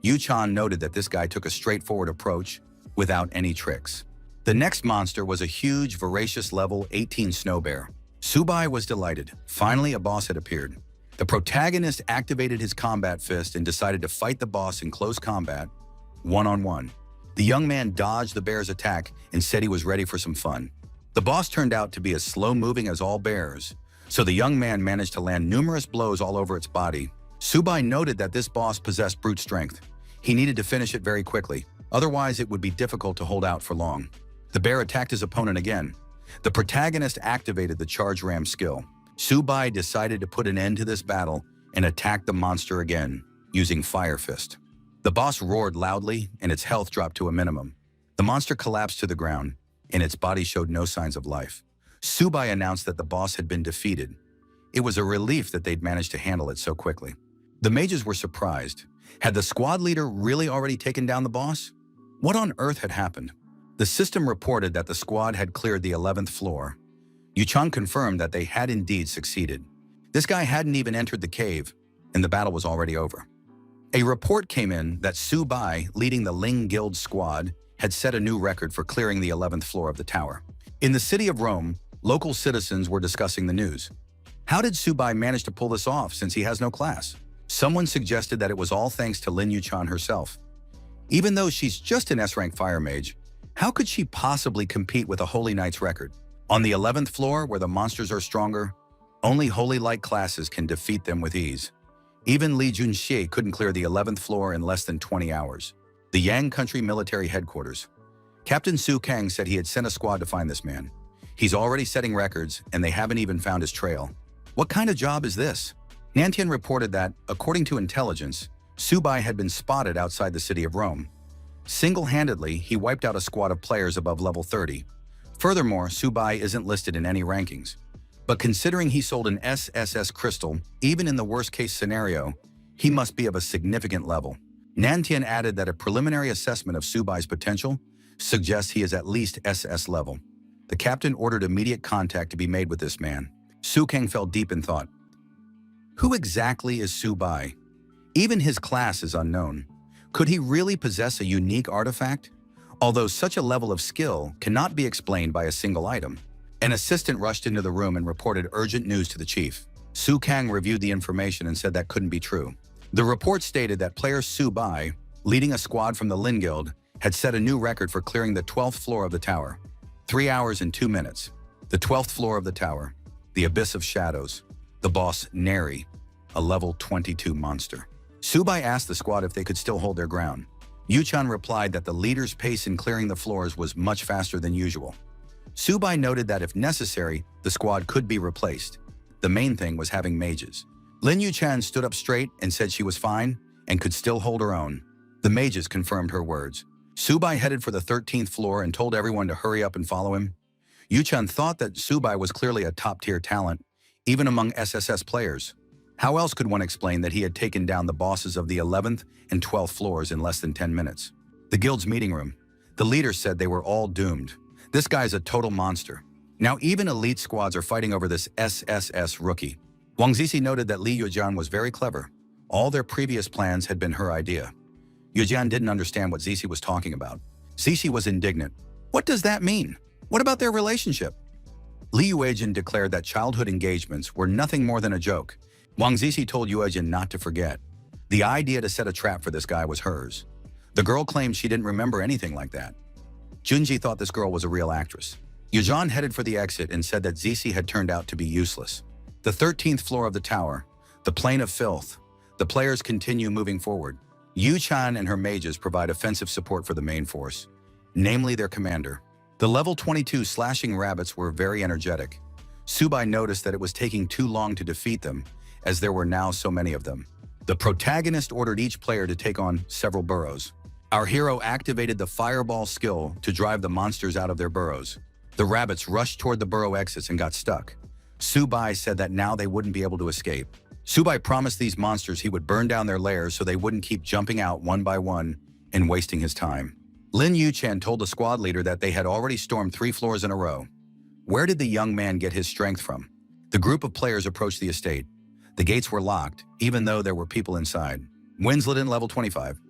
Yu-chan noted that this guy took a straightforward approach without any tricks. The next monster was a huge, voracious level 18 snow bear. Subai was delighted. Finally, a boss had appeared. The protagonist activated his combat fist and decided to fight the boss in close combat, one-on-one. The young man dodged the bear's attack and said he was ready for some fun. The boss turned out to be as slow-moving as all bears, so the young man managed to land numerous blows all over its body. Subai noted that this boss possessed brute strength. He needed to finish it very quickly, otherwise it would be difficult to hold out for long. The bear attacked his opponent again. The protagonist activated the Charge Ram skill. Subai decided to put an end to this battle and attacked the monster again, using Fire Fist. The boss roared loudly and its health dropped to a minimum. The monster collapsed to the ground, and its body showed no signs of life. Subai announced that the boss had been defeated. It was a relief that they'd managed to handle it so quickly. The mages were surprised. Had the squad leader really already taken down the boss? What on earth had happened? The system reported that the squad had cleared the 11th floor. Yu-chan confirmed that they had indeed succeeded. This guy hadn't even entered the cave, and the battle was already over. A report came in that Subai, leading the Ling Guild squad, had set a new record for clearing the 11th floor of the tower. In the city of Rome, local citizens were discussing the news. How did Subai manage to pull this off since he has no class? Someone suggested that it was all thanks to Lin Yu-chan herself. Even though she's just an S-rank fire mage, how could she possibly compete with a Holy Knight's record? On the 11th floor, where the monsters are stronger, only Holy-like classes can defeat them with ease. Even Li Junxie couldn't clear the 11th floor in less than 20 hours. The Yang Country Military Headquarters. Captain Su Kang said he had sent a squad to find this man. He's already setting records, and they haven't even found his trail. What kind of job is this? Nantian reported that, according to intelligence, Subai had been spotted outside the city of Rome. Single-handedly, he wiped out a squad of players above level 30. Furthermore, Subai isn't listed in any rankings. But considering he sold an SSS crystal, even in the worst-case scenario, he must be of a significant level. Nantian added that a preliminary assessment of Subai's potential suggests he is at least SS level. The captain ordered immediate contact to be made with this man. Su Kang fell deep in thought. Who exactly is Subai? Even his class is unknown. Could he really possess a unique artifact? Although such a level of skill cannot be explained by a single item. An assistant rushed into the room and reported urgent news to the chief. Su Kang reviewed the information and said that couldn't be true. The report stated that player Subai, leading a squad from the Lin Guild, had set a new record for clearing the 12th floor of the tower. 3 hours and 2 minutes. The 12th floor of the tower. The Abyss of Shadows. The boss, Neri, a level 22 monster. Subai asked the squad if they could still hold their ground. Yu-chan replied that the leader's pace in clearing the floors was much faster than usual. Subai noted that if necessary, the squad could be replaced. The main thing was having mages. Lin Yu-chan stood up straight and said she was fine and could still hold her own. The mages confirmed her words. Subai headed for the 13th floor and told everyone to hurry up and follow him. Yu-chan thought that Subai was clearly a top-tier talent, even among SSS players. How else could one explain that he had taken down the bosses of the 11th and 12th floors in less than 10 minutes? The guild's meeting room. The leader said they were all doomed. This guy's a total monster. Now even elite squads are fighting over this SSS rookie. Wang Zizi noted that Li Yujian was very clever. All their previous plans had been her idea. Yujian didn't understand what Zizi was talking about. Zizi was indignant. What does that mean? What about their relationship? Li Yuejin declared that childhood engagements were nothing more than a joke. Wang Zizi told Yuejin not to forget. The idea to set a trap for this guy was hers. The girl claimed she didn't remember anything like that. Junji thought this girl was a real actress. Yujan headed for the exit and said that Zizi had turned out to be useless. The 13th floor of the tower, the plane of filth. The players continue moving forward. Yu-chan and her mages provide offensive support for the main force, namely their commander. The level 22 slashing rabbits were very energetic. Subai noticed that it was taking too long to defeat them, as there were now so many of them. The protagonist ordered each player to take on several burrows. Our hero activated the fireball skill to drive the monsters out of their burrows. The rabbits rushed toward the burrow exits and got stuck. Subai said that now they wouldn't be able to escape. Subai promised these monsters he would burn down their lairs so they wouldn't keep jumping out one by one and wasting his time. Lin Yuchan told the squad leader that they had already stormed 3 floors in a row. Where did the young man get his strength from? The group of players approached the estate. The gates were locked, even though there were people inside. Winslet in level 25.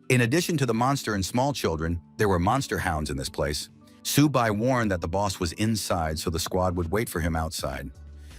In addition to the monster and small children, there were monster hounds in this place. Subai warned that the boss was inside so the squad would wait for him outside.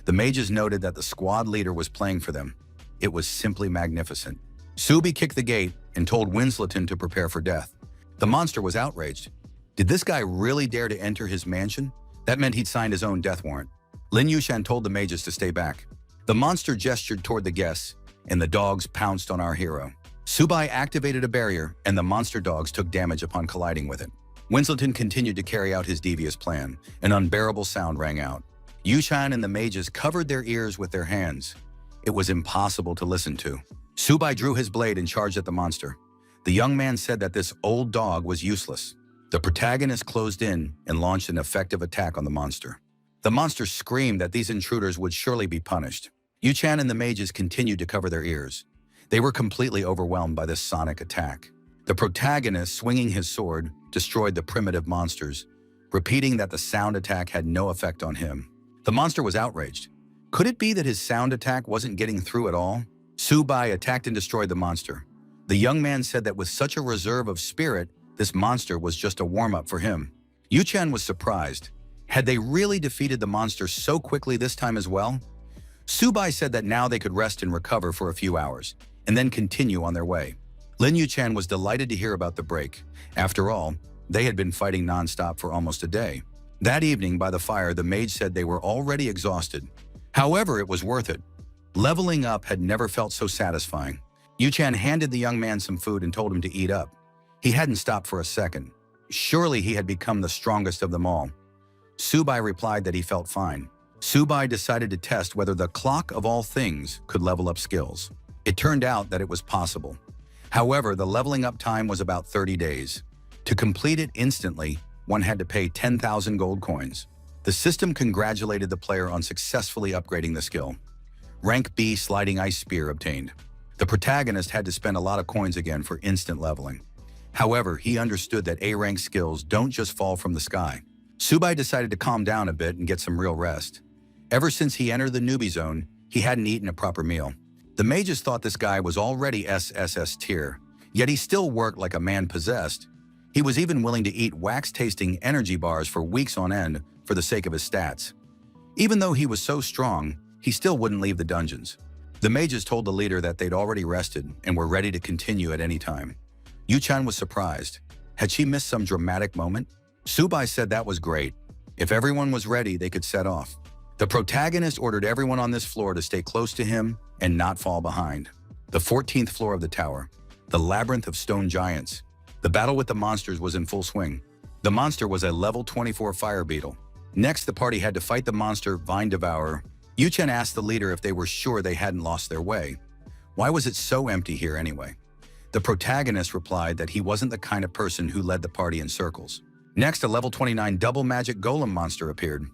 The mages noted that the squad leader was playing for them. It was simply magnificent. Subi kicked the gate and told Winsleton to prepare for death. The monster was outraged. Did this guy really dare to enter his mansion? That meant he'd signed his own death warrant. Lin Yushan told the mages to stay back. The monster gestured toward the guests, and the dogs pounced on our hero. Subai activated a barrier, and the monster dogs took damage upon colliding with it. Winsleton continued to carry out his devious plan. An unbearable sound rang out. Yushan and the mages covered their ears with their hands. It was impossible to listen to. Subai drew his blade and charged at the monster. The young man said that this old dog was useless. The protagonist closed in and launched an effective attack on the monster. The monster screamed that these intruders would surely be punished. Yuchan and the mages continued to cover their ears. They were completely overwhelmed by this sonic attack. The protagonist, swinging his sword, destroyed the primitive monsters, repeating that the sound attack had no effect on him. The monster was outraged. Could it be that his sound attack wasn't getting through at all? Subai attacked and destroyed the monster. The young man said that with such a reserve of spirit, this monster was just a warm-up for him. Yuchan was surprised. Had they really defeated the monster so quickly this time as well? Subai said that now they could rest and recover for a few hours, and then continue on their way. Lin Yuchan was delighted to hear about the break. After all, they had been fighting non-stop for almost a day. That evening, by the fire, the mage said they were already exhausted. However, it was worth it. Leveling up had never felt so satisfying. Yuchan handed the young man some food and told him to eat up. He hadn't stopped for a second. Surely he had become the strongest of them all. Subai replied that he felt fine. Subai decided to test whether the clock of all things could level up skills. It turned out that it was possible. However, the leveling up time was about 30 days. To complete it instantly, one had to pay 10,000 gold coins. The system congratulated the player on successfully upgrading the skill. Rank B sliding ice spear obtained. The protagonist had to spend a lot of coins again for instant leveling. However, he understood that A-rank skills don't just fall from the sky. Subai decided to calm down a bit and get some real rest. Ever since he entered the newbie zone, he hadn't eaten a proper meal. The mages thought this guy was already SSS tier, yet he still worked like a man possessed. He was even willing to eat wax-tasting energy bars for weeks on end for the sake of his stats. Even though he was so strong, he still wouldn't leave the dungeons. The mages told the leader that they'd already rested and were ready to continue at any time. Yuchan was surprised. Had she missed some dramatic moment? Subai said that was great. If everyone was ready, they could set off. The protagonist ordered everyone on this floor to stay close to him and not fall behind. The 14th floor of the tower. The labyrinth of stone giants. The battle with the monsters was in full swing. The monster was a level 24 fire beetle. Next, the party had to fight the monster Vine Devourer. Yuchen asked the leader if they were sure they hadn't lost their way. Why was it so empty here anyway? The protagonist replied that he wasn't the kind of person who led the party in circles. Next, a level 29 double magic golem monster appeared.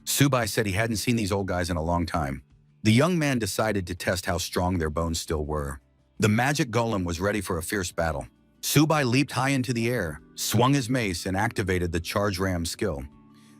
Subai said he hadn't seen these old guys in a long time. The young man decided to test how strong their bones still were. The magic golem was ready for a fierce battle. Subai leaped high into the air, swung his mace, and activated the charge ram skill.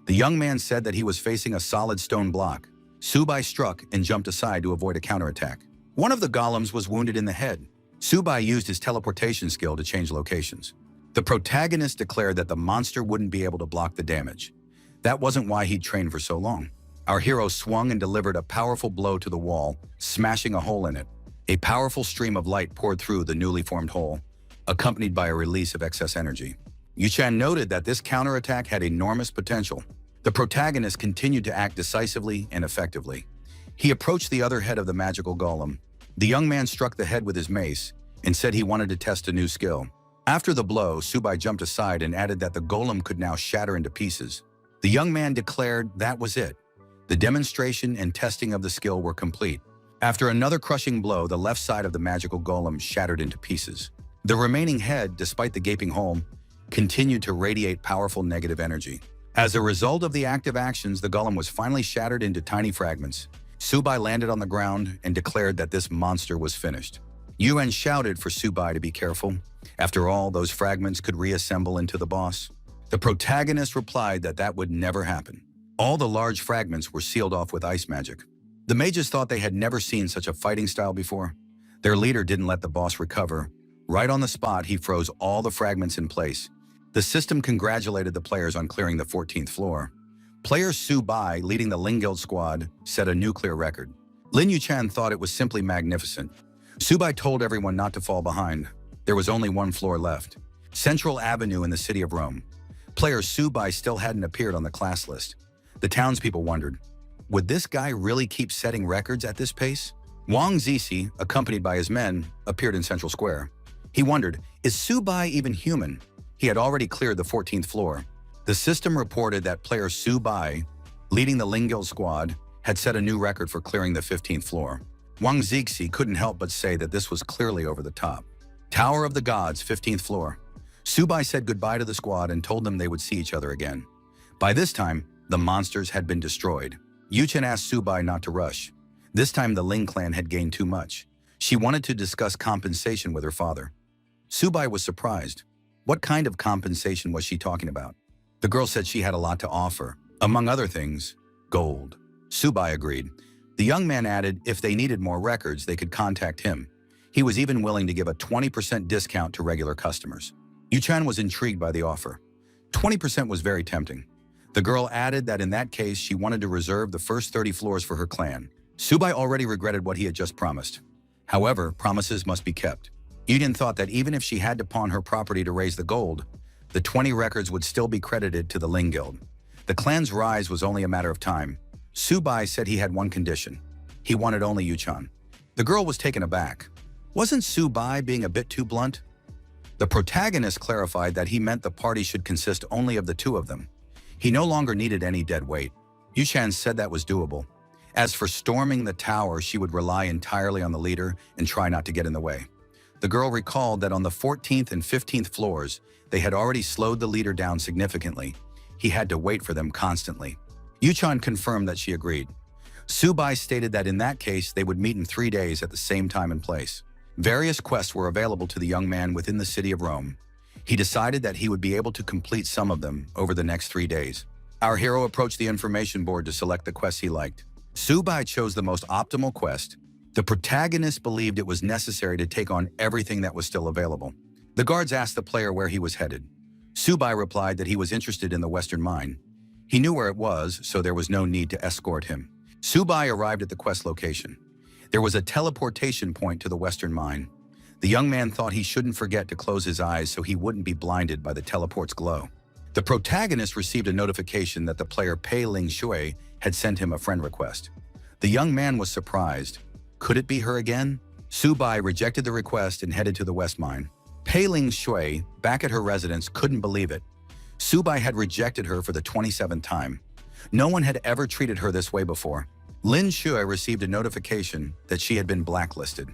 The young man said that he was facing a solid stone block. Subai struck and jumped aside to avoid a counterattack. One of the golems was wounded in the head. Subai used his teleportation skill to change locations. The protagonist declared that the monster wouldn't be able to block the damage. That wasn't why he'd trained for so long. Our hero swung and delivered a powerful blow to the wall, smashing a hole in it. A powerful stream of light poured through the newly formed hole, accompanied by a release of excess energy. Yu-chan noted that this counterattack had enormous potential. The protagonist continued to act decisively and effectively. He approached the other head of the magical golem. The young man struck the head with his mace and said he wanted to test a new skill. After the blow, Subai jumped aside and added that the golem could now shatter into pieces. The young man declared that was it. The demonstration and testing of the skill were complete. After another crushing blow, the left side of the magical golem shattered into pieces. The remaining head, despite the gaping hole, continued to radiate powerful negative energy. As a result of the active actions, the golem was finally shattered into tiny fragments. Subai landed on the ground and declared that this monster was finished. Yuan shouted for Subai to be careful. After all, those fragments could reassemble into the boss. The protagonist replied that that would never happen. All the large fragments were sealed off with ice magic. The mages thought they had never seen such a fighting style before. Their leader didn't let the boss recover. Right on the spot, he froze all the fragments in place. The system congratulated the players on clearing the 14th floor. Player Su Bai, leading the Ling Guild squad, set a nuclear record. Lin Yuchan thought it was simply magnificent. Su Bai told everyone not to fall behind. There was only one floor left. Central Avenue in the city of Rome. Player Su Bai still hadn't appeared on the class list. The townspeople wondered, would this guy really keep setting records at this pace? Wang Zizi, accompanied by his men, appeared in Central Square. He wondered, is Su Bai even human? He had already cleared the 14th floor. The system reported that player Su Bai, leading the Ling Guild squad, had set a new record for clearing the 15th floor. Wang Zizi couldn't help but say that this was clearly over the top. Tower of the Gods, 15th floor. Su Bai said goodbye to the squad and told them they would see each other again. By this time, the monsters had been destroyed. Yu-chan asked Su Bai not to rush. This time the Ling clan had gained too much. She wanted to discuss compensation with her father. Su Bai was surprised. What kind of compensation was she talking about? The girl said she had a lot to offer. Among other things, gold. Su Bai agreed. The young man added if they needed more records, they could contact him. He was even willing to give a 20% discount to regular customers. Yu-chan was intrigued by the offer. 20% was very tempting. The girl added that in that case, she wanted to reserve the first 30 floors for her clan. Su Bai already regretted what he had just promised. However, promises must be kept. Yudin thought that even if she had to pawn her property to raise the gold, the 20 records would still be credited to the Ling Guild. The clan's rise was only a matter of time. Su Bai said he had one condition. He wanted only Yu-chan. The girl was taken aback. Wasn't Su Bai being a bit too blunt? The protagonist clarified that he meant the party should consist only of the two of them. He no longer needed any dead weight. Yu-chan said that was doable. As for storming the tower, she would rely entirely on the leader and try not to get in the way. The girl recalled that on the 14th and 15th floors, they had already slowed the leader down significantly. He had to wait for them constantly. Yu-chan confirmed that she agreed. Su Bai stated that in that case, they would meet in 3 days at the same time and place. Various quests were available to the young man within the city of Rome. He decided that he would be able to complete some of them over the next 3 days. Our hero approached the information board to select the quests he liked. Su Bai chose the most optimal quest. The protagonist believed it was necessary to take on everything that was still available. The guards asked the player where he was headed. Su Bai replied that he was interested in the Western Mine. He knew where it was, so there was no need to escort him. Su Bai arrived at the quest location. There was a teleportation point to the Western Mine. The young man thought he shouldn't forget to close his eyes so he wouldn't be blinded by the teleport's glow. The protagonist received a notification that the player Pei Ling Shui had sent him a friend request. The young man was surprised. Could it be her again? Su Bai rejected the request and headed to the West Mine. Pei Ling Shui, back at her residence, couldn't believe it. Su Bai had rejected her for the 27th time. No one had ever treated her this way before. Lin Shui received a notification that she had been blacklisted.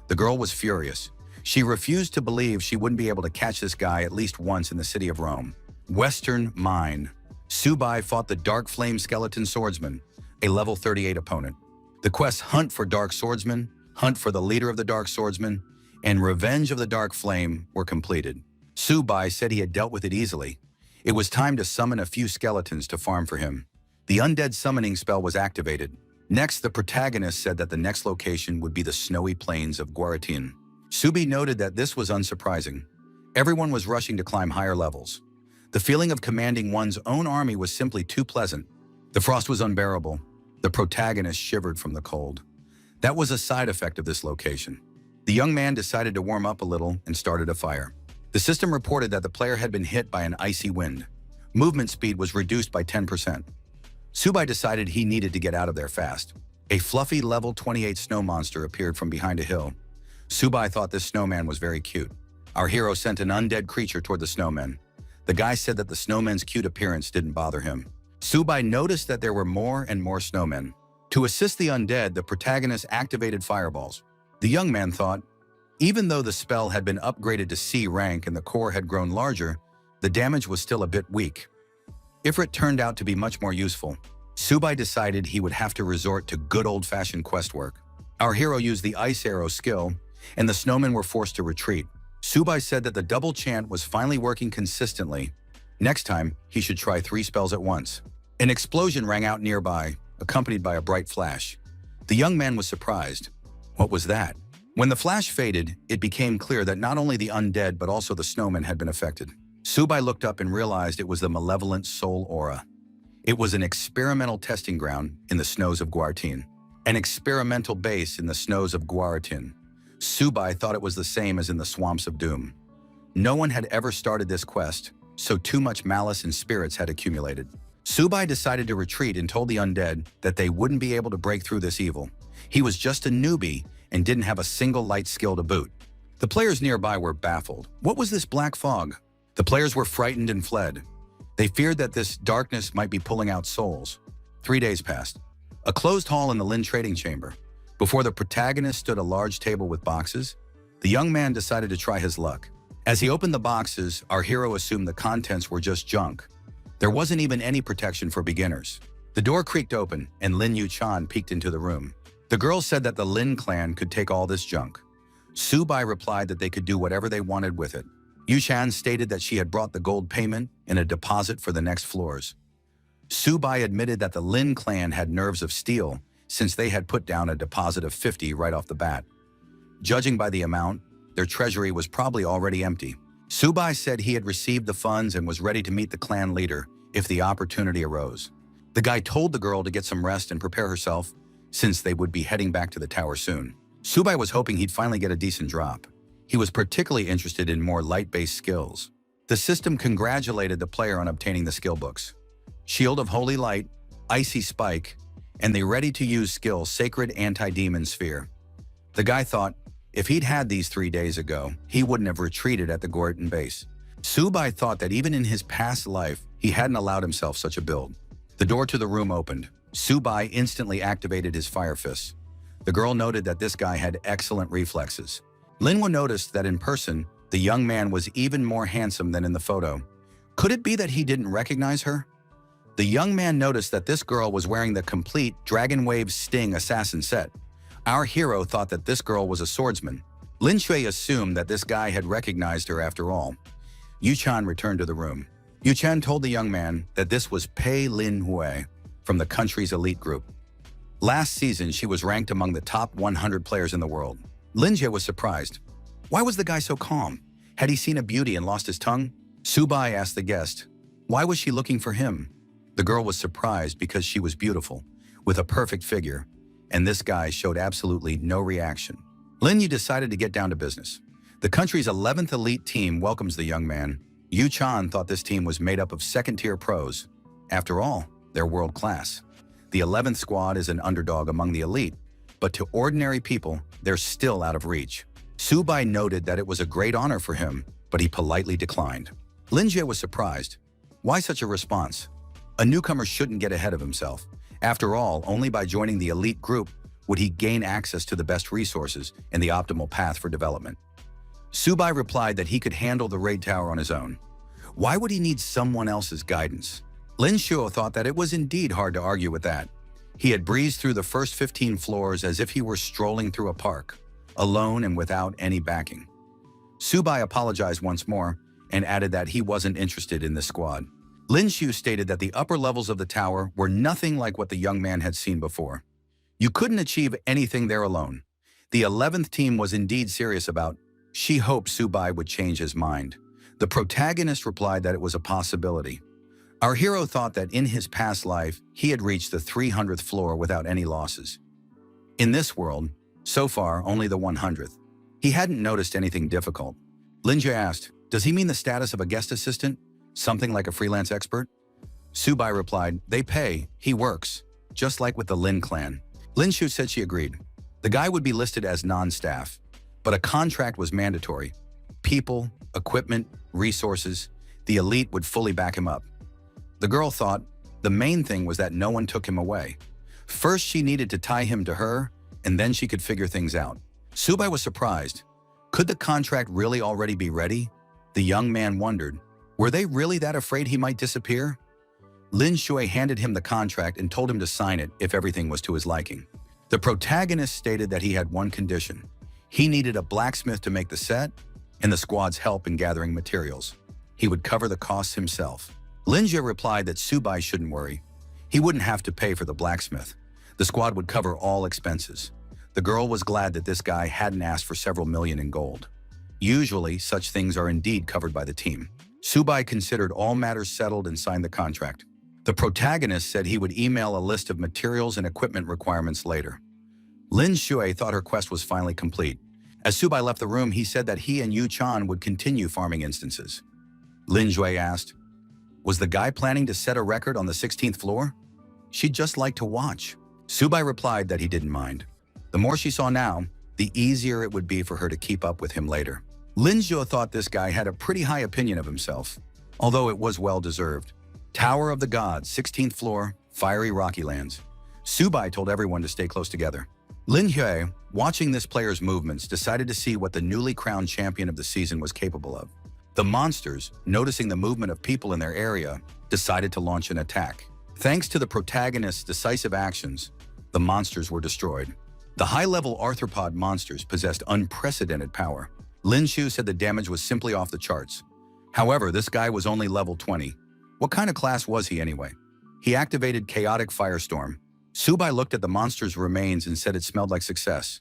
The girl was furious. She refused to believe she wouldn't be able to catch this guy at least once in the city of Rome. Western Mine. Su Bai fought the Dark Flame Skeleton Swordsman, a level 38 opponent. The quests Hunt for Dark Swordsman, Hunt for the Leader of the Dark Swordsman, and Revenge of the Dark Flame were completed. Su Bai said he had dealt with it easily. It was time to summon a few skeletons to farm for him. The undead summoning spell was activated. Next, the protagonist said that the next location would be the snowy plains of Guaratin. Subi noted that this was unsurprising. Everyone was rushing to climb higher levels. The feeling of commanding one's own army was simply too pleasant. The frost was unbearable. The protagonist shivered from the cold. That was a side effect of this location. The young man decided to warm up a little and started a fire. The system reported that the player had been hit by an icy wind. Movement speed was reduced by 10%. Subai decided he needed to get out of there fast. A fluffy level 28 snow monster appeared from behind a hill. Subai thought this snowman was very cute. Our hero sent an undead creature toward the snowman. The guy said that the snowman's cute appearance didn't bother him. Subai noticed that there were more and more snowmen. To assist the undead, the protagonist activated fireballs. The young man thought, even though the spell had been upgraded to C rank and the core had grown larger, the damage was still a bit weak. Ifrit turned out to be much more useful. Subai decided he would have to resort to good old-fashioned quest work. Our hero used the ice arrow skill, and the snowmen were forced to retreat. Subai said that the double chant was finally working consistently. Next time, he should try 3 spells at once. An explosion rang out nearby, accompanied by a bright flash. The young man was surprised. What was that? When the flash faded, it became clear that not only the undead but also the snowmen had been affected. Subai looked up and realized it was the malevolent soul aura. It was an experimental testing ground in the snows of Guartin. An experimental base in the snows of Guartin. Subai thought it was the same as in the swamps of doom. No one had ever started this quest, so too much malice and spirits had accumulated. Subai decided to retreat and told the undead that they wouldn't be able to break through this evil. He was just a newbie and didn't have a single light skill to boot. The players nearby were baffled. What was this black fog? The players were frightened and fled. They feared that this darkness might be pulling out souls. 3 days passed. A closed hall in the Lin trading chamber. Before the protagonist stood a large table with boxes. The young man decided to try his luck. As he opened the boxes, our hero assumed the contents were just junk. There wasn't even any protection for beginners. The door creaked open, and Lin Yu-chan peeked into the room. The girl said that the Lin clan could take all this junk. Subai replied that they could do whatever they wanted with it. Yu-chan stated that she had brought the gold payment and a deposit for the next floors. Subai admitted that the Lin clan had nerves of steel since they had put down a deposit of 50 right off the bat. Judging by the amount, their treasury was probably already empty. Subai said he had received the funds and was ready to meet the clan leader if the opportunity arose. The guy told the girl to get some rest and prepare herself since they would be heading back to the tower soon. Subai was hoping he'd finally get a decent drop. He was particularly interested in more light-based skills. The system congratulated the player on obtaining the skill books. Shield of Holy Light, Icy Spike, and the ready-to-use skill Sacred Anti-Demon Sphere. The guy thought, if he'd had these 3 days ago, he wouldn't have retreated at the Gorton base. Subai thought that even in his past life, he hadn't allowed himself such a build. The door to the room opened. Subai instantly activated his fire fists. The girl noted that this guy had excellent reflexes. Linhua noticed that in person, the young man was even more handsome than in the photo. Could it be that he didn't recognize her? The young man noticed that this girl was wearing the complete Dragon Wave Sting assassin set. Our hero thought that this girl was a swordsman. Lin Shui assumed that this guy had recognized her after all. Yu-chan returned to the room. Yu-chan told the young man that this was Pei Lin Hui from the country's elite group. Last season, she was ranked among the top 100 players in the world. Lin Jie was surprised. Why was the guy so calm? Had he seen a beauty and lost his tongue? Subai asked the guest, why was she looking for him? The girl was surprised because she was beautiful, with a perfect figure, and this guy showed absolutely no reaction. Lin Yu decided to get down to business. The country's 11th elite team welcomes the young man. Yu-chan thought this team was made up of second-tier pros. After all, they're world-class. The 11th squad is an underdog among the elite, but to ordinary people, they're still out of reach. Subai noted that it was a great honor for him, but he politely declined. Lin Jie was surprised. Why such a response? A newcomer shouldn't get ahead of himself. After all, only by joining the elite group would he gain access to the best resources and the optimal path for development. Subai replied that he could handle the raid tower on his own. Why would he need someone else's guidance? Lin Shuo thought that it was indeed hard to argue with that. He had breezed through the first 15 floors as if he were strolling through a park, alone and without any backing. Subai apologized once more and added that he wasn't interested in this squad. Lin Shu stated that the upper levels of the tower were nothing like what the young man had seen before. You couldn't achieve anything there alone. The 11th team was indeed serious about. She hoped Subai would change his mind. The protagonist replied that it was a possibility. Our hero thought that in his past life, he had reached the 300th floor without any losses. In this world, so far only the 100th. He hadn't noticed anything difficult. Linja asked, "Does he mean the status of a guest assistant? Something like a freelance expert?" Subai replied, "They pay, he works, just like with the Lin clan." Lin Shu said she agreed. The guy would be listed as non-staff, but a contract was mandatory. People, equipment, resources, the elite would fully back him up. The girl thought the main thing was that no one took him away. First, she needed to tie him to her, and then she could figure things out. Subai was surprised. Could the contract really already be ready? The young man wondered. Were they really that afraid he might disappear? Lin Shui handed him the contract and told him to sign it if everything was to his liking. The protagonist stated that he had one condition. He needed a blacksmith to make the set and the squad's help in gathering materials. He would cover the costs himself. Linja replied that Subai shouldn't worry. He wouldn't have to pay for the blacksmith. The squad would cover all expenses. The girl was glad that this guy hadn't asked for several million in gold. Usually, such things are indeed covered by the team. Subai considered all matters settled and signed the contract. The protagonist said he would email a list of materials and equipment requirements later. Lin Shui thought her quest was finally complete. As Subai left the room, he said that he and Yu Chan would continue farming instances. Lin Shui asked, "Was the guy planning to set a record on the 16th floor?" "She'd just like to watch." Subai replied that he didn't mind. The more she saw now, the easier it would be for her to keep up with him later. Lin Zhou thought this guy had a pretty high opinion of himself, although it was well-deserved. Tower of the Gods, 16th floor, fiery rocky lands. Subai told everyone to stay close together. Lin Hui, watching this player's movements, decided to see what the newly crowned champion of the season was capable of. The monsters, noticing the movement of people in their area, decided to launch an attack. Thanks to the protagonist's decisive actions, the monsters were destroyed. The high-level arthropod monsters possessed unprecedented power. Lin Shu said the damage was simply off the charts. However, this guy was only level 20. What kind of class was he anyway? He activated Chaotic Firestorm. Subai looked at the monster's remains and said it smelled like success.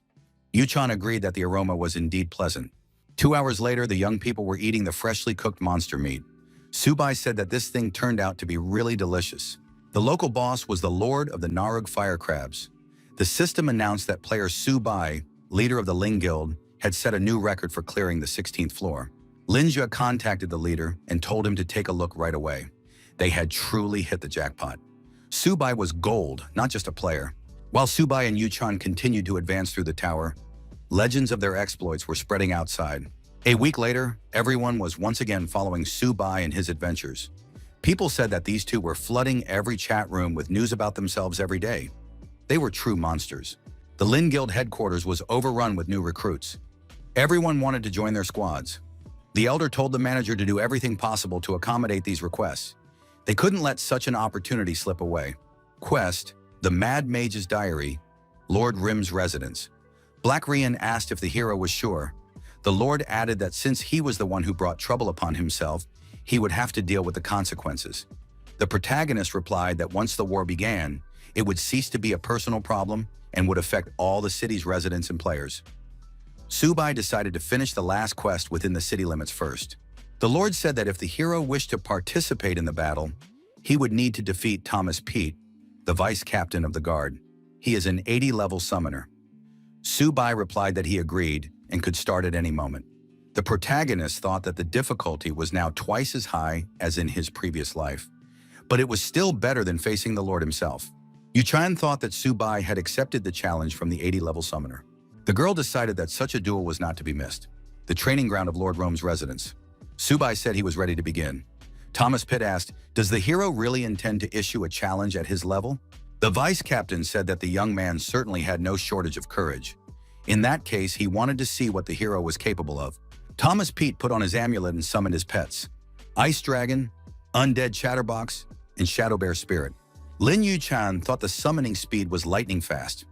Yu-chan agreed that the aroma was indeed pleasant. 2 hours later, the young people were eating the freshly cooked monster meat. Subai said that this thing turned out to be really delicious. The local boss was the Lord of the Narug Fire Crabs. The system announced that player Subai, leader of the Ling Guild, had set a new record for clearing the 16th floor. Linja contacted the leader and told him to take a look right away. They had truly hit the jackpot. Subai was gold, not just a player. While Subai and Yu-chan continued to advance through the tower, legends of their exploits were spreading outside. A week later, everyone was once again following Subai and his adventures. People said that these two were flooding every chat room with news about themselves every day. They were true monsters. The Lin Guild headquarters was overrun with new recruits. Everyone wanted to join their squads. The elder told the manager to do everything possible to accommodate these requests. They couldn't let such an opportunity slip away. Quest, the Mad Mage's Diary, Lord Rim's residence. Black Rian asked if the hero was sure. The Lord added that since he was the one who brought trouble upon himself, he would have to deal with the consequences. The protagonist replied that once the war began, it would cease to be a personal problem and would affect all the city's residents and players. Subai decided to finish the last quest within the city limits first. The Lord said that if the hero wished to participate in the battle, he would need to defeat Thomas Pete, the vice captain of the guard. He is an 80-level summoner. Subai replied that he agreed and could start at any moment. The protagonist thought that the difficulty was now twice as high as in his previous life, but it was still better than facing the Lord himself. Yu-chan thought that Subai had accepted the challenge from the 80-level summoner. The girl decided that such a duel was not to be missed. The training ground of Lord Rome's residence. Subai said he was ready to begin. Thomas Pitt asked, "Does the hero really intend to issue a challenge at his level?" The vice captain said that the young man certainly had no shortage of courage. In that case, he wanted to see what the hero was capable of. Thomas Pete put on his amulet and summoned his pets: Ice Dragon, Undead Chatterbox, and Shadow Bear Spirit. Lin Yu-chan thought the summoning speed was lightning fast.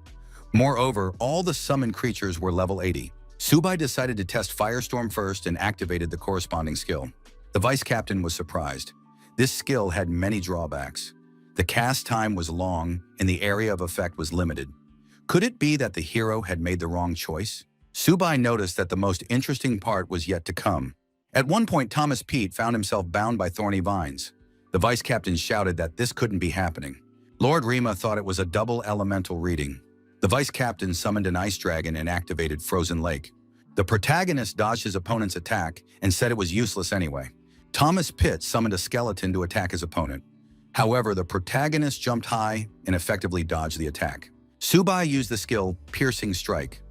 Moreover, all the summoned creatures were level 80. Subai decided to test Firestorm first and activated the corresponding skill. The vice captain was surprised. This skill had many drawbacks. The cast time was long and the area of effect was limited. Could it be that the hero had made the wrong choice? Subai noticed that the most interesting part was yet to come. At one point, Thomas Pete found himself bound by thorny vines. The vice captain shouted that this couldn't be happening. Lord Rima thought it was a double elemental reading. The vice captain summoned an ice dragon and activated Frozen Lake. The protagonist dodged his opponent's attack and said it was useless anyway. Thomas Pitt summoned a skeleton to attack his opponent. However, the protagonist jumped high and effectively dodged the attack. Subai used the skill Piercing Strike.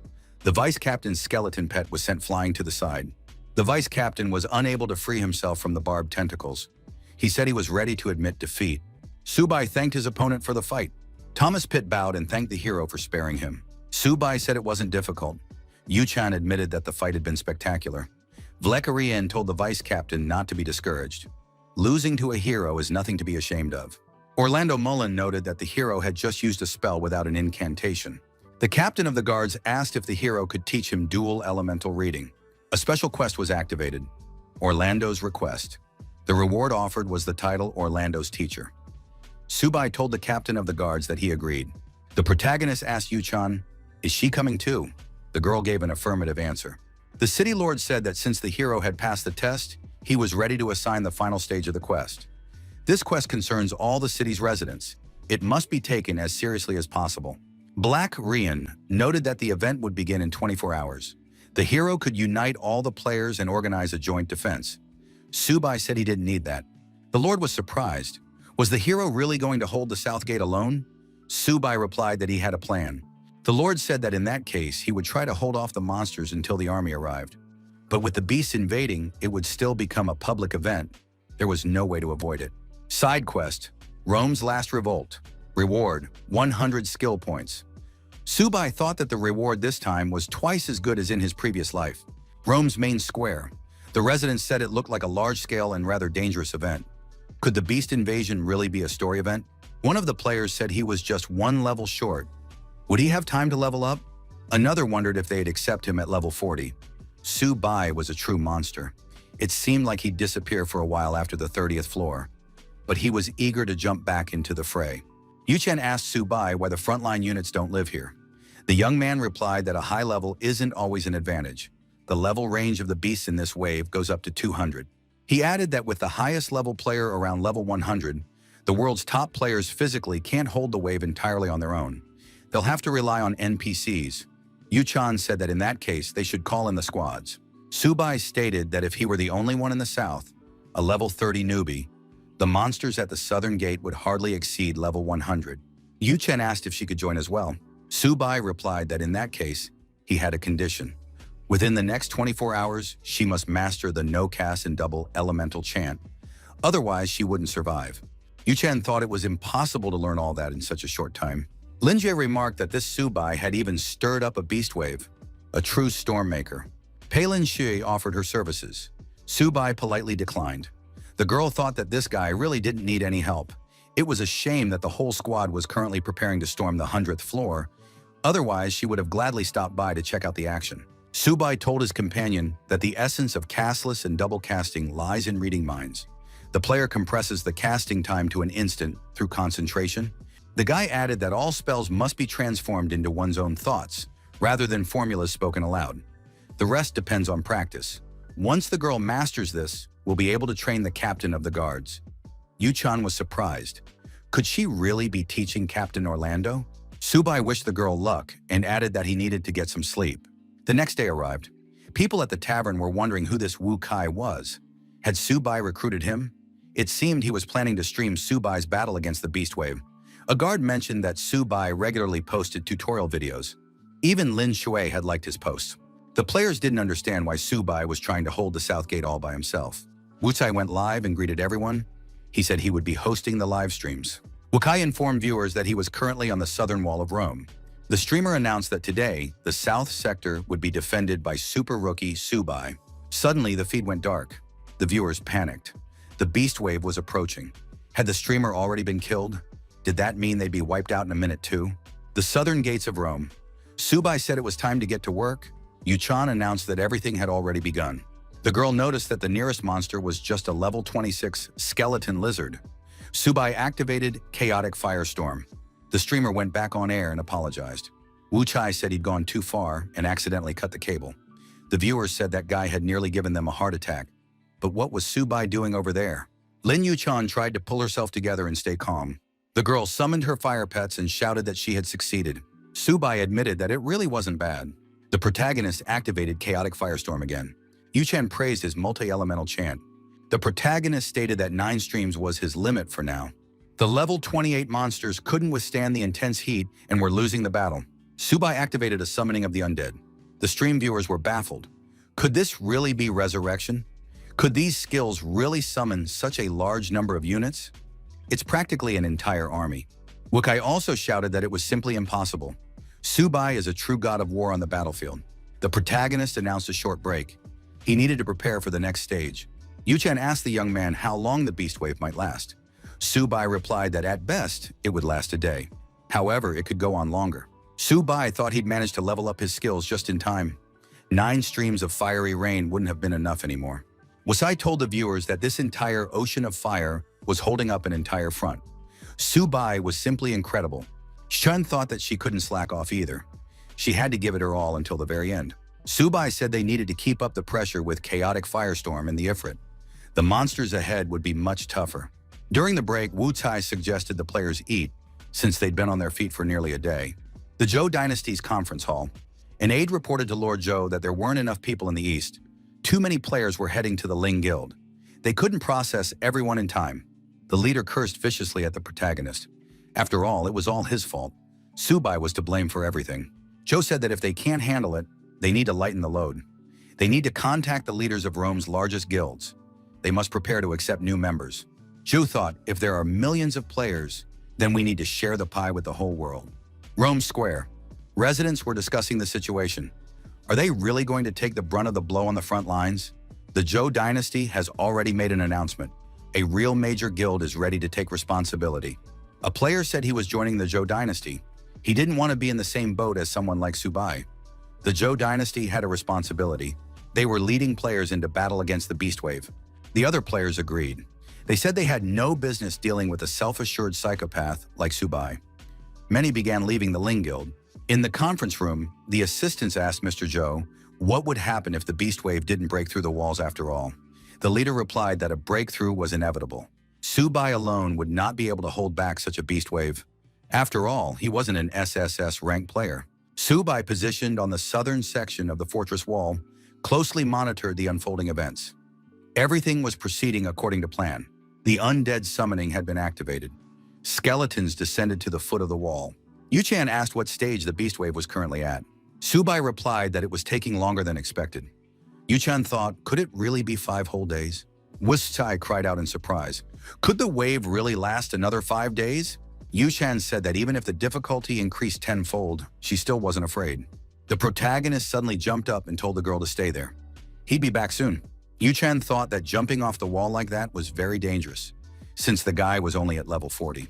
The vice captain's skeleton pet was sent flying to the side. The vice captain was unable to free himself from the barbed tentacles. He said he was ready to admit defeat. Subai thanked his opponent for the fight. Thomas Pitt bowed and thanked the hero for sparing him. Subai said it wasn't difficult. Yu-chan admitted that the fight had been spectacular. Vlekarien told the vice captain not to be discouraged. Losing to a hero is nothing to be ashamed of. Orlando Mullen noted that the hero had just used a spell without an incantation. The captain of the guards asked if the hero could teach him dual elemental reading. A special quest was activated, Orlando's Request. The reward offered was the title Orlando's Teacher. Subai told the captain of the guards that he agreed. The protagonist asked Yu-chan, "Is she coming too?" The girl gave an affirmative answer. The city lord said that since the hero had passed the test, he was ready to assign the final stage of the quest. This quest concerns all the city's residents. It must be taken as seriously as possible. Black Rian noted that the event would begin in 24 hours. The hero could unite all the players and organize a joint defense. Subai said he didn't need that. The lord was surprised. Was the hero really going to hold the South Gate alone? Subai replied that he had a plan. The lord said that in that case, he would try to hold off the monsters until the army arrived. But with the beasts invading, it would still become a public event. There was no way to avoid it. Side quest, Rome's Last Revolt. Reward, 100 skill points. Subai thought that the reward this time was twice as good as in his previous life. Rome's main square. The residents said it looked like a large-scale and rather dangerous event. Could the beast invasion really be a story event? One of the players said he was just one level short. Would he have time to level up? Another wondered if they'd accept him at level 40. Subai was a true monster. It seemed like he'd disappear for a while after the 30th floor, but he was eager to jump back into the fray. Yu-chan asked Subai why the frontline units don't live here. The young man replied that a high level isn't always an advantage. The level range of the beasts in this wave goes up to 200. He added that with the highest level player around level 100, the world's top players physically can't hold the wave entirely on their own. They'll have to rely on NPCs. Yu-chan said that in that case, they should call in the squads. Subai stated that if he were the only one in the south, a level 30 newbie, the monsters at the southern gate would hardly exceed level 100. Yu-chan asked if she could join as well. Subai replied that in that case, he had a condition. Within the next 24 hours, she must master the no-cast and double elemental chant. Otherwise, she wouldn't survive. Yu-chan thought it was impossible to learn all that in such a short time. Linjie remarked that this Subai had even stirred up a beast wave, a true storm maker. Palin Shui offered her services. Subai politely declined. The girl thought that this guy really didn't need any help. It was a shame that the whole squad was currently preparing to storm the 100th floor. Otherwise, she would have gladly stopped by to check out the action. Subai told his companion that the essence of castless and double casting lies in reading minds. The player compresses the casting time to an instant through concentration. The guy added that all spells must be transformed into one's own thoughts, rather than formulas spoken aloud. The rest depends on practice. Once the girl masters this, we'll be able to train the captain of the guards. Yu-chan was surprised. Could she really be teaching Captain Orlando? Subai wished the girl luck and added that he needed to get some sleep. The next day arrived. People at the tavern were wondering who this Wu Kai was. Had Subai recruited him? It seemed he was planning to stream Subai's battle against the beast wave. A guard mentioned that Subai regularly posted tutorial videos. Even Lin Shui had liked his posts. The players didn't understand why Subai was trying to hold the South Gate all by himself. Wu Tai went live and greeted everyone. He said he would be hosting the live streams. Wu Kai informed viewers that he was currently on the southern wall of Rome. The streamer announced that today, the south sector would be defended by super rookie Subai. Suddenly, the feed went dark. The viewers panicked. The beast wave was approaching. Had the streamer already been killed? Did that mean they'd be wiped out in a minute too? The southern gates of Rome. Subai said it was time to get to work. Yu-chan announced that everything had already begun. The girl noticed that the nearest monster was just a level 26 skeleton lizard. Subai activated Chaotic Firestorm. The streamer went back on air and apologized. Wu Chai said he'd gone too far and accidentally cut the cable. The viewers said that guy had nearly given them a heart attack. But what was Subai doing over there? Lin Yuchan tried to pull herself together and stay calm. The girl summoned her fire pets and shouted that she had succeeded. Subai admitted that it really wasn't bad. The protagonist activated Chaotic Firestorm again. Yuchan praised his multi-elemental chant. The protagonist stated that 9 streams was his limit for now. The level 28 monsters couldn't withstand the intense heat and were losing the battle. Subai activated a summoning of the undead. The stream viewers were baffled. Could this really be resurrection? Could these skills really summon such a large number of units? It's practically an entire army. Wukai also shouted that it was simply impossible. Subai is a true god of war on the battlefield. The protagonist announced a short break. He needed to prepare for the next stage. Yuchan asked the young man how long the beast wave might last. Subai replied that at best, it would last a day. However, it could go on longer. Subai thought he'd managed to level up his skills just in time. 9 streams of fiery rain wouldn't have been enough anymore. Wasai told the viewers that this entire ocean of fire was holding up an entire front. Subai was simply incredible. Shun thought that she couldn't slack off either. She had to give it her all until the very end. Subai said they needed to keep up the pressure with Chaotic Firestorm and the Ifrit. The monsters ahead would be much tougher. During the break, Wu Tai suggested the players eat, since they'd been on their feet for nearly a day. The Zhou Dynasty's conference hall. An aide reported to Lord Zhou that there weren't enough people in the east. Too many players were heading to the Ling Guild. They couldn't process everyone in time. The leader cursed viciously at the protagonist. After all, it was all his fault. Subai was to blame for everything. Zhou said that if they can't handle it, they need to lighten the load. They need to contact the leaders of Rome's largest guilds. They must prepare to accept new members. Zhou thought, if there are millions of players, then we need to share the pie with the whole world. Rome Square. Residents were discussing the situation. Are they really going to take the brunt of the blow on the front lines? The Zhou dynasty has already made an announcement. A real major guild is ready to take responsibility. A player said he was joining the Zhou dynasty. He didn't want to be in the same boat as someone like Subai. The Zhou dynasty had a responsibility. They were leading players into battle against the beast wave. The other players agreed. They said they had no business dealing with a self-assured psychopath like Subai. Many began leaving the Ling Guild. In the conference room, the assistants asked Mr. Zhou what would happen if the beast wave didn't break through the walls after all. The leader replied that a breakthrough was inevitable. Subai alone would not be able to hold back such a beast wave. After all, he wasn't an SSS ranked player. Subai, positioned on the southern section of the fortress wall, closely monitored the unfolding events. Everything was proceeding according to plan. The undead summoning had been activated. Skeletons descended to the foot of the wall. Yuchan asked what stage the beast wave was currently at. Subai replied that it was taking longer than expected. Yuchan thought, could it really be 5 whole days? Wustai cried out in surprise. Could the wave really last another 5 days? Yuchan said that even if the difficulty increased tenfold, she still wasn't afraid. The protagonist suddenly jumped up and told the girl to stay there. He'd be back soon. Yuchan thought that jumping off the wall like that was very dangerous, since the guy was only at level 40.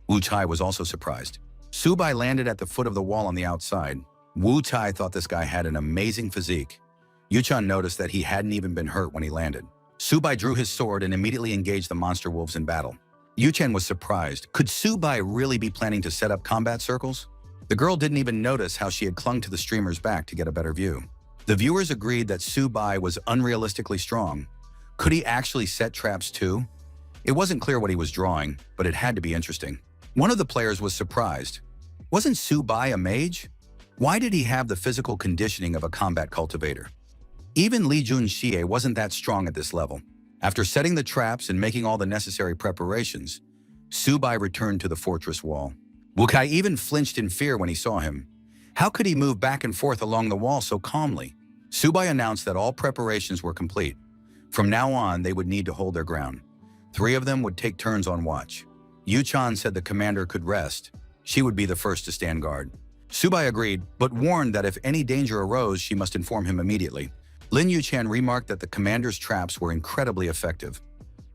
Wu Tai was also surprised. Subai landed at the foot of the wall on the outside. Wu Tai thought this guy had an amazing physique. Yuchan noticed that he hadn't even been hurt when he landed. Subai drew his sword and immediately engaged the monster wolves in battle. Yuchan was surprised. Could Subai really be planning to set up combat circles? The girl didn't even notice how she had clung to the streamer's back to get a better view. The viewers agreed that Subai was unrealistically strong. Could he actually set traps too? It wasn't clear what he was drawing, but it had to be interesting. One of the players was surprised. Wasn't Subai a mage? Why did he have the physical conditioning of a combat cultivator? Even Li Junxie wasn't that strong at this level. After setting the traps and making all the necessary preparations, Subai returned to the fortress wall. Wukai even flinched in fear when he saw him. How could he move back and forth along the wall so calmly? Subai announced that all preparations were complete. From now on, they would need to hold their ground. 3 of them would take turns on watch. Yuchan said the commander could rest. She would be the first to stand guard. Subai agreed, but warned that if any danger arose, she must inform him immediately. Lin Yuchan remarked that the commander's traps were incredibly effective.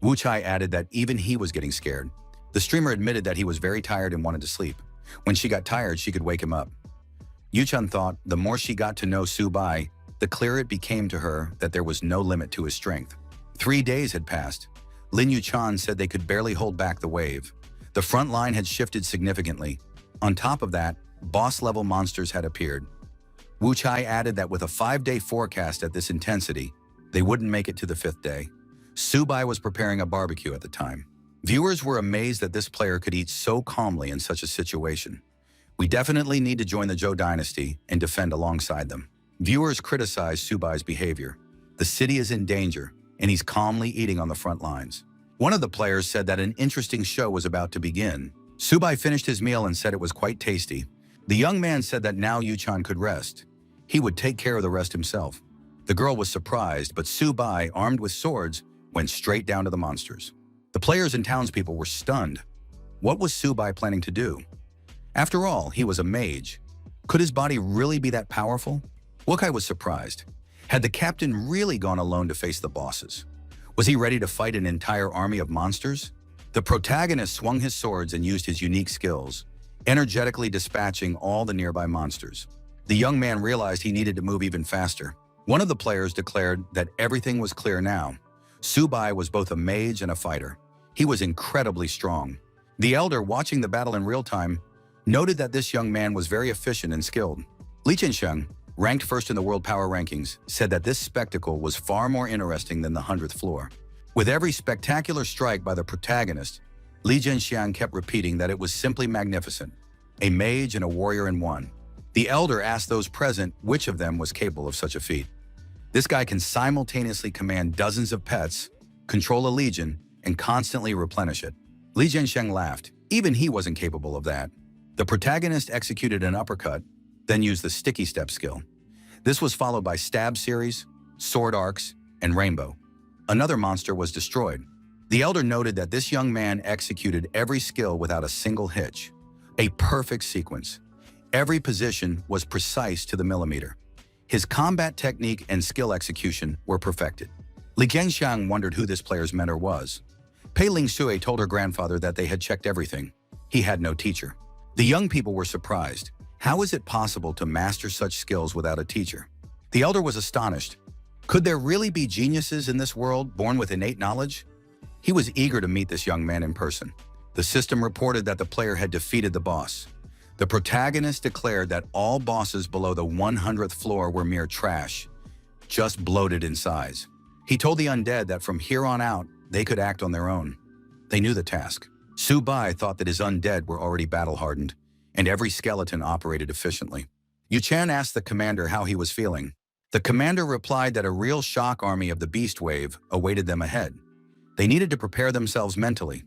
Wu Chai added that even he was getting scared. The streamer admitted that he was very tired and wanted to sleep. When she got tired, she could wake him up. Yuchan thought the more she got to know Subai, the clearer it became to her that there was no limit to his strength. 3 days had passed. Lin Yuchan said they could barely hold back the wave. The front line had shifted significantly. On top of that, boss-level monsters had appeared. Wu Chai added that with a 5-day forecast at this intensity, they wouldn't make it to the 5th day. Subai was preparing a barbecue at the time. Viewers were amazed that this player could eat so calmly in such a situation. We definitely need to join the Zhou dynasty and defend alongside them. Viewers criticized Subai's behavior. The city is in danger, and he's calmly eating on the front lines. One of the players said that an interesting show was about to begin. Subai finished his meal and said it was quite tasty. The young man said that now Yu-chan could rest. He would take care of the rest himself. The girl was surprised, but Subai, armed with swords, went straight down to the monsters. The players and townspeople were stunned. What was Subai planning to do? After all, he was a mage. Could his body really be that powerful? Wukai was surprised. Had the captain really gone alone to face the bosses? Was he ready to fight an entire army of monsters? The protagonist swung his swords and used his unique skills, energetically dispatching all the nearby monsters. The young man realized he needed to move even faster. One of the players declared that everything was clear now. Subai was both a mage and a fighter. He was incredibly strong. The elder, watching the battle in real time, noted that this young man was very efficient and skilled. Li Jiansheng, ranked first in the world power rankings, said that this spectacle was far more interesting than the 100th floor. With every spectacular strike by the protagonist, Li Jianxiang kept repeating that it was simply magnificent. A mage and a warrior in one. The elder asked those present which of them was capable of such a feat. This guy can simultaneously command dozens of pets, control a legion, and constantly replenish it. Li Jiansheng laughed. Even he wasn't capable of that. The protagonist executed an uppercut, then used the sticky step skill. This was followed by stab series, sword arcs, and rainbow. Another monster was destroyed. The elder noted that this young man executed every skill without a single hitch. A perfect sequence. Every position was precise to the millimeter. His combat technique and skill execution were perfected. Li Jianxiang wondered who this player's mentor was. Pei Ling Sui told her grandfather that they had checked everything. He had no teacher. The young people were surprised. How is it possible to master such skills without a teacher? The elder was astonished. Could there really be geniuses in this world born with innate knowledge? He was eager to meet this young man in person. The system reported that the player had defeated the boss. The protagonist declared that all bosses below the 100th floor were mere trash, just bloated in size. He told the undead that from here on out, they could act on their own. They knew the task. Subai thought that his undead were already battle-hardened, and every skeleton operated efficiently. Yu Chan asked the commander how he was feeling. The commander replied that a real shock army of the beast wave awaited them ahead. They needed to prepare themselves mentally.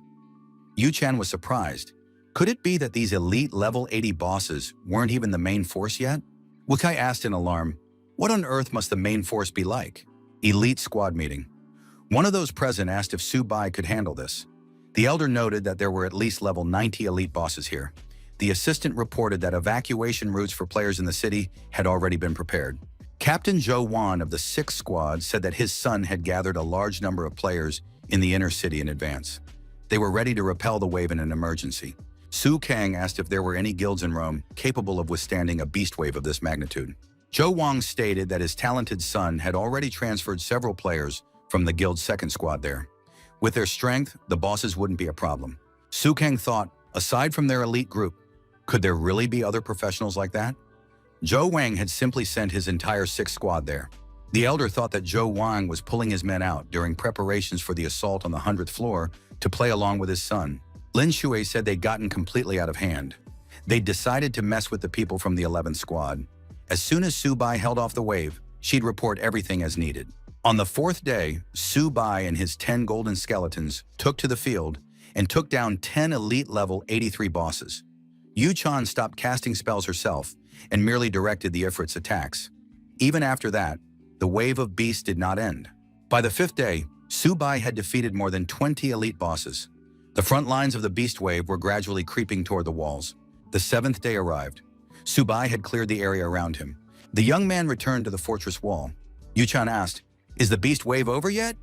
Yu Chan was surprised. Could it be that these elite level 80 bosses weren't even the main force yet? Wukai asked in alarm, what on earth must the main force be like? Elite squad meeting. One of those present asked if Subai could handle this. The elder noted that there were at least level 90 elite bosses here. The assistant reported that evacuation routes for players in the city had already been prepared. Captain Zhou Wan of the 6th squad said that his son had gathered a large number of players in the inner city in advance. They were ready to repel the wave in an emergency. Su Kang asked if there were any guilds in Rome capable of withstanding a beast wave of this magnitude. Zhou Wang stated that his talented son had already transferred several players from the guild's 2nd squad there. With their strength, the bosses wouldn't be a problem. Su Kang thought, aside from their elite group, could there really be other professionals like that? Zhou Wang had simply sent his entire 6th squad there. The elder thought that Zhou Wang was pulling his men out during preparations for the assault on the 100th floor to play along with his son. Lin Shui said they'd gotten completely out of hand. They'd decided to mess with the people from the 11th squad. As soon as Subai held off the wave, she'd report everything as needed. On the 4th day, Subai and his 10 golden skeletons took to the field and took down 10 elite level 83 bosses. Yu Chan stopped casting spells herself and merely directed the Ifrit's attacks. Even after that, the wave of beasts did not end. By the 5th day, Subai had defeated more than 20 elite bosses. The front lines of the beast wave were gradually creeping toward the walls. The 7th day arrived. Subai had cleared the area around him. The young man returned to the fortress wall. Yu Chan asked, "Is the beast wave over yet?"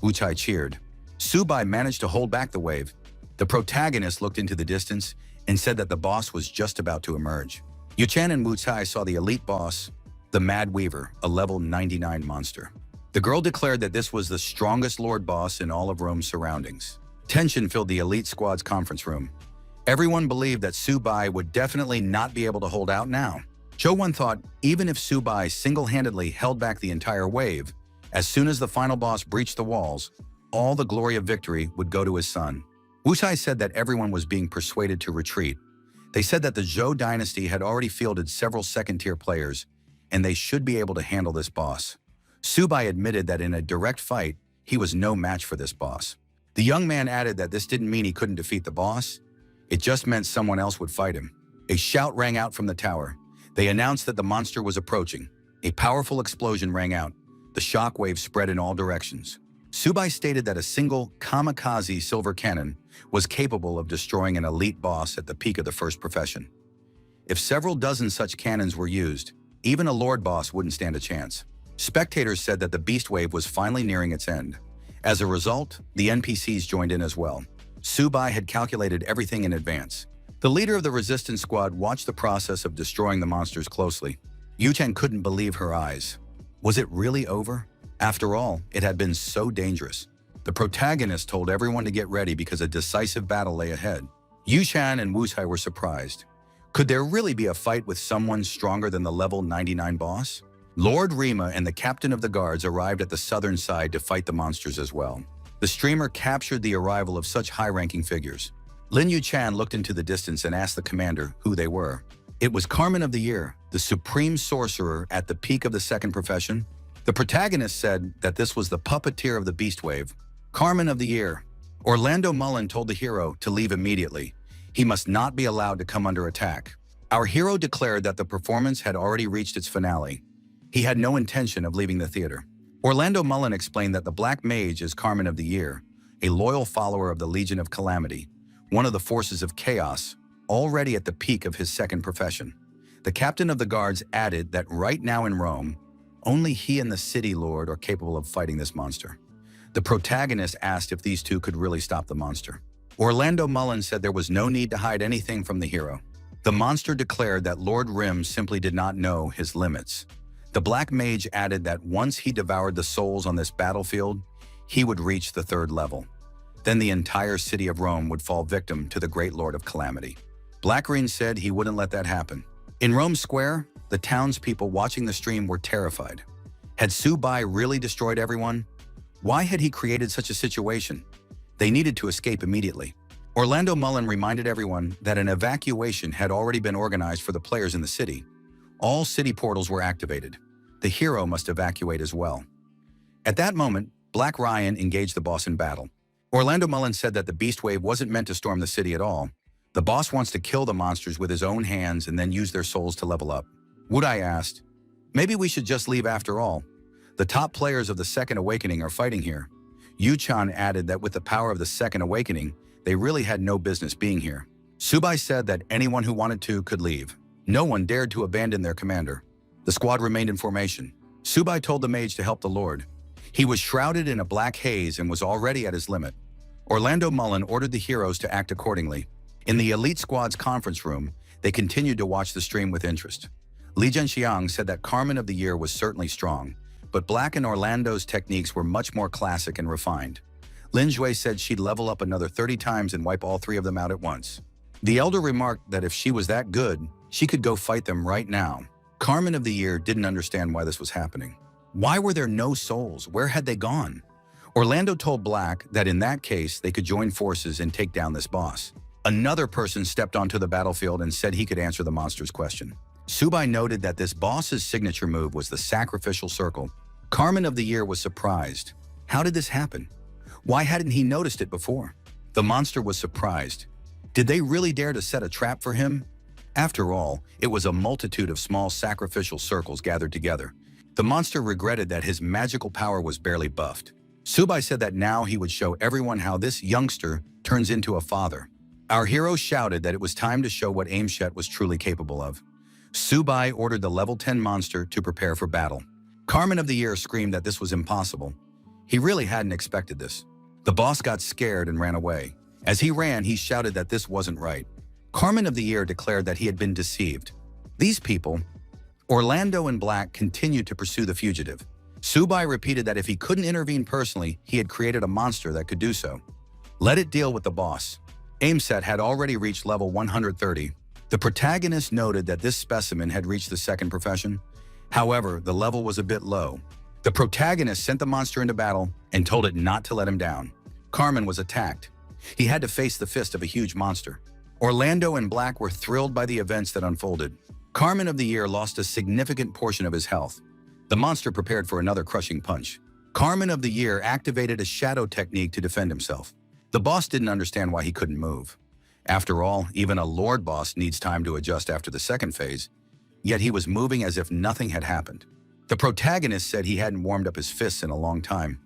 Wu Chai cheered. Subai managed to hold back the wave. The protagonist looked into the distance and said that the boss was just about to emerge. Yu Chan and Wu Chai saw the elite boss, the Mad Weaver, a level 99 monster. The girl declared that this was the strongest Lord boss in all of Rome's surroundings. Tension filled the elite squad's conference room. Everyone believed that Subai would definitely not be able to hold out now. Zhou Wan thought even if Subai single-handedly held back the entire wave, as soon as the final boss breached the walls, all the glory of victory would go to his son. Wutai said that everyone was being persuaded to retreat. They said that the Zhou dynasty had already fielded several second-tier players, and they should be able to handle this boss. Subai admitted that in a direct fight, he was no match for this boss. The young man added that this didn't mean he couldn't defeat the boss. It just meant someone else would fight him. A shout rang out from the tower. They announced that the monster was approaching. A powerful explosion rang out. The shockwave spread in all directions. Subai stated that a single kamikaze silver cannon was capable of destroying an elite boss at the peak of the first profession. If several dozen such cannons were used, even a lord boss wouldn't stand a chance. Spectators said that the beast wave was finally nearing its end. As a result, the NPCs joined in as well. Subai had calculated everything in advance. The leader of the resistance squad watched the process of destroying the monsters closely. Yuchen couldn't believe her eyes. Was it really over? After all, it had been so dangerous. The protagonist told everyone to get ready because a decisive battle lay ahead. Yushan and Wutai were surprised. Could there really be a fight with someone stronger than the level 99 boss? Lord Rima and the captain of the guards arrived at the southern side to fight the monsters as well. The streamer captured the arrival of such high-ranking figures. Lin Yuchan looked into the distance and asked the commander who they were. It was Carmen of the Year, the supreme sorcerer at the peak of the second profession. The protagonist said that this was the puppeteer of the beast wave. Carmen of the Year. Orlando Mullen told the hero to leave immediately. He must not be allowed to come under attack. Our hero declared that the performance had already reached its finale. He had no intention of leaving the theater. Orlando Mullen explained that the Black Mage is Carmen of the Year, a loyal follower of the Legion of Calamity, one of the forces of chaos, already at the peak of his second profession. The captain of the guards added that right now in Rome, only he and the city lord are capable of fighting this monster. The protagonist asked if these two could really stop the monster. Orlando Mullen said there was no need to hide anything from the hero. The monster declared that Lord Rim simply did not know his limits. The Black Mage added that once he devoured the souls on this battlefield, he would reach the third level. Then the entire city of Rome would fall victim to the Great Lord of Calamity. Blackgreen said he wouldn't let that happen. In Rome Square, the townspeople watching the stream were terrified. Had Subai really destroyed everyone? Why had he created such a situation? They needed to escape immediately. Orlando Mullen reminded everyone that an evacuation had already been organized for the players in the city. All city portals were activated. The hero must evacuate as well. At that moment, Black Ryan engaged the boss in battle. Orlando Mullen said that the beast wave wasn't meant to storm the city at all. The boss wants to kill the monsters with his own hands and then use their souls to level up. Wudai asked, "Maybe we should just leave after all. The top players of the Second Awakening are fighting here." Yu-chan added that with the power of the Second Awakening, they really had no business being here. Subai said that anyone who wanted to could leave. No one dared to abandon their commander. The squad remained in formation. Subai told the mage to help the Lord. He was shrouded in a black haze and was already at his limit. Orlando Mullen ordered the heroes to act accordingly. In the elite squad's conference room, they continued to watch the stream with interest. Li Zhenxiang said that Carmen of the Year was certainly strong, but Black and Orlando's techniques were much more classic and refined. Lin Jue said she'd level up another 30 times and wipe all three of them out at once. The elder remarked that if she was that good, she could go fight them right now. Carmen of the Year didn't understand why this was happening. Why were there no souls? Where had they gone? Orlando told Black that in that case, they could join forces and take down this boss. Another person stepped onto the battlefield and said he could answer the monster's question. Subai noted that this boss's signature move was the sacrificial circle. Carmen of the Year was surprised. How did this happen? Why hadn't he noticed it before? The monster was surprised. Did they really dare to set a trap for him? After all, it was a multitude of small sacrificial circles gathered together. The monster regretted that his magical power was barely buffed. Subai said that now he would show everyone how this youngster turns into a father. Our hero shouted that it was time to show what Aimshet was truly capable of. Subai ordered the level 10 monster to prepare for battle. Carmen of the Year screamed that this was impossible. He really hadn't expected this. The boss got scared and ran away. As he ran, he shouted that this wasn't right. Carmen of the Year declared that he had been deceived. These people, Orlando and Black, continued to pursue the fugitive. Subai repeated that if he couldn't intervene personally, he had created a monster that could do so. Let it deal with the boss. Aimset had already reached level 130. The protagonist noted that this specimen had reached the second profession. However, the level was a bit low. The protagonist sent the monster into battle and told it not to let him down. Carmen was attacked. He had to face the fist of a huge monster. Orlando and Black were thrilled by the events that unfolded. Carmen of the Year lost a significant portion of his health. The monster prepared for another crushing punch. Carmen of the Year activated a shadow technique to defend himself. The boss didn't understand why he couldn't move. After all, even a Lord boss needs time to adjust after the second phase, yet he was moving as if nothing had happened. The protagonist said he hadn't warmed up his fists in a long time.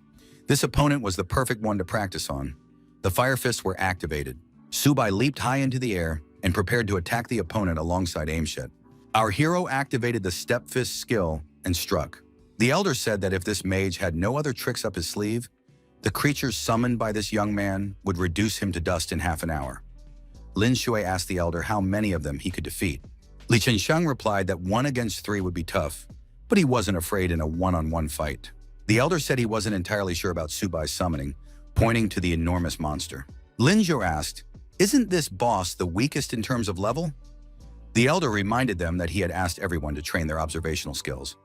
This opponent was the perfect one to practice on. The fire fists were activated. Subai leaped high into the air and prepared to attack the opponent alongside Aimshet. Our hero activated the step fist skill and struck. The elder said that if this mage had no other tricks up his sleeve, the creatures summoned by this young man would reduce him to dust in half an hour. Lin Shui asked the elder how many of them he could defeat. Li Chensheng replied that 1 against 3 would be tough, but he wasn't afraid in a one-on-one fight. The elder said he wasn't entirely sure about Subai's summoning, pointing to the enormous monster. Lin Zhou asked, "Isn't this boss the weakest in terms of level?" The elder reminded them that he had asked everyone to train their observational skills.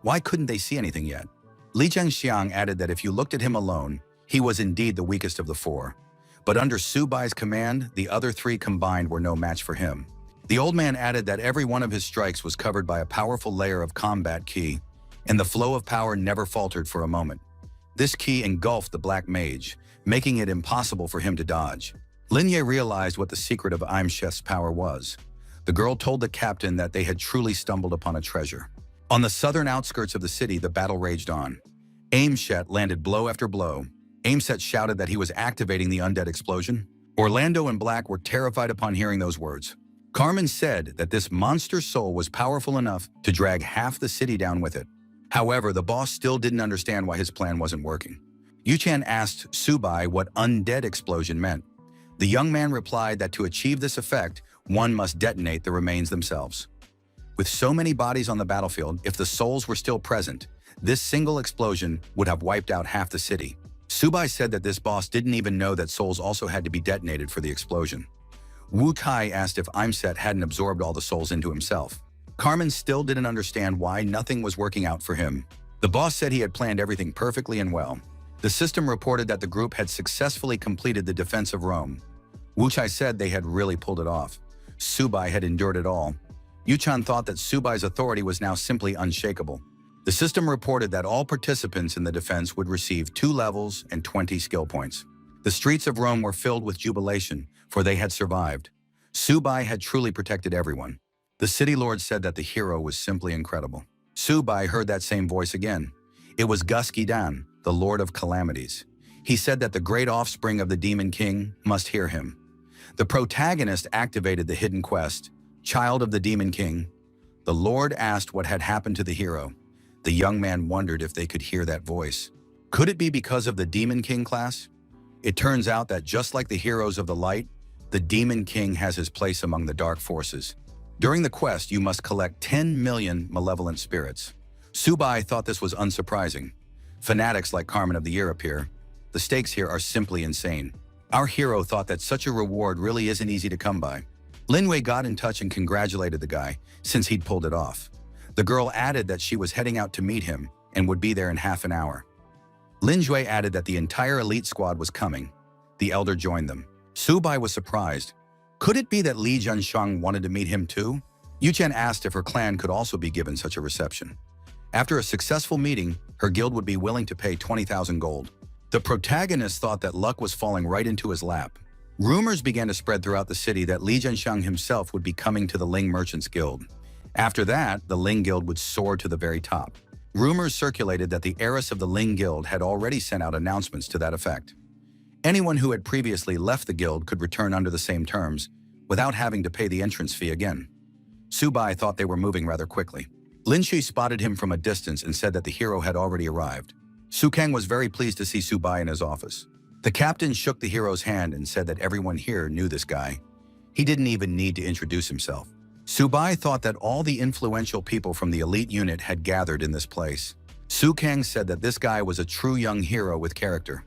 Why couldn't they see anything yet? Li Zhengxiang added that if you looked at him alone, he was indeed the weakest of the 4. But under Subai's command, the other 3 combined were no match for him. The old man added that every one of his strikes was covered by a powerful layer of combat ki, and the flow of power never faltered for a moment. This ki engulfed the black mage, making it impossible for him to dodge. Lin Ye realized what the secret of Aimshet's power was. The girl told the captain that they had truly stumbled upon a treasure. On the southern outskirts of the city, the battle raged on. Aimshet landed blow after blow. Aimset shouted that he was activating the undead explosion. Orlando and Black were terrified upon hearing those words. Carmen said that this monster soul was powerful enough to drag half the city down with it. However, the boss still didn't understand why his plan wasn't working. Yuchan asked Subai what undead explosion meant. The young man replied that to achieve this effect, one must detonate the remains themselves. With so many bodies on the battlefield, if the souls were still present, this single explosion would have wiped out half the city. Subai said that this boss didn't even know that souls also had to be detonated for the explosion. Wu Tai asked if Aimset hadn't absorbed all the souls into himself. Carmen still didn't understand why nothing was working out for him. The boss said he had planned everything perfectly and well. The system reported that the group had successfully completed the defense of Rome. Wu Tai said they had really pulled it off. Subai had endured it all. Yuchan thought that Subai's authority was now simply unshakable. The system reported that all participants in the defense would receive 2 levels and 20 skill points. The streets of Rome were filled with jubilation, for they had survived. Subai had truly protected everyone. The city lord said that the hero was simply incredible. Subai heard that same voice again. It was Gus Gidan, the Lord of Calamities. He said that the great offspring of the Demon King must hear him. The protagonist activated the hidden quest, Child of the Demon King. The Lord asked what had happened to the hero. The young man wondered if they could hear that voice. Could it be because of the Demon King class? It turns out that just like the heroes of the light, the Demon King has his place among the dark forces. During the quest, you must collect 10 million malevolent spirits. Subai thought this was unsurprising. Fanatics like Carmen of the Year appear. The stakes here are simply insane. Our hero thought that such a reward really isn't easy to come by. Lin Wei got in touch and congratulated the guy, since he'd pulled it off. The girl added that she was heading out to meet him and would be there in half an hour. Lin Jue added that the entire elite squad was coming. The elder joined them. Subai was surprised. Could it be that Li Jianshang wanted to meet him too? Yuchen asked if her clan could also be given such a reception. After a successful meeting, her guild would be willing to pay 20,000 gold. The protagonist thought that luck was falling right into his lap. Rumors began to spread throughout the city that Li Jianshang himself would be coming to the Ling Merchants Guild. After that, the Ling Guild would soar to the very top. Rumors circulated that the heiress of the Ling Guild had already sent out announcements to that effect. Anyone who had previously left the guild could return under the same terms, without having to pay the entrance fee again. Subai thought they were moving rather quickly. Lin Shi spotted him from a distance and said that the hero had already arrived. Su Kang was very pleased to see Subai in his office. The captain shook the hero's hand and said that everyone here knew this guy. He didn't even need to introduce himself. Subai thought that all the influential people from the elite unit had gathered in this place. Su Kang said that this guy was a true young hero with character.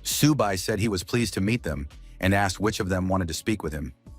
Subai said he was pleased to meet them and asked which of them wanted to speak with him.